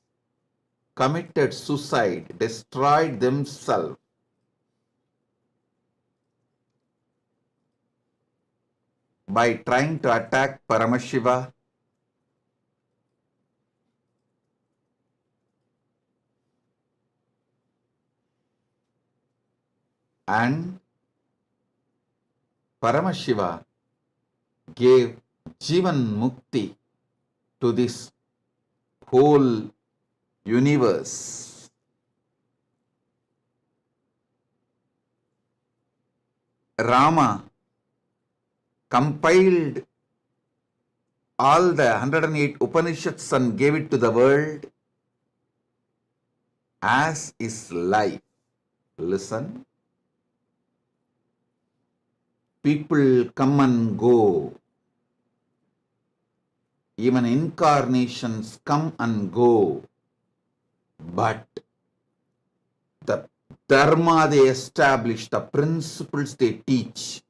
committed suicide, destroyed themselves by trying to attack Paramashiva, and Paramashiva gave Jivan Mukti to this whole universe. Rama compiled all the 108 Upanishads and gave it to the world as his life. Listen. People come and go. Even incarnations come and go. But the dharma they establish, the principles they teach,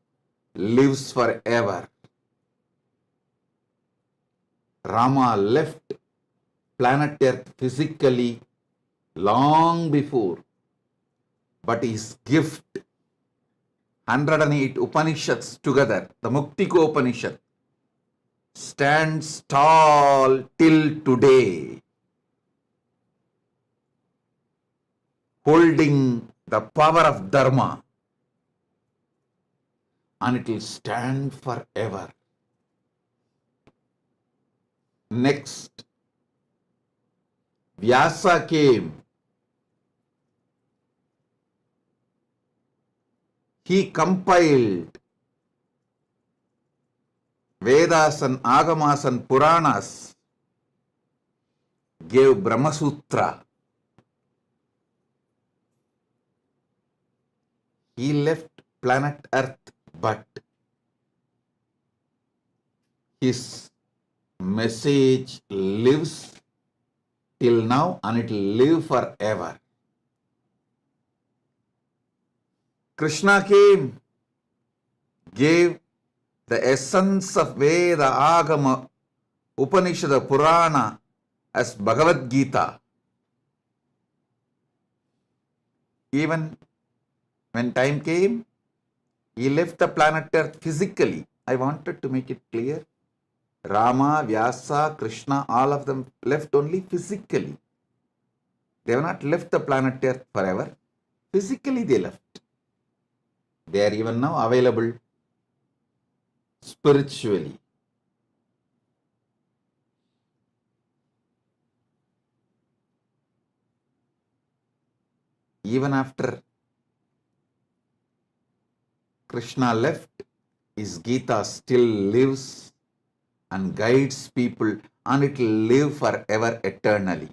lives forever. Rama left planet Earth physically long before, but his gift, 108 Upanishads together, the Muktiko Upanishad, stands tall till today, holding the power of Dharma, and it will stand forever. Next, Vyasa came. He compiled Vedas and Agamas and Puranas gave Brahma Sutra. He left planet Earth, but his message lives till now and it will live forever. Krishna came, gave the essence of Veda, Agama, Upanishad, Purana as Bhagavad Gita. Even when time came, he left the planet Earth physically. I wanted to make it clear. Rama, Vyasa, Krishna, all of them left only physically. They have not left the planet Earth forever. Physically they left. They are even now available spiritually. Even after Krishna left, his Gita still lives and guides people, and it will live forever eternally.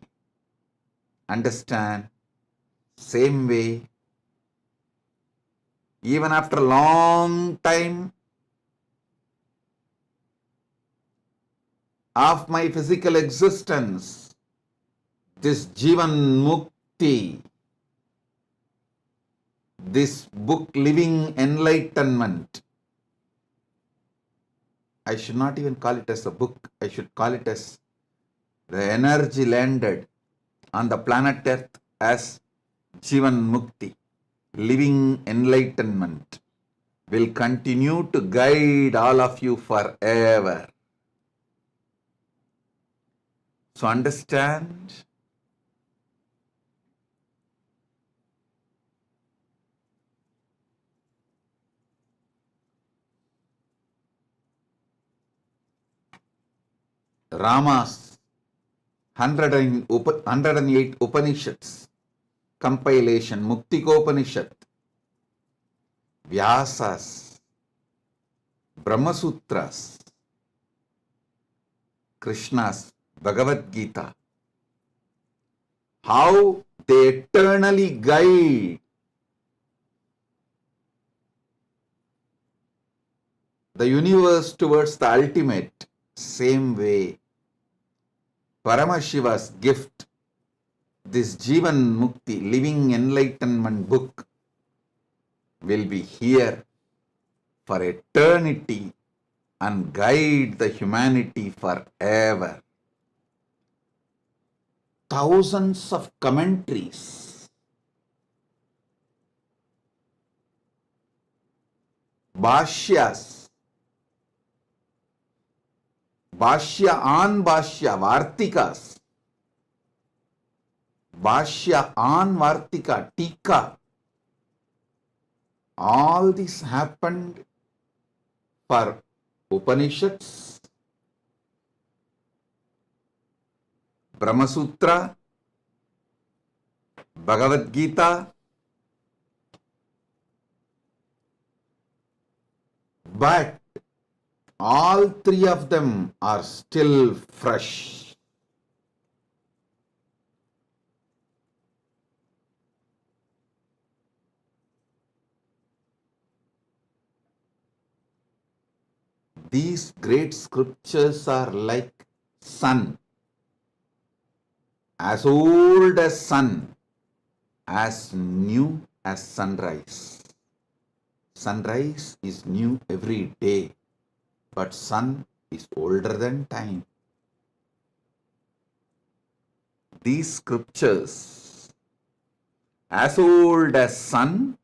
Understand? Same way, even after a long time of my physical existence, this Jivan Mukti, this book Living Enlightenment, I should not even call it as a book, I should call it as the energy landed on the planet Earth as Jivan Mukti, Living Enlightenment, will continue to guide all of you forever. So understand, Rama's 108 Upanishads, compilation, Muktikopanishad, Vyasa's, Brahma Sutras, Krishna's Bhagavad Gita, how they eternally guide the universe towards the ultimate. Same way, Paramashiva's gift, this Jivan Mukti, Living Enlightenment book, will be here for eternity and guide the humanity forever. Thousands of commentaries, Bhashyas, Bhashya on Bhashya, Vartikas, Bhashya on Vartika, Tika. All this happened for Upanishads, Brahma Sutra, Bhagavad Gita, but all three of them are still fresh. These great scriptures are like sun, as old as sun, as new as sunrise. Sunrise is new every day, but sun is older than time. These scriptures, as old as sun,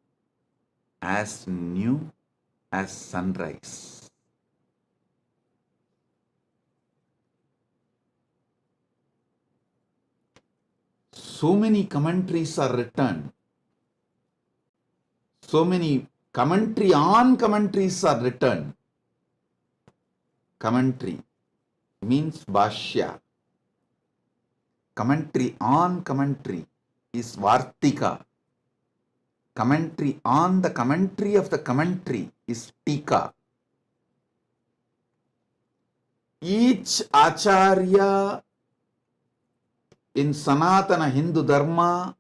as new as sunrise. So many commentaries are written. So many commentary on commentaries are written. Commentary means Bhashya. Commentary on commentary is Vartika. Commentary on the commentary of the commentary is Tika. Each Acharya in Sanatana Hindu Dharma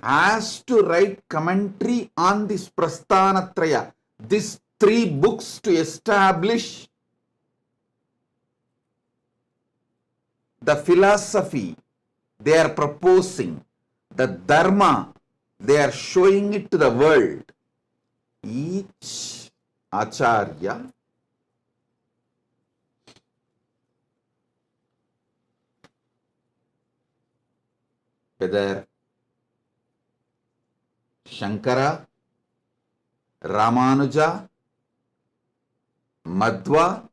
has to write commentary on this Prasthanatraya, these 3 books to establish the philosophy they are proposing, the Dharma they are showing it to the world. Each Acharya whether Shankara, Ramanuja, Madhva,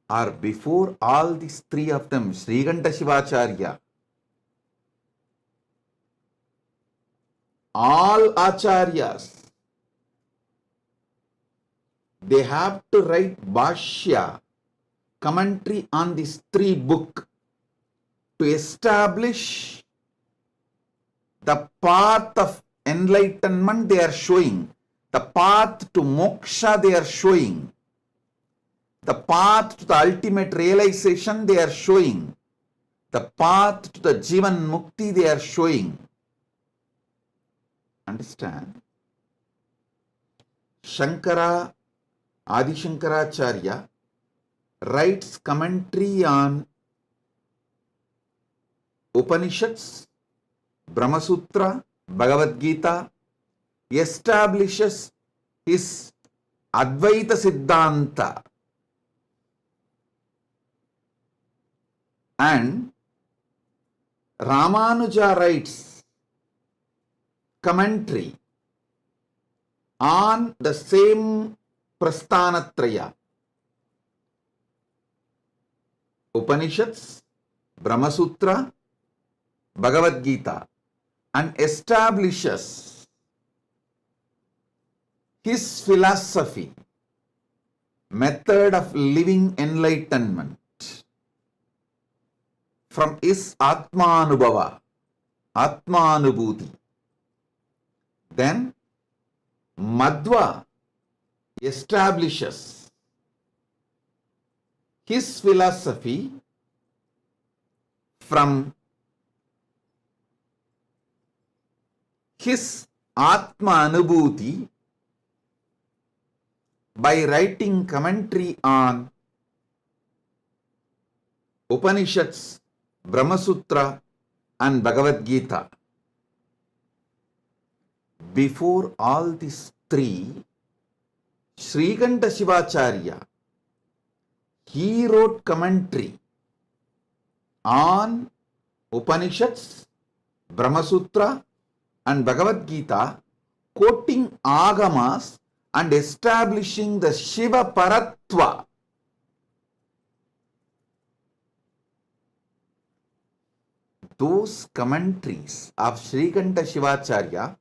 or before all these 3 of them, Srikanta Shivacharya, all Acharyas, they have to write Bhashya, commentary on these 3 books to establish the path of enlightenment they are showing, the path to moksha they are showing, the path to the ultimate realization they are showing, the path to the Jivan Mukti they are showing. Understand? Shankara, Adi Shankaracharya writes commentary on Upanishads, Brahma Sutra, Bhagavad Gita, establishes his Advaita Siddhanta, and Ramanuja writes commentary on the same Prasthanatraya, Upanishads, Brahma Sutra, Bhagavad Gita, and establishes his philosophy, method of living enlightenment from his Atmanubhava, Atmanubhuti. Then Madhva establishes his philosophy from his Atma Anubhuti by writing commentary on Upanishads, Brahma Sutra, and Bhagavad Gita. Before all these 3, Srikanta Shivacharya, he wrote commentary on Upanishads, Brahma Sutra, and Bhagavad Gita, quoting Agamas and establishing the Shiva Paratva. Those commentaries of Srikanta Shivacharya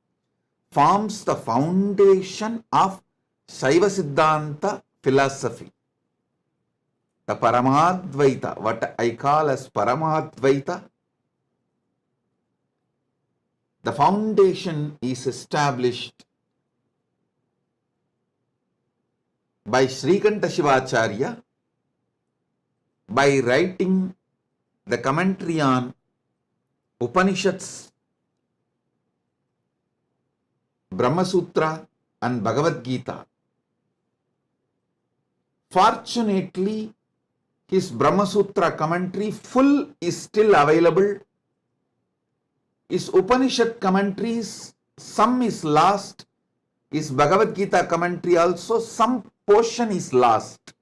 forms the foundation of Saiva Siddhanta philosophy. The Paramadvaita, what I call as Paramadvaita, the foundation is established by Srikanta Shivacharya by writing the commentary on Upanishads, Brahma Sutra, and Bhagavad Gita. Fortunately, his Brahma Sutra commentary full is still available. His Upanishad commentaries, some is lost. His Bhagavad Gita commentary also, some portion is lost.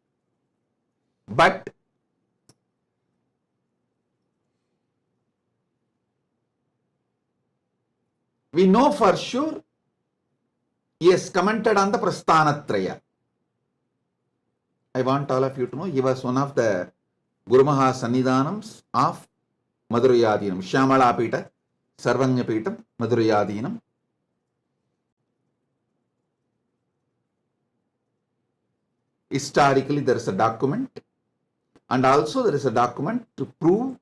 But we know for sure he has commented on the Prasthanatraya. I want all of you to know he was one of the Guru Maha Sannidhanams of Madhurayadinam, Shyamala Pita, Sarvanya Pita, Madhurayadinam. Historically, there is a document, and also there is a document to prove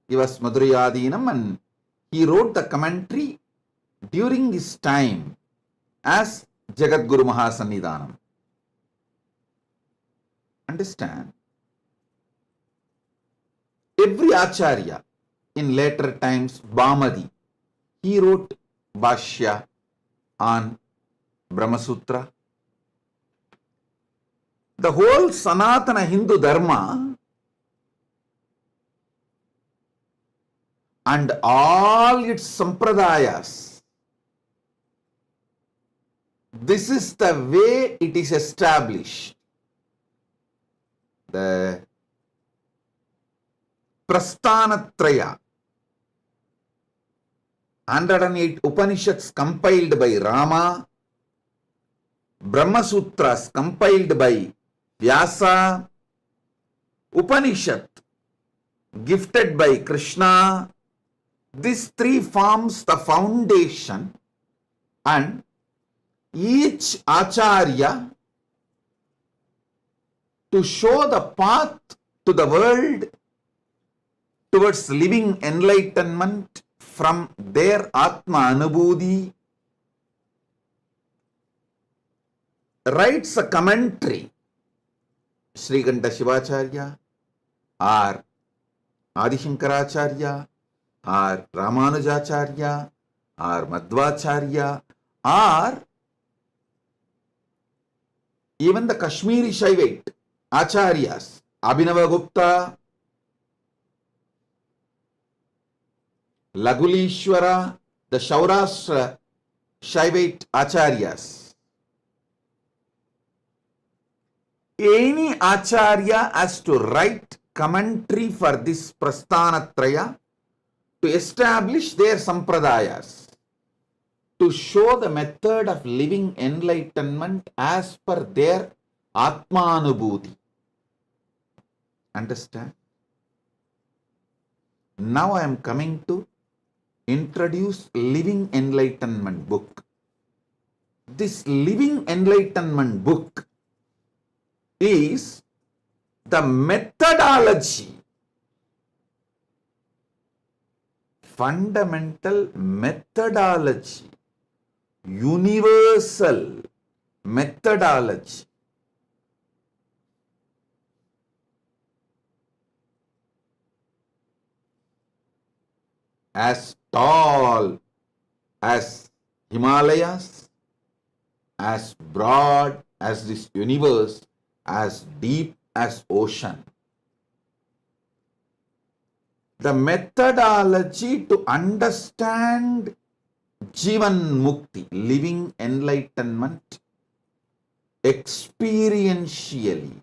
he was Madhurayadinam, and he wrote the commentary during his time as Jagat Guru Maha Sannidhanam. Understand? Every Acharya in later times, Bhamadi, he wrote Bhashya on Brahma Sutra. The whole Sanatana Hindu Dharma and all its sampradayas, this is the way it is established. The Prasthanatraya, 108 Upanishads compiled by Rama, Brahma Sutras compiled by Vyasa, Upanishad gifted by Krishna. These three forms the foundation, and each Acharya to show the path to the world towards living enlightenment from their Atma Anubhuti, writes a commentary. Srikanta Shivacharya or Adi Shankaracharya or Ramanujacharya or Madhvacharya or even the Kashmiri Shaivite Acharyas, Abhinava Gupta, Lagulishwara, the Shaurashtra Shaivite Acharyas. Any Acharya has to write commentary for this Prasthanatraya to establish their sampradayas, to show the method of living enlightenment as per their Atmanubhuti. Understand? Now I am coming to introduce Living Enlightenment book. This Living Enlightenment book is the methodology, fundamental methodology, universal methodology as tall as Himalayas, as broad as this universe, as deep as ocean. The methodology to understand Jivan Mukti, living enlightenment, experientially.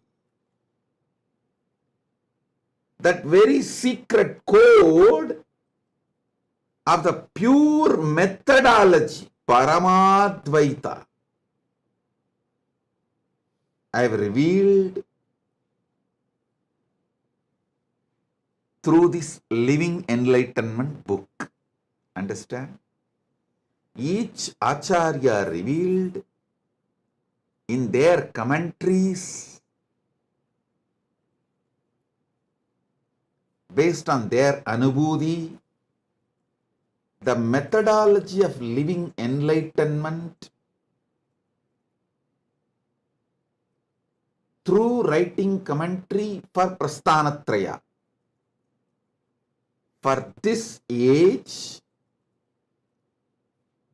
That very secret code of the pure methodology, Paramadvaita, I have revealed through this Living Enlightenment book. Understand? Each Acharya revealed in their commentaries based on their Anubhuti, the methodology of living enlightenment through writing commentary for Prasthanatraya. For this age,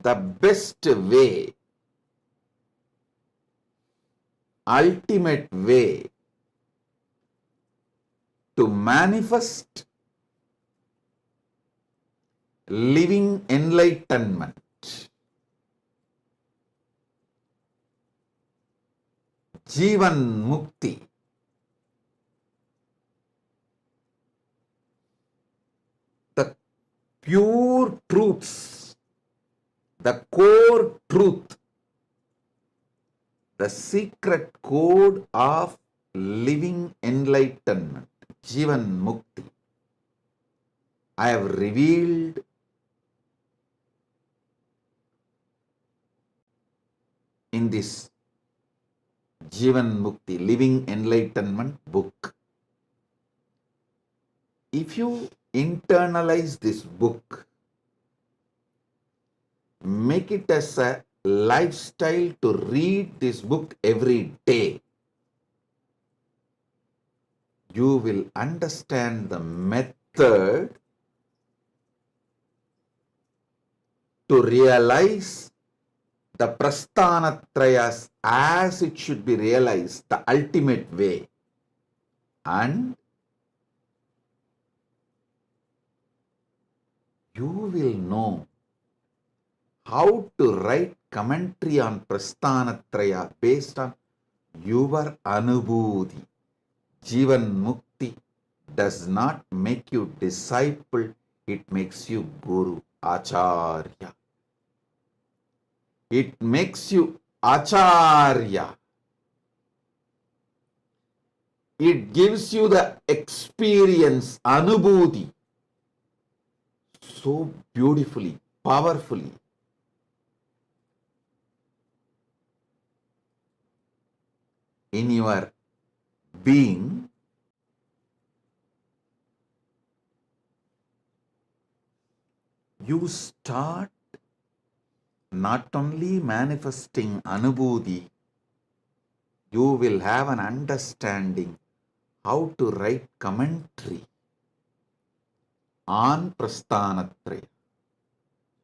the best way, ultimate way to manifest living enlightenment, Jivan Mukti, the pure truths, the core truth, the secret code of living enlightenment, Jivan Mukti, I have revealed in this Jivan Mukti, Living Enlightenment book. If you internalize this book, make it as a lifestyle to read this book every day, you will understand the method to realize the prasthanatrayas as it should be realized, the ultimate way. And you will know how to write commentary on prasthanatraya based on your anubhuti. Jivan Mukti does not make you disciple, it makes you guru, acharya. It makes you acharya. It gives you the experience, anubhuti, so beautifully, powerfully. In your being, you start not only manifesting anubhuti, you will have an understanding how to write commentary on prasthanatraya.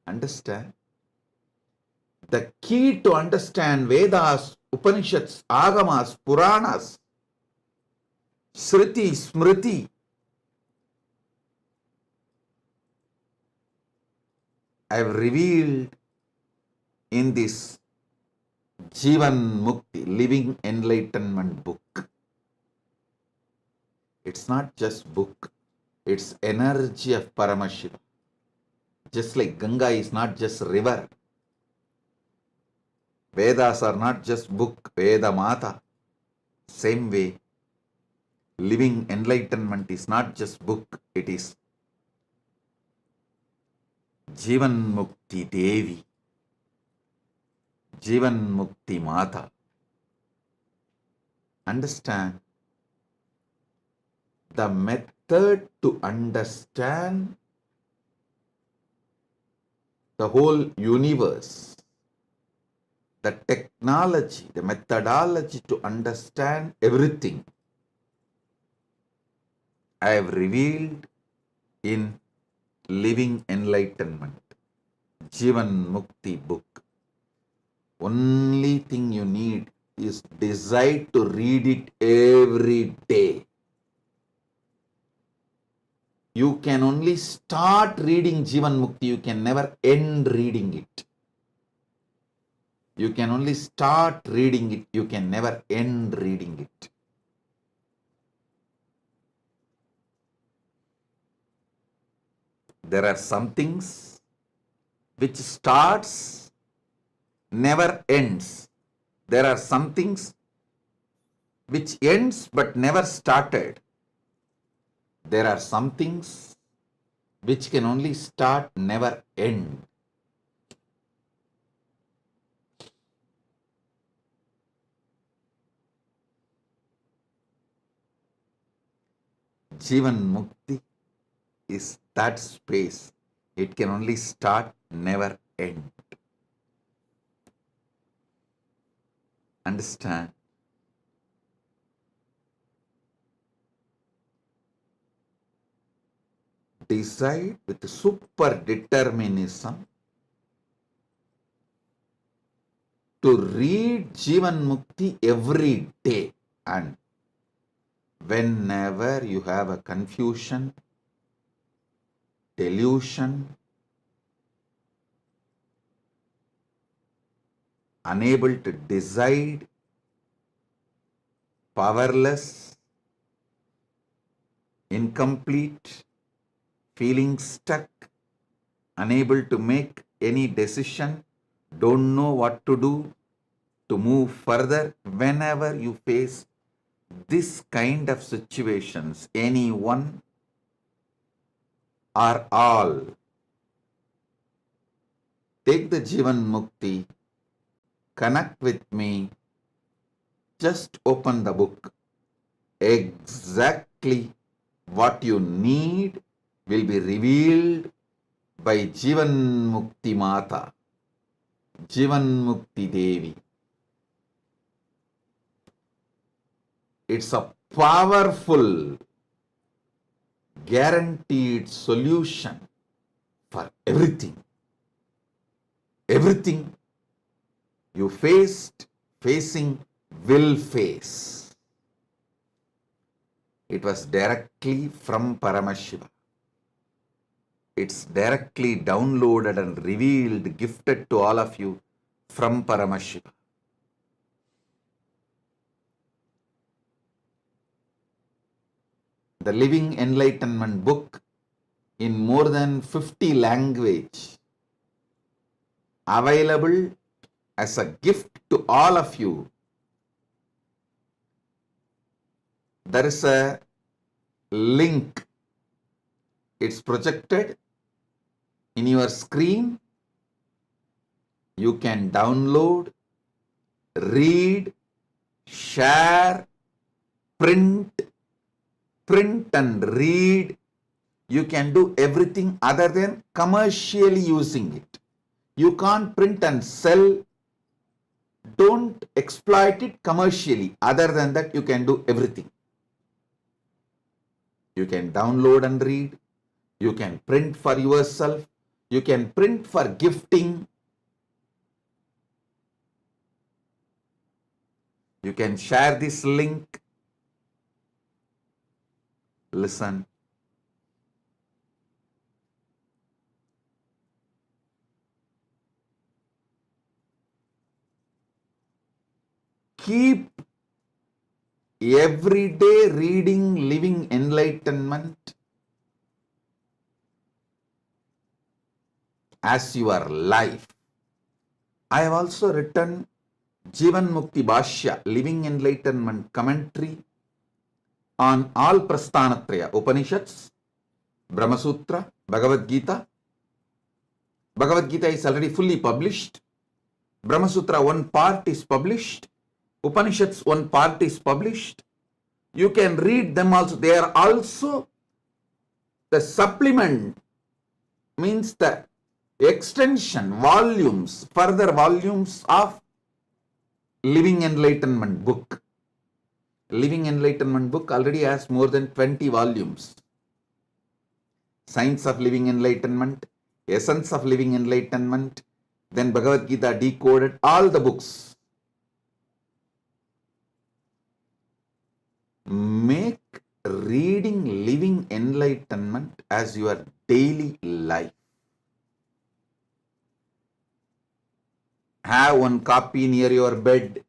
Understand? The key to understand Vedas, Upanishads, Agamas, Puranas, Sriti, Smriti, I have revealed in this Jivan Mukti, Living Enlightenment book. It's not just book, it's energy of Paramashiva. Just like Ganga is not just river. Vedas are not just book, Veda Mata. Same way, living enlightenment is not just book, it is Jivan Mukti Devi, Jivan Mukti Mata. Understand? The method to understand the whole universe, the technology, the methodology to understand everything, I have revealed in Living Enlightenment, Jivan Mukti book. Only thing you need is desire to read it every day. You can only start reading Jivan Mukti, you can never end reading it. You can only start reading it, you can never end reading it. There are some things which starts, never ends. There are some things which ends but never started. There are some things which can only start, never end. Jivan Mukti is that space. It can only start, never end. Understand? Decide with super determinism to read Jivan Mukti every day, and whenever you have a confusion, delusion, unable to decide, powerless, incomplete, feeling stuck, unable to make any decision, don't know what to do to move further, whenever you face this kind of situations, any one or all, take the Jivan Mukti, connect with me, just open the book. Exactly what you need will be revealed by Jivan Mukti Mata, Jivan Mukti Devi. It's a powerful, guaranteed solution for everything. Everything you facing, will face. It was directly from Paramashiva. It's directly downloaded and revealed, gifted to all of you from Paramashiva. The Living Enlightenment book in more than 50 languages, available as a gift to all of you. There is a link. It's projected in your screen. You can download, read, share, print and read. You can do everything other than commercially using it. You can't print and sell. Don't exploit it commercially. Other than that, you can do everything. You can download and read. You can print for yourself. You can print for gifting. You can share this link. Listen. Keep every day reading Living Enlightenment as your life. I have also written Jivan Mukti Bhashya, Living Enlightenment commentary on all Prasthanatraya, Upanishads, Brahma Sutra, Bhagavad Gita. Bhagavad Gita is already fully published. Brahma Sutra, one part is published. Upanishads, one part is published. You can read them also. They are also the supplement, means the extension, volumes, further volumes of Living Enlightenment book. Living Enlightenment book already has more than 20 volumes. Science of Living Enlightenment, Essence of Living Enlightenment, then Bhagavad Gita decoded, all the books. Make reading Living Enlightenment as your daily life. Have one copy near your bed.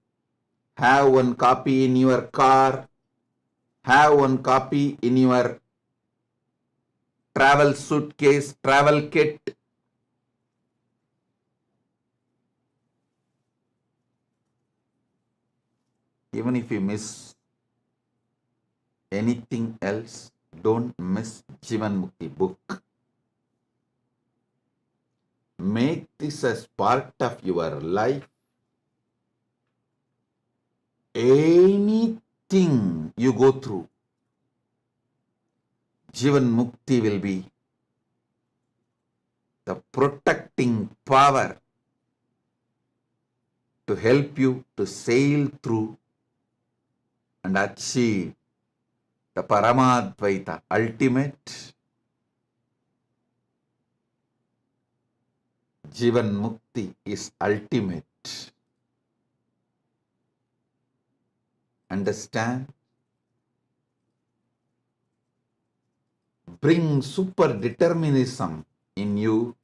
Have one copy in your car. Have one copy in your travel suitcase, travel kit. Even if you miss anything else, don't miss Jivan Mukti book. Make this as part of your life. Anything you go through, Jivan Mukti will be the protecting power to help you to sail through and achieve the Paramadvaita, ultimate Jivan Mukti is ultimate. Understand? Bring super determinism in you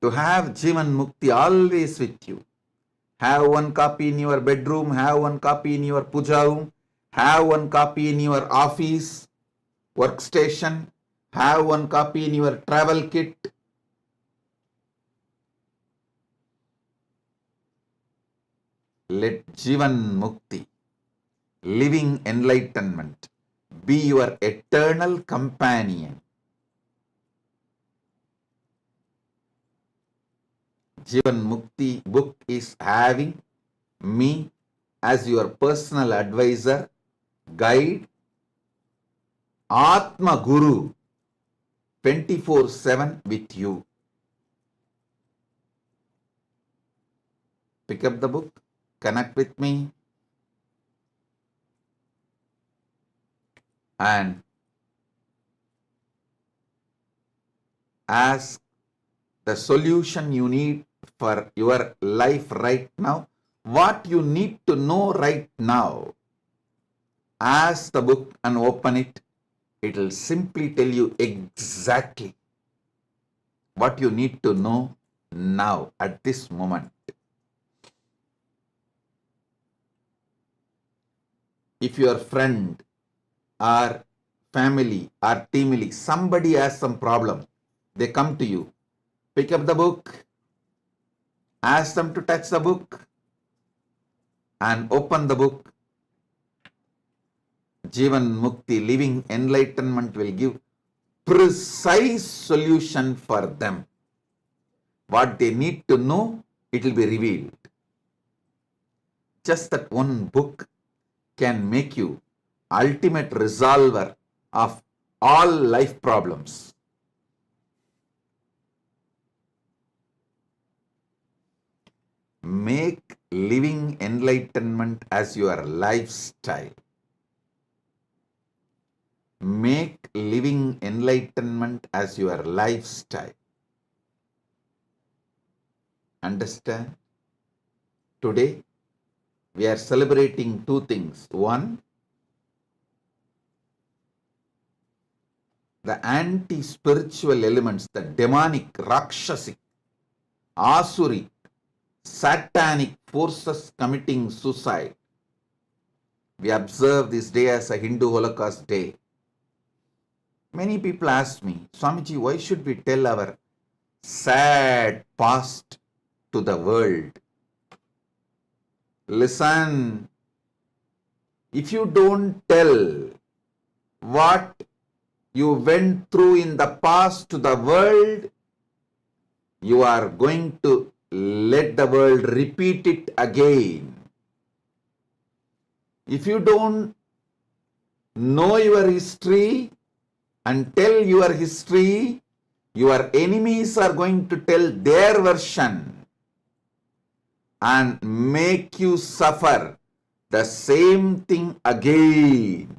to have Jivan Mukti always with you. Have one copy in your bedroom, have one copy in your puja room, have one copy in your office, workstation, have one copy in your travel kit. Let Jivan Mukti, Living Enlightenment, be your eternal companion. Jivan Mukti book is having me as your personal advisor, guide, Atma Guru, 24/7 with you. Pick up the book, connect with me, and ask the solution you need for your life right now, what you need to know right now. Ask the book and open it. It will simply tell you exactly what you need to know now at this moment. If your friend or family or team, somebody has some problem, they come to you, pick up the book, ask them to touch the book and open the book. Jivan Mukti, living enlightenment, will give precise solution for them. What they need to know, it will be revealed. Just that one book can make you ultimate resolver of all life problems. Make living enlightenment as your lifestyle. Make living enlightenment as your lifestyle. Understand? Today, we are celebrating two things. One, the anti-spiritual elements, the demonic, rakshasic, asuric, satanic forces committing suicide. We observe this day as a Hindu Holocaust Day. Many people ask me, Swamiji, why should we tell our sad past to the world? Listen, if you don't tell what you went through in the past to the world, you are going to let the world repeat it again. If you don't know your history and tell your history, your enemies are going to tell their version and make you suffer the same thing again.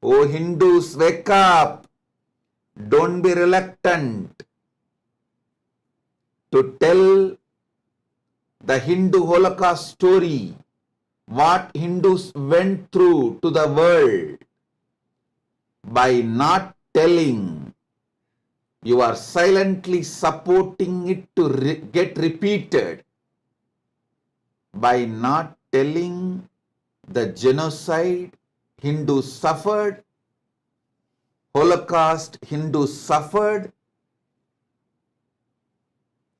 Oh Hindus, wake up. Don't be reluctant to tell the Hindu Holocaust story, what Hindus went through to the world. By not telling, you are silently supporting it to get repeated. By not telling the genocide Hindus suffered, Holocaust Hindus suffered,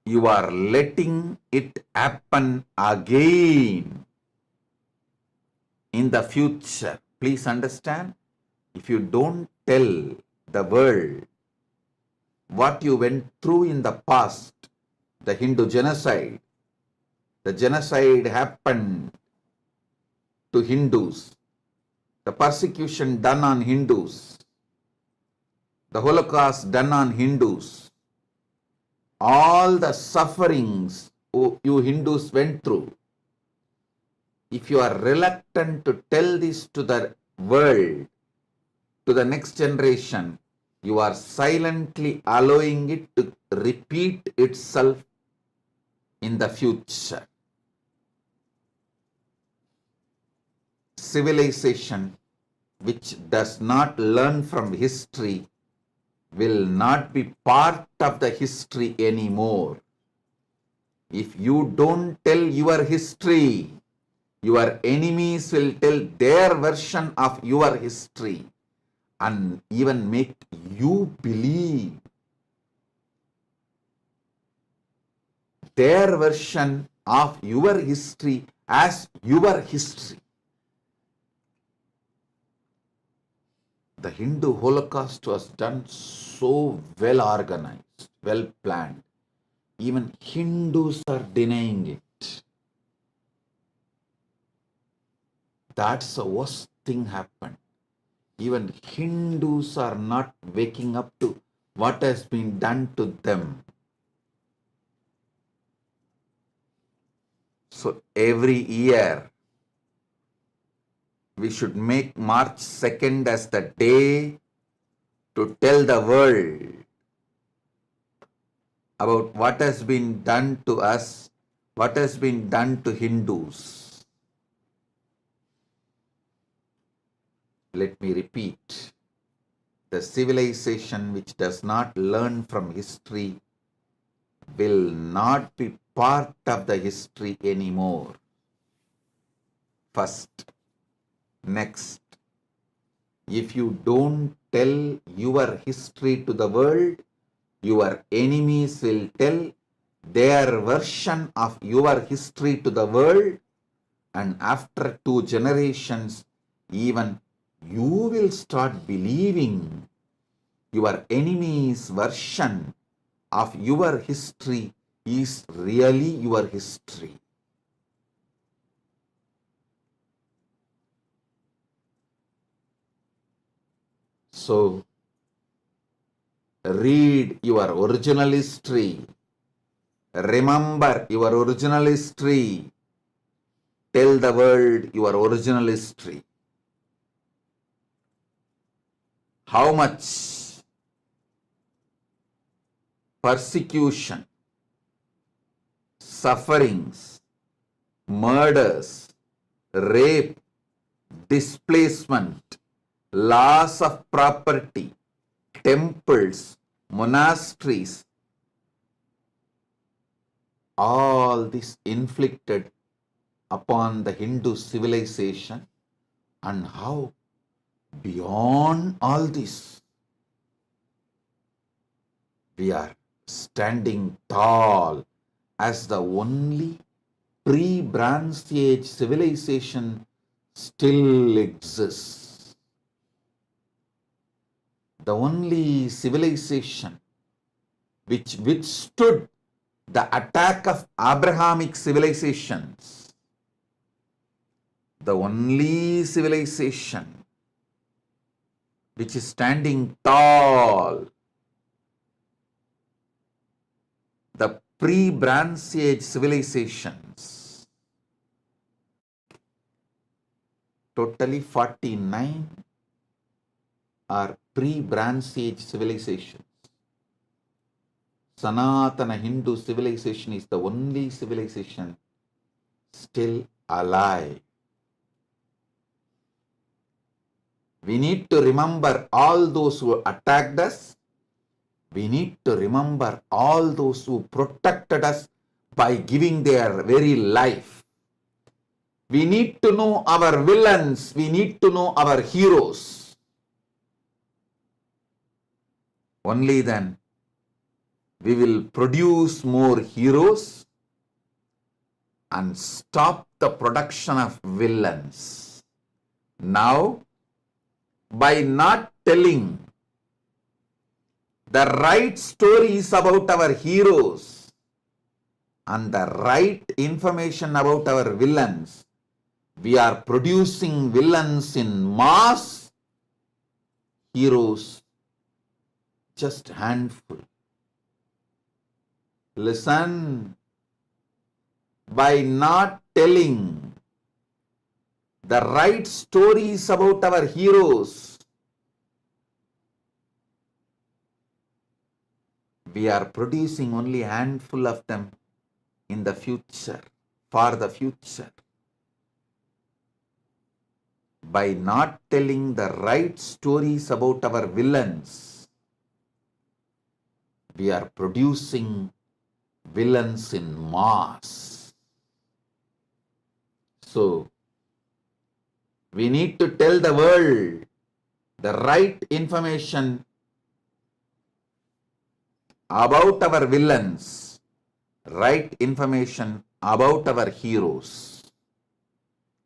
you are letting it happen again in the future. Please understand, if you don't tell the world what you went through in the past, the Hindu genocide, the genocide happened to Hindus, the persecution done on Hindus, the Holocaust done on Hindus, all the sufferings you Hindus went through. If you are reluctant to tell this to the world, to the next generation, you are silently allowing it to repeat itself in the future. Civilization which does not learn from history will not be part of the history anymore. If you don't tell your history, your enemies will tell their version of your history and even make you believe their version of your history as your history. The Hindu Holocaust was done so well organized, well planned. Even Hindus are denying it. That's the worst thing happened. Even Hindus are not waking up to what has been done to them. So every year, we should make March 2nd as the day to tell the world about what has been done to us, what has been done to Hindus. Let me repeat. The civilization which does not learn from history will not be part of the history anymore. First. Next. If you don't tell your history to the world, your enemies will tell their version of your history to the world, and after 2 generations, even you will start believing your enemy's version of your history is really your history. So, read your original history. Remember your original history. Tell the world your original history. How much persecution, sufferings, murders, rape, displacement, loss of property, temples, monasteries, all this inflicted upon the Hindu civilization, and how beyond all this we are standing tall as the only pre-Bronze Age civilization still exists. The only civilization which withstood the attack of Abrahamic civilizations. The only civilization which is standing tall. The pre-Bronze Age civilizations. Totally 49 are pre-Bronze Age civilizations. Sanatana Hindu civilization is the only civilization still alive. We need to remember all those who attacked us. We need to remember all those who protected us by giving their very life. We need to know our villains. We need to know our heroes. Only then we will produce more heroes and stop the production of villains. Now, by not telling the right stories about our heroes and the right information about our villains, we are producing villains in mass, heroes just handful. Listen, by not telling the right stories about our heroes, we are producing only a handful of them in the future, for the future. By not telling the right stories about our villains, we are producing villains in mass. So, we need to tell the world the right information about our villains, right information about our heroes.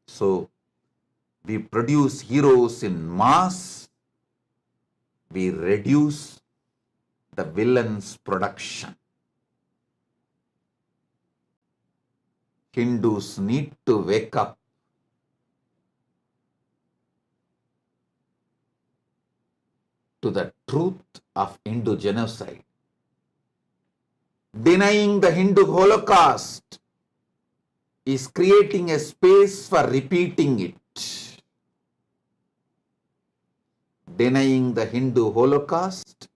So, we produce heroes in mass, we reduce the villains' production. Hindus need to wake up. To the truth of Hindu genocide. Denying the Hindu Holocaust is creating a space for repeating it. denying the Hindu Holocaust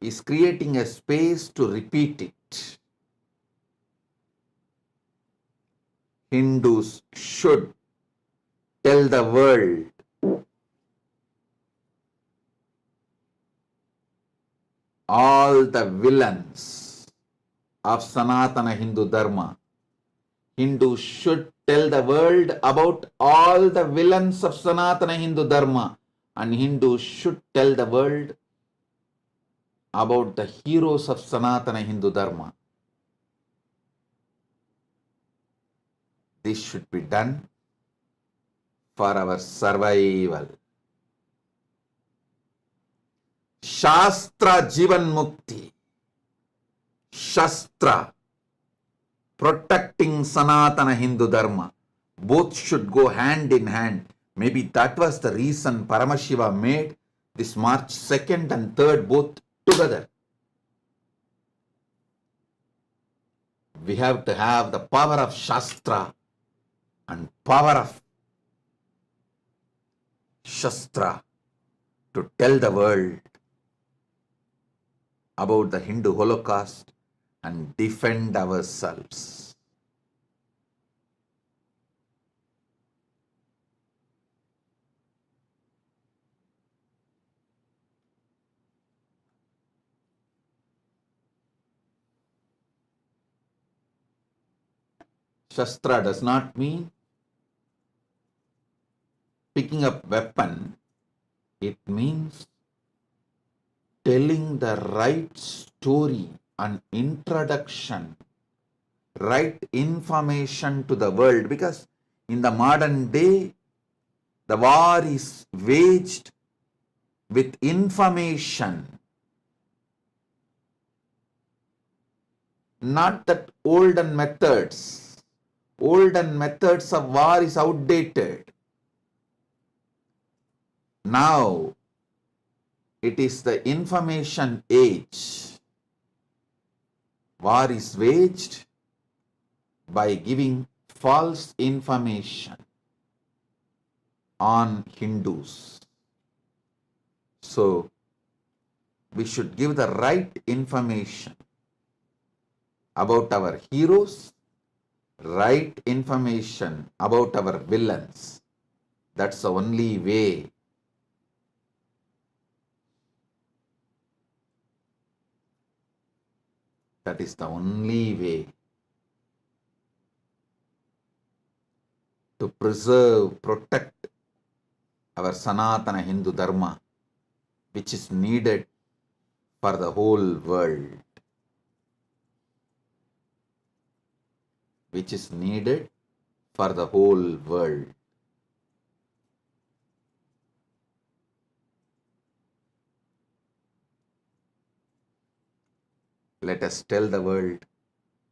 is creating a space to repeat it. Hindus should tell the world all the villains of Sanatana Hindu Dharma. Hindus should tell the world about all the villains of Sanatana Hindu Dharma, and Hindus should tell the world about the heroes of Sanatana Hindu Dharma. This should be done for our survival. Shastra Jivan Mukti. Shastra, protecting Sanatana Hindu Dharma. Both should go hand in hand. Maybe that was the reason Paramashiva made this March 2nd and 3rd both together. We have to have the power of Shastra and power of Shastra to tell the world about the Hindu Holocaust and defend ourselves. Shastra does not mean picking up weapon. It means telling the right story and introduction, right information to the world, because in the modern day, the war is waged with information, not that olden methods. Olden methods of war is outdated. Now, it is the information age. War is waged by giving false information on Hindus. So, we should give the right information about our heroes, right information about our villains. That's the only way. That is the only way to preserve, protect our Sanatana Hindu Dharma, which is needed for the whole world. Which is needed for the whole world. Let us tell the world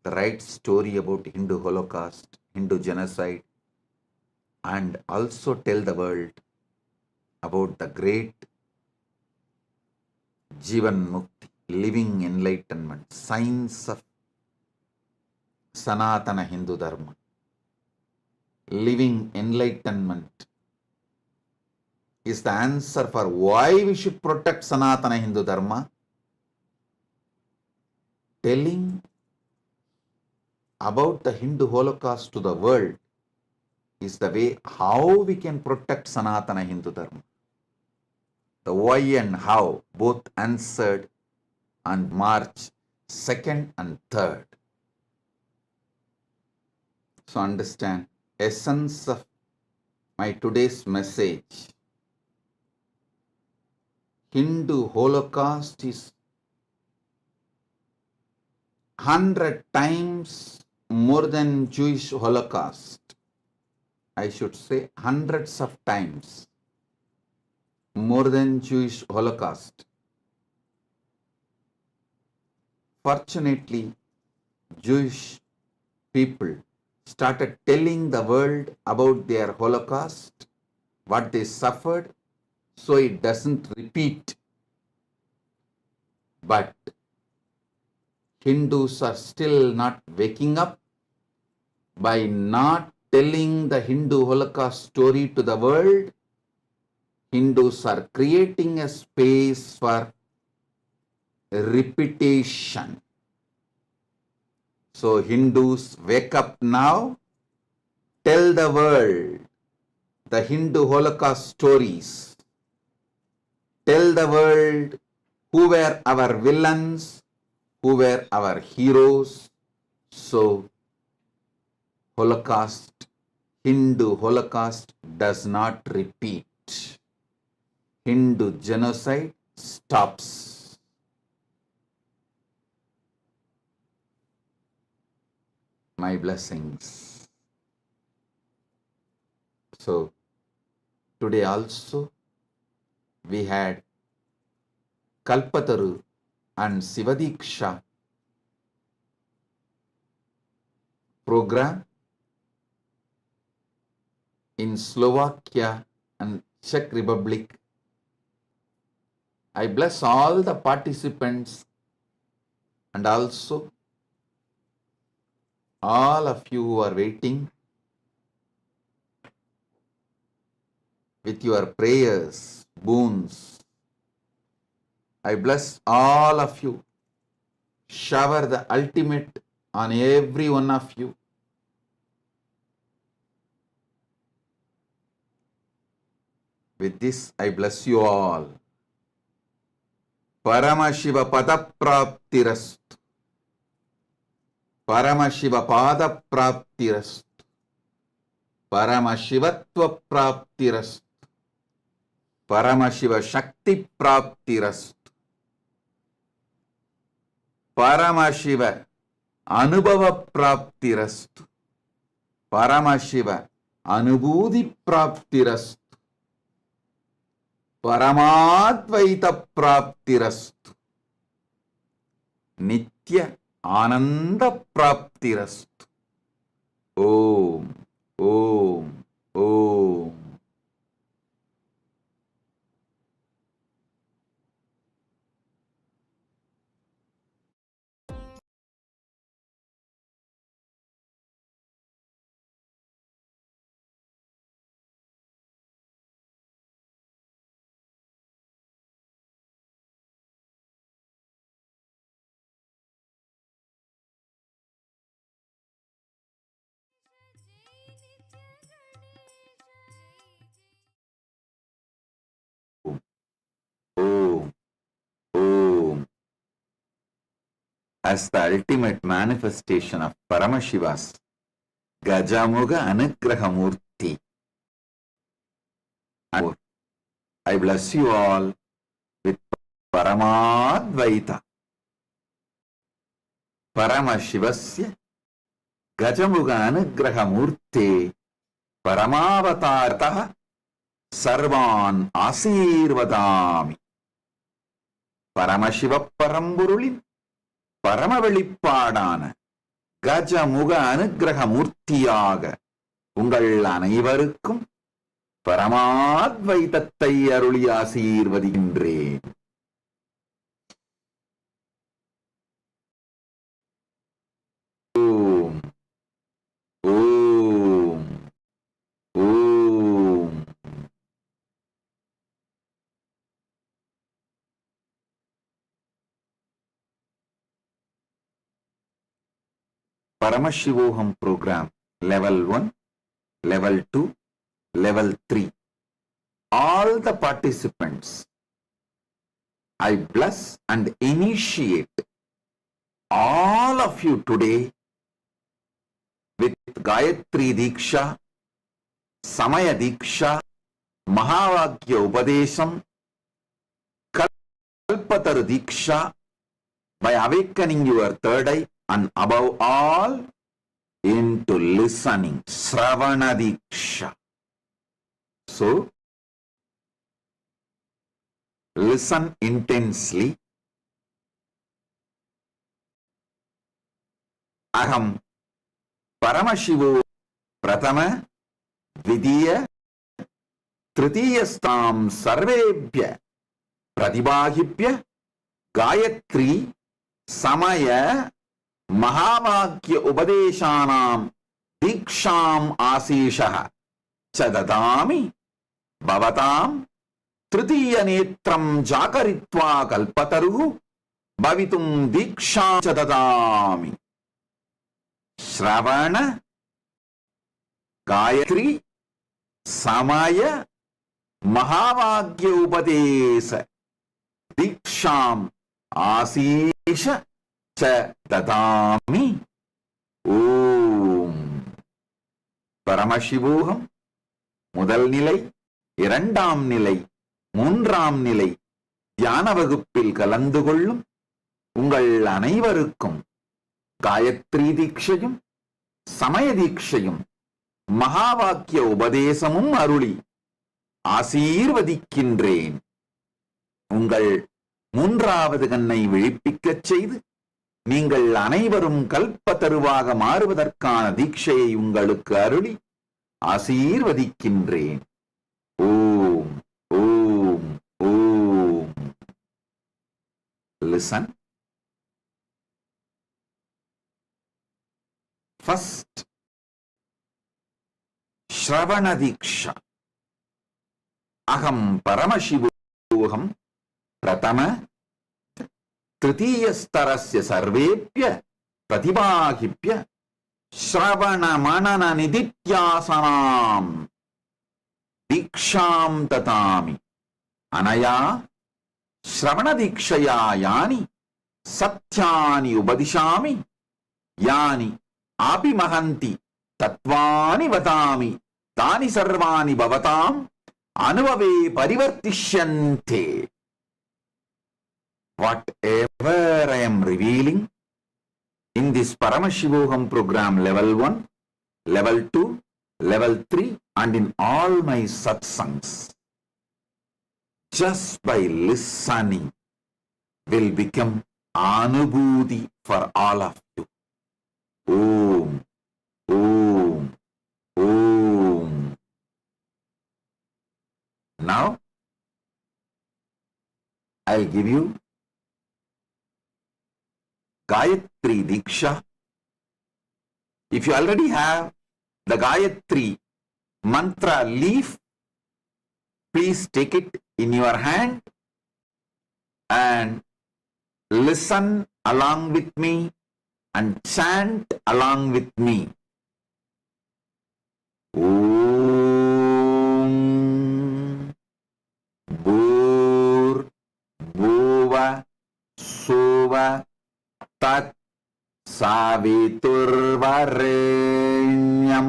the right story about Hindu Holocaust, Hindu genocide, and also tell the world about the great Jivan Mukti, living enlightenment, science of Sanatana Hindu Dharma. Living enlightenment is the answer for why we should protect Sanatana Hindu Dharma. Telling about the Hindu Holocaust to the world is the way how we can protect Sanatana Hindu Dharma. The why and how both answered on March 2nd and 3rd. So understand, essence of my today's message. Hindu Holocaust is 100 times more than Jewish Holocaust. I should say hundreds of times more than Jewish Holocaust. Fortunately, Jewish people started telling the world about their Holocaust, what they suffered, so it doesn't repeat. But Hindus are still not waking up by not telling the Hindu Holocaust story to the world. Hindus are creating a space for repetition. So Hindus, wake up now, tell the world the Hindu Holocaust stories. Tell the world who were our villains, who were our heroes. So Holocaust, Hindu Holocaust does not repeat. Hindu genocide stops. My blessings. So today also we had Kalpataru and Sivadiksha program in Slovakia and Czech Republic. I bless all the participants and also all of you who are waiting with your prayers, boons. I bless all of you. Shower the ultimate on every one of you. With this, I bless you all. Paramashiva Padapraptirastu. Paramashiva Padapraptirastu. Paramashivatva Praptirastu. Paramashiva Shakti Praptirastu. Paramashiva Anubhava Praptirastu. Paramashiva Anubhuti Praptirastu. Paramadvaita Praptirastu. Nitya Ananda Praptirastu. Om, Om, Om. Om, Om. As the ultimate manifestation of Paramashiva's Gajamuga Anugrahamurti, I bless you all with Paramadvaita. Paramashivasya Gajamuga Anugrahamurti Paramavatataha Sarvan Asirvadami. Paramashiva Paramburulin Paramavelipadana Gajamuga Anugrahamurtiyaga உங்கள் அனைவருக்கும் பரமாத்வைதத்தை அருளி ஆசீர்வதிக்கின்றேன். ஓம், ஓம், ஓம். Paramashivoham program level 1, level 2, level 3. All the participants, I bless and initiate all of you today with Gayatri Diksha, Samaya Diksha, Mahavakya Upadesham, Kalpataru Diksha, by awakening your third eye and above all into listening, Sravana Diksha. So, listen intensely. Aham Paramashivo Pratama Vidiya Tritiyastam Sarvebhya Pratibahibhya Gayatri Samaya Mahavakya Upadeshanam Diksham Asishaha Chadadami Bhavatam तृतीय नेत्रं जागरित्वा कल्पतरुः भवितुं दीक्षां च ददामि। श्रवण गायत्री समय महावाक्य उपदेश दीक्षाम् आशीष च ददामि। ஓம். பரமசிவோகம் முதல் நிலை, இரண்டாம் நிலை, மூன்றாம் நிலை தியான வகுப்பில் கலந்து கொள்ளும் உங்கள் அனைவருக்கும் காயத்ரி தீட்சையும் சமய தீட்சையும் மகா வாக்கிய உபதேசமும் அருளி ஆசீர்வதிக்கின்றேன். உங்கள் மூன்றாவது கண்ணை விழிப்பிக்கச் செய்து நீங்கள் அனைவரும் கல்பத்தருவாக மாறுவதற்கான தீட்சையை உங்களுக்கு அருளி ஆசீர்வதிக்கின்றேன். ஓம் ஓம் ஓம். Listen. First, Shravana Diksha. Aham Paramashivoham Pratama तृतीयस्तरस्य सर्वेभ्य प्रतिभागिभ्य श्रवण मनन निदिध्यासनां दीक्षां ददामि। अनया श्रवण दीक्षया यानि सत्यानि उपदिशामि यानि आपिमहन्ति तत्त्वानि वदामि तानि सर्वाणि भवताम् अनुभवे परिवर्तिष्यन्ते। Whatever I am revealing in this Paramashivoham program level 1, level 2, level 3 and in all my satsangs, just by listening will become anubhuti for all of you. Om, Om, Om. Now, I'll give you Gayatri Diksha. If you already have the Gayatri mantra leaf, please take it in your hand and listen along with me and chant along with me. Om Bhur Bhuva Suva Tat Saviturvarenyam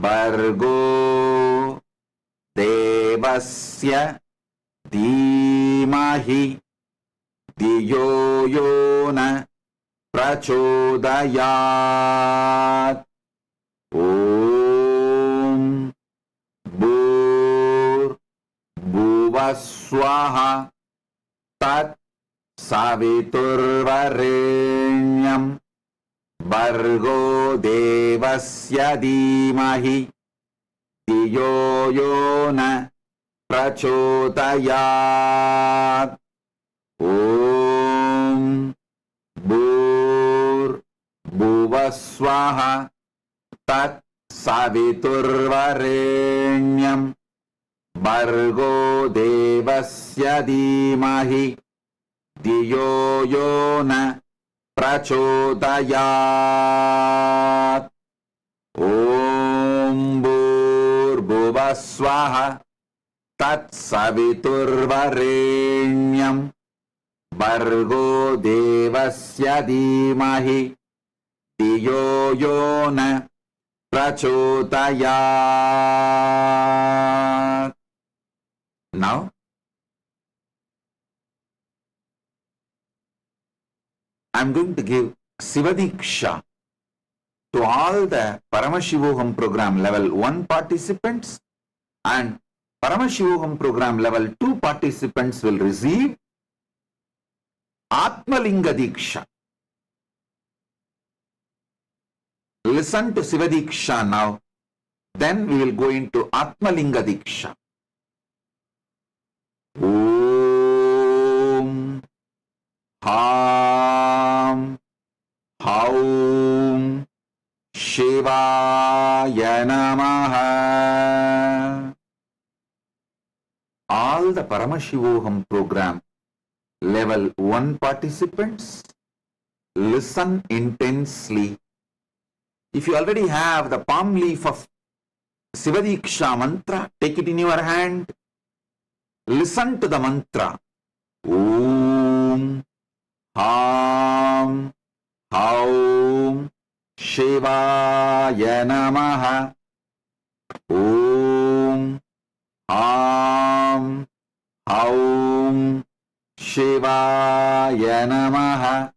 Bhargo Devasya Dhimahi Dhiyo Yona Prachodayat. Om Bhur Bhuvaswaha Tat Saviturvarenyam Bhargo Devasya Dhimahi Dhiyo Yona Prachodayat. Om Bhur Bhuvaswaha Tat Saviturvarenyam Bhargo Devasya Dhimahi Dhiyo Yona Prachodayat. Om Bhur Bhuvaswaha Tat Saviturvarenyam Bhargo Devasya Dhimahi Dhiyo Yona Prachodayat. Now, I'm going to give Sivadiksha to all the Paramashivoham program level 1 participants, and Paramashivoham program level 2 participants will receive Atmalinga Diksha. Listen to Sivadiksha now, then we will go into Atmalinga Diksha. Om Ham Haum Shivaya Namaha. Paramashivoham program. Level 1 participants, listen intensely. If you already have the palm leaf of Sivadiksha mantra, take it in your hand. Listen to the mantra. Om Ham Haum Shivaya Namaha. Om Ham Haum Shivaya Namaha.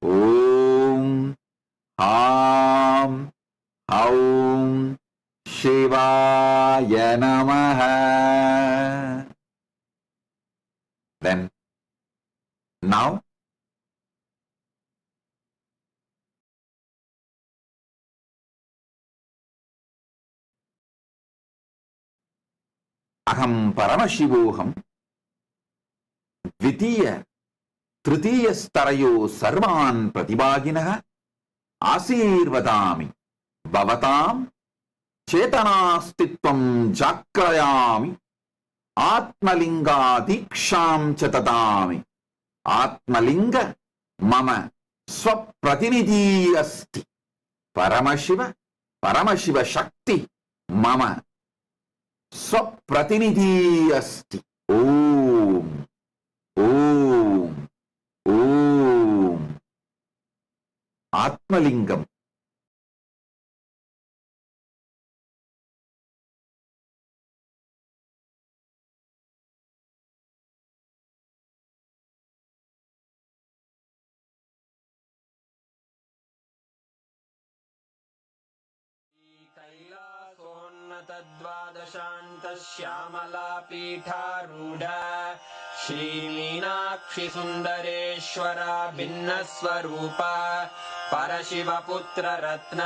Om Ham Haum Shivaya Namaha. Then, now, Aham Paramashivoham Dvitiya Tritiya Starayo Sarvan Pratibhaginaha Asirvadami Bhavatam Chetanastitvam Jakrayami Atmalinga Diksham Chatadami. Atmalinga Mama Swapratinidhi Asti. Paramashiva Shakti Mama Swapratinidhi Asti. Om Om Om. Atmalingam. कैलासोन्नतद्वादशान्तश्यामलापीठारूढा श्रीमीनाक्षिसुन्दरेश्वरा भिन्नस्वरूपा परशिवपुत्ररत्न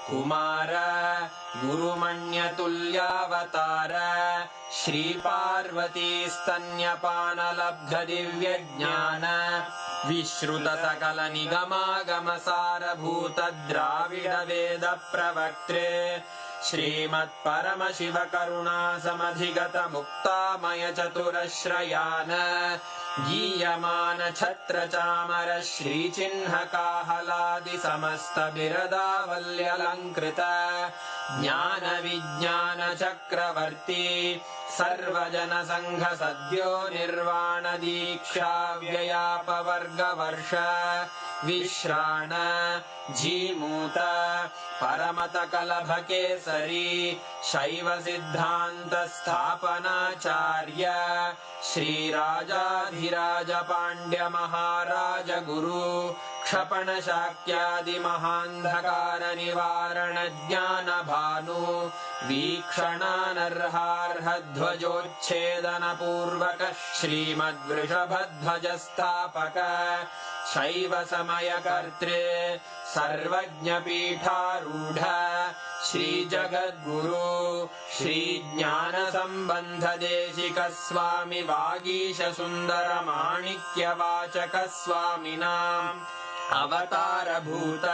Kumar गुरुमण्यतुल्यावतार श्रीपार्वतीस्तन्यपानलब्धदिव्यज्ञान विश्रुतसकलनिगमागमसारभूतद्राविडवेदप्रवक्त्रे श्रीमत्परमशिवकरुणासमधिगतमुक्तामयचतुरश्रयान् गीयमानछत्रचामर श्रीचिह्नकाहलादिसमस्तबिरदावल्यलङ्कृत ज्ञानविज्ञानचक्रवर्ती सर्वजनसङ्घसद्यो निर्वाणदीक्षाव्ययापवर्गवर्ष विश्राण Jimuta परमतकलभकेसरी शैवसिद्धान्तस्थापनाचार्य श्रीराजाधिराज पाण्ड्यमहाराज गुरु क्षपणशाक्यादिमहान्धकारनिवारणज्ञानभानु वीक्षणानर्हार्हध्वजोच्छेदनपूर्वक श्रीमद्वृषभध्वजस्थापक शैवसमयकर्त्रे सर्वज्ञपीठारूढ श्रीजगद्गुरु श्रीज्ञानसम्बन्धदेशिकस्वामि वागीशसुन्दरमाणिक्यवाचकस्वामिनाम् अवतारभूत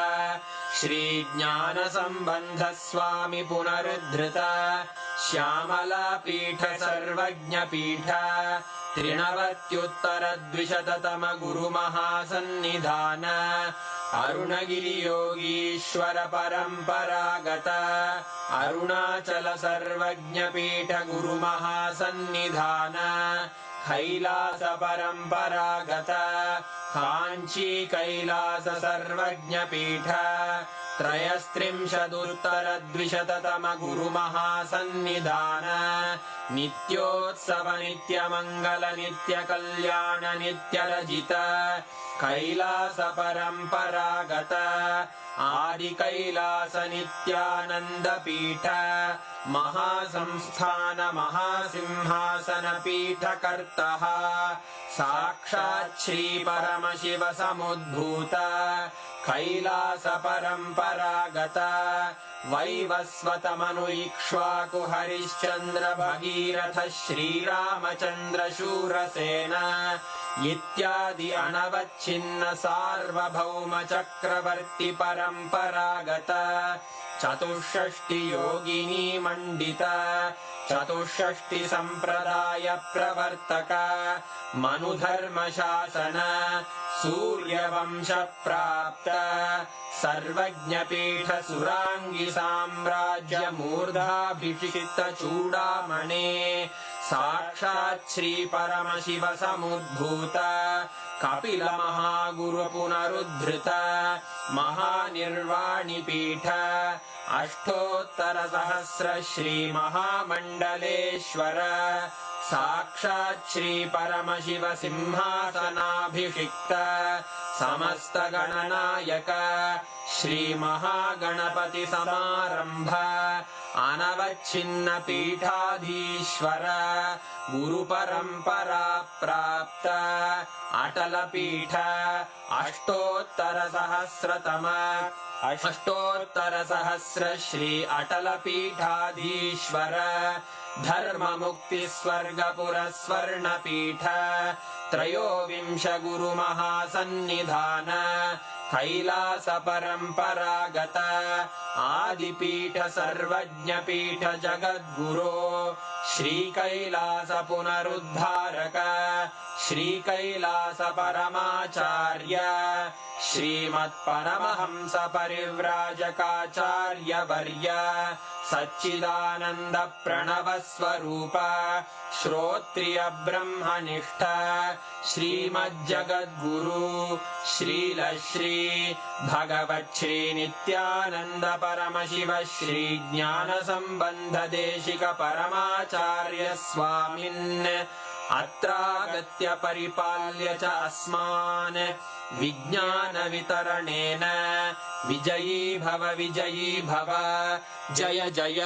श्रीज्ञानसम्बन्धस्वामि पुनरुद्धृत श्यामलापीठ सर्वज्ञपीठ त्रिनवत्युत्तरद्विशततम गुरुमहासन्निधान अरुणगिरियोगीश्वर परम्परागत अरुणाचल सर्वज्ञपीठ गुरुमहासन्निधान कैलास परम्परागत काञ्ची कैलास सर्वज्ञपीठ त्रयस्त्रिंशदुत्तरद्विशततम गुरुमहासन्निधान नित्योत्सव नित्यमङ्गल नित्यकल्याण नित्यरजित कैलास परम्परागत आदिकैलास नित्यानन्दपीठ महासंस्थान महासिंहासन पीठकर्तः साक्षात् श्रीपरमशिव समुद्भूत कैलास परम्परागत वैवस्वतमनु इक्ष्वाकु हरिश्चन्द्र भगीरथ श्रीरामचन्द्र शूरसेन इत्यादि अनवच्छिन्न सार्वभौम चक्रवर्ति परम्परागत चतुष्षष्टि योगिनी मंडित चतुष्षष्टि संप्रदाय प्रवर्तक मनुधर्म शासन सूर्यवंश प्राप्त सर्वज्ञपीठ सुरांगी साम्राज्य मूर्धाभिषिक्त चूडामणे साक्षात् श्री परमशिव समुद्भूत कपिल महागुरु पुनरुद्धृत महानिर्वाणि पीठ अष्टोत्तर सहस्र श्री महामंडलेश्वर साक्षात् श्री परमशिव सिंहासनाभिषिक्त समस्त गणनायक श्री महागणपति समारंभ अनवच्छिन्न पीठाधीश्वर गुरु परंपरा प्राप्त अटल पीठ अष्टोत्तर सहस्र श्री अटल पीठाधीश्वर धर्म मुक्ति स्वर्ग पुरस्वर्ण पीठ त्रयोविंश गुरु महासन्निधान कैलास परंपरागत आदिपीठ सर्वज्ञ पीठ जगद्गुरो श्री कैलास पुनरुद्धारक श्री कैलास परमाचार्य श्रीमत्परमहंस परिव्राजकाचार्य वर्य सच्चिदानंद प्रणव स्वरूप श्रोत्रिय ब्रह्मनिष्ठ श्रीमज्जगद्गुरु श्रील श्री भगवत् श्री नित्यानंद परमशिव श्री ज्ञान संबंध देशिक परमाचार्य स्वामिन् अत्रागत्य परिपाल्य च अस्मान् विज्ञान वितरणेन विजयी भव जय जय